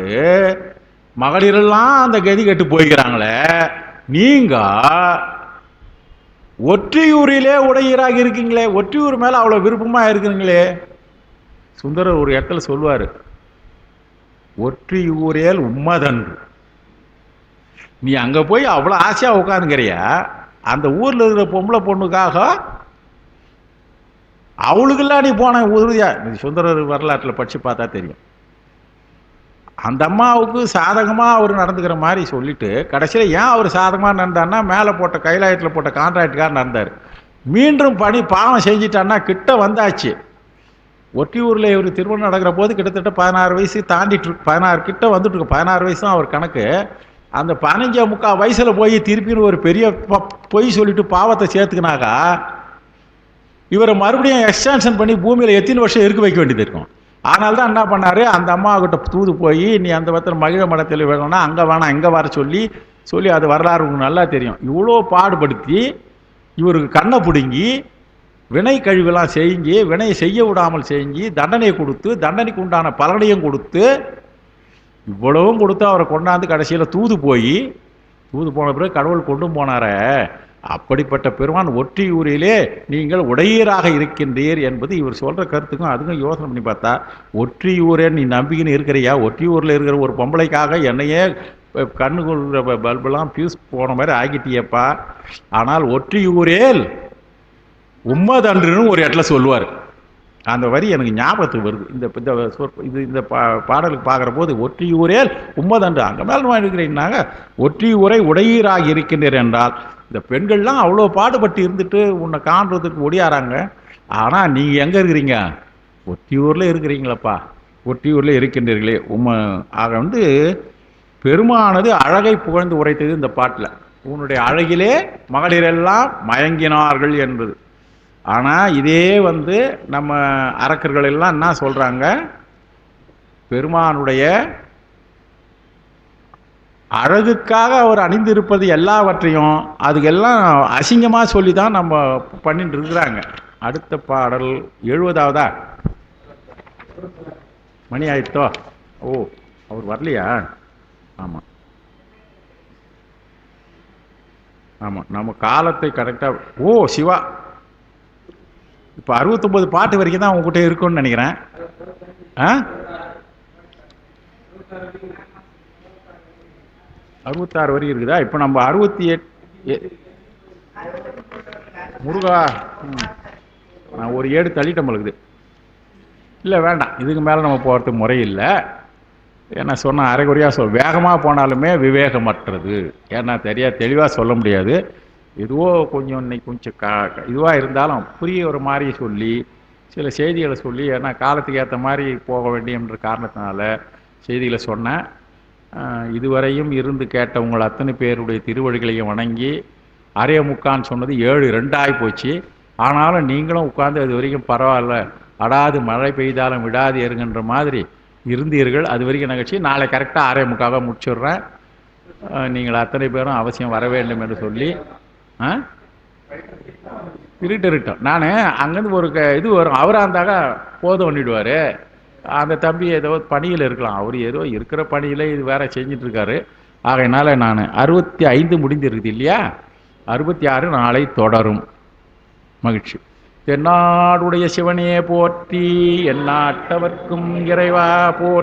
மகளிரெல்லாம் அந்த கதி கட்டு போய்கிறாங்களே, நீங்க ஒற்றியூரிலே உடையீராக இருக்கீங்களே, ஒற்றியூர் மேல அவ்வளவு விருப்பமா இருக்கிறீங்களே. சுந்தரர் ஒரு இடத்துல சொல்லுவாரு, ஒற்றியூரேல் உம்மதன்று. நீ அங்க போய் அவ்வளவு ஆசையா உட்காந்துக்கிறியா, அந்த ஊர்ல இருக்கிற பொம்பளை பொண்ணுக்காக அவளுக்கெல்லாம் நீ போன உறுதியா. சுந்தரர் வரலாற்றில் படிச்சு பார்த்தா தெரியும். அந்த அம்மாவுக்கு சாதகமாக அவர் நடந்துக்கிற மாதிரி சொல்லிட்டு கடைசியில் ஏன் அவர் சாதகமாக நடந்தார்னா, மேலே போட்ட கைலாயத்தில் போட்ட கான்ட்ராக்டுக்கார் நடந்தார். மீண்டும் பணி பாவம் செஞ்சிட்டான்னா கிட்ட வந்தாச்சு. ஒட்டியூரில் இவர் திருமணம் நடக்கிற போது கிட்டத்தட்ட 16 வயசு தாண்டிட்டு 16 கிட்ட வந்துட்டு இருக்கு. 16 வயசு தான் அவர் கணக்கு. அந்த 15 வயசில் போய் திருப்பின்னு ஒரு பெரிய பொய் சொல்லிட்டு பாவத்தை சேர்த்துக்கினாக்கா இவரை மறுபடியும் எக்ஸ்டென்ஷன் பண்ணி பூமியில் எத்தனை வருஷம் இருக்க வைக்க வேண்டியது இருக்கும். அதனால தான் என்ன பண்ணாரு, அந்த அம்மாக்கிட்ட தூது போய் நீ அந்த பத்திரம் மகிழ மடத்தில் வேணும்னா அங்கே வேணாம் இங்கே வர சொல்லி அது வரலாறு நல்லா தெரியும். இவ்வளோ பாடுபடுத்தி இவருக்கு கண்ணை பிடுங்கி வினை கழிவெல்லாம் செஞ்சு வினையை செய்ய விடாமல் செஞ்சு தண்டனை கொடுத்து தண்டனைக்கு உண்டான பலனையும் கொடுத்து இவ்வளவும் கொடுத்து அவரை கொண்டாந்து கடைசியில் தூது போன பிறகு கடவுள் கொண்டு போனார. அப்படிப்பட்ட பெருமான் ஒற்றியூரிலே நீங்கள் உடையீராக இருக்கின்றீர் என்பது இவர் சொல்ற கருத்துக்கும் அதுக்கும் யோசனை பண்ணி பார்த்தா, ஒற்றியூரே நீ நம்பிக்கின்னு இருக்கிறியா, ஒற்றியூரில் இருக்கிற ஒரு பொம்பளைக்காக என்னையே கண்ணுக்குள்ள பல்பெல்லாம் பியூஸ் போன மாதிரி ஆகிட்டியப்பா. ஆனால் ஒற்றியூரேல் உம்மதன்றுன்னு ஒரு இடத்துல சொல்லுவார். அந்த வரி எனக்கு ஞாபகத்துக்கு வருது. இந்த பாடலுக்கு பார்க்குற போது ஒற்றியூரேல் உம்மதன்று அங்கே மேலே இருக்கிறீங்கன்னாங்க, ஒற்றியூரை உடையீராகி இருக்கின்றீர் என்றால் இந்த பெண்கள்லாம் அவ்வளோ பாடுபட்டு இருந்துட்டு உன்னை காண்றதுக்கு ஒடியாராங்க. ஆனால் நீங்கள் எங்கே இருக்கிறீங்க? ஒற்றியூரில் இருக்கிறீங்களப்பா, ஒற்றியூரில் இருக்கின்றீர்களே ஆக பெருமானது அழகை புகழ்ந்து உரைத்தது இந்த பாட்டில். உன்னுடைய அழகிலே மகளிரெல்லாம் மயங்கினார்கள் என்பது. ஆனால் இதே நம்ம அரக்கர்கள் எல்லாம் என்ன சொல்கிறாங்க, பெருமானுடைய அழகுக்காக அவர் அணிந்திருப்பது எல்லாவற்றையும் அதுக்கெல்லாம் அசிங்கமாக சொல்லி தான் நம்ம பண்ணிட்டு இருக்கிறாங்க. அடுத்த பாடல் 70வதா? மணி ஆயிட்டோ? ஓ, அவர் வரலையா? ஆமாம் ஆமாம், நம்ம காலத்தை கரெக்டாக. ஓ சிவா, இப்போ 69 பாட்டு வரைக்கும் தான் உங்ககிட்ட இருக்குன்னு நினைக்கிறேன். ஆ, 66 வரைக்கும் இருக்குதா? இப்போ நம்ம 68 முருகா, நான் ஒரு ஏடு தள்ளிட்டேன் பழகுது. இல்லை வேண்டாம், இதுக்கு மேலே நம்ம போகிறதுக்கு முறையில்லை. ஏன்னா சொன்னால் அரைகுறையாக வேகமாக போனாலுமே விவேகமற்றது. ஏன்னா தெளிவாக சொல்ல முடியாது. எதுவோ கொஞ்சம் இன்னைக்கு கொஞ்சம் இதுவாக இருந்தாலும் புரிய ஒரு மாதிரி சொல்லி சில செய்திகளை சொல்லி, ஏன்னா காலத்துக்கு ஏற்ற மாதிரி போக வேண்டியன்ற காரணத்தினால செய்திகளை சொன்னேன். இதுவரையும் இருந்து கேட்ட உங்கள் அத்தனை பேருடைய திருவடிகளையும் வணங்கி, அரைய முக்கான்னு சொன்னது 7-2 ஆகி போச்சு. ஆனாலும் நீங்களும் உட்கார்ந்து அது வரைக்கும் பரவாயில்ல, அடாது மழை பெய்தாலும் விடாது இருங்கன்ற மாதிரி இருந்தீர்கள். அது வரைக்கும் நிகழ்ச்சி நாளை கரெக்டாக 6:45 முடிச்சுடுறேன். நீங்கள் அத்தனை பேரும் அவசியம் வர வேண்டும் என்று சொல்லி இருட்டோம். நான் அங்கேருந்து ஒரு இது வரும், அவராக இருந்தாக போதும் பண்ணிவிடுவார். அந்த தம்பி ஏதோ பணியில் இருக்கலாம், அவர் ஏதோ இருக்கிற பணியில் இது வேற செஞ்சிட்ருக்காரு. ஆகையினால நான் 65 முடிந்திருக்குது இல்லையா, 66 நாளை தொடரும். மகிழ்ச்சி. தென்னாடுடைய சிவனே போற்றி, எந்நாட்டவர்க்கும் இறைவா போற்றி.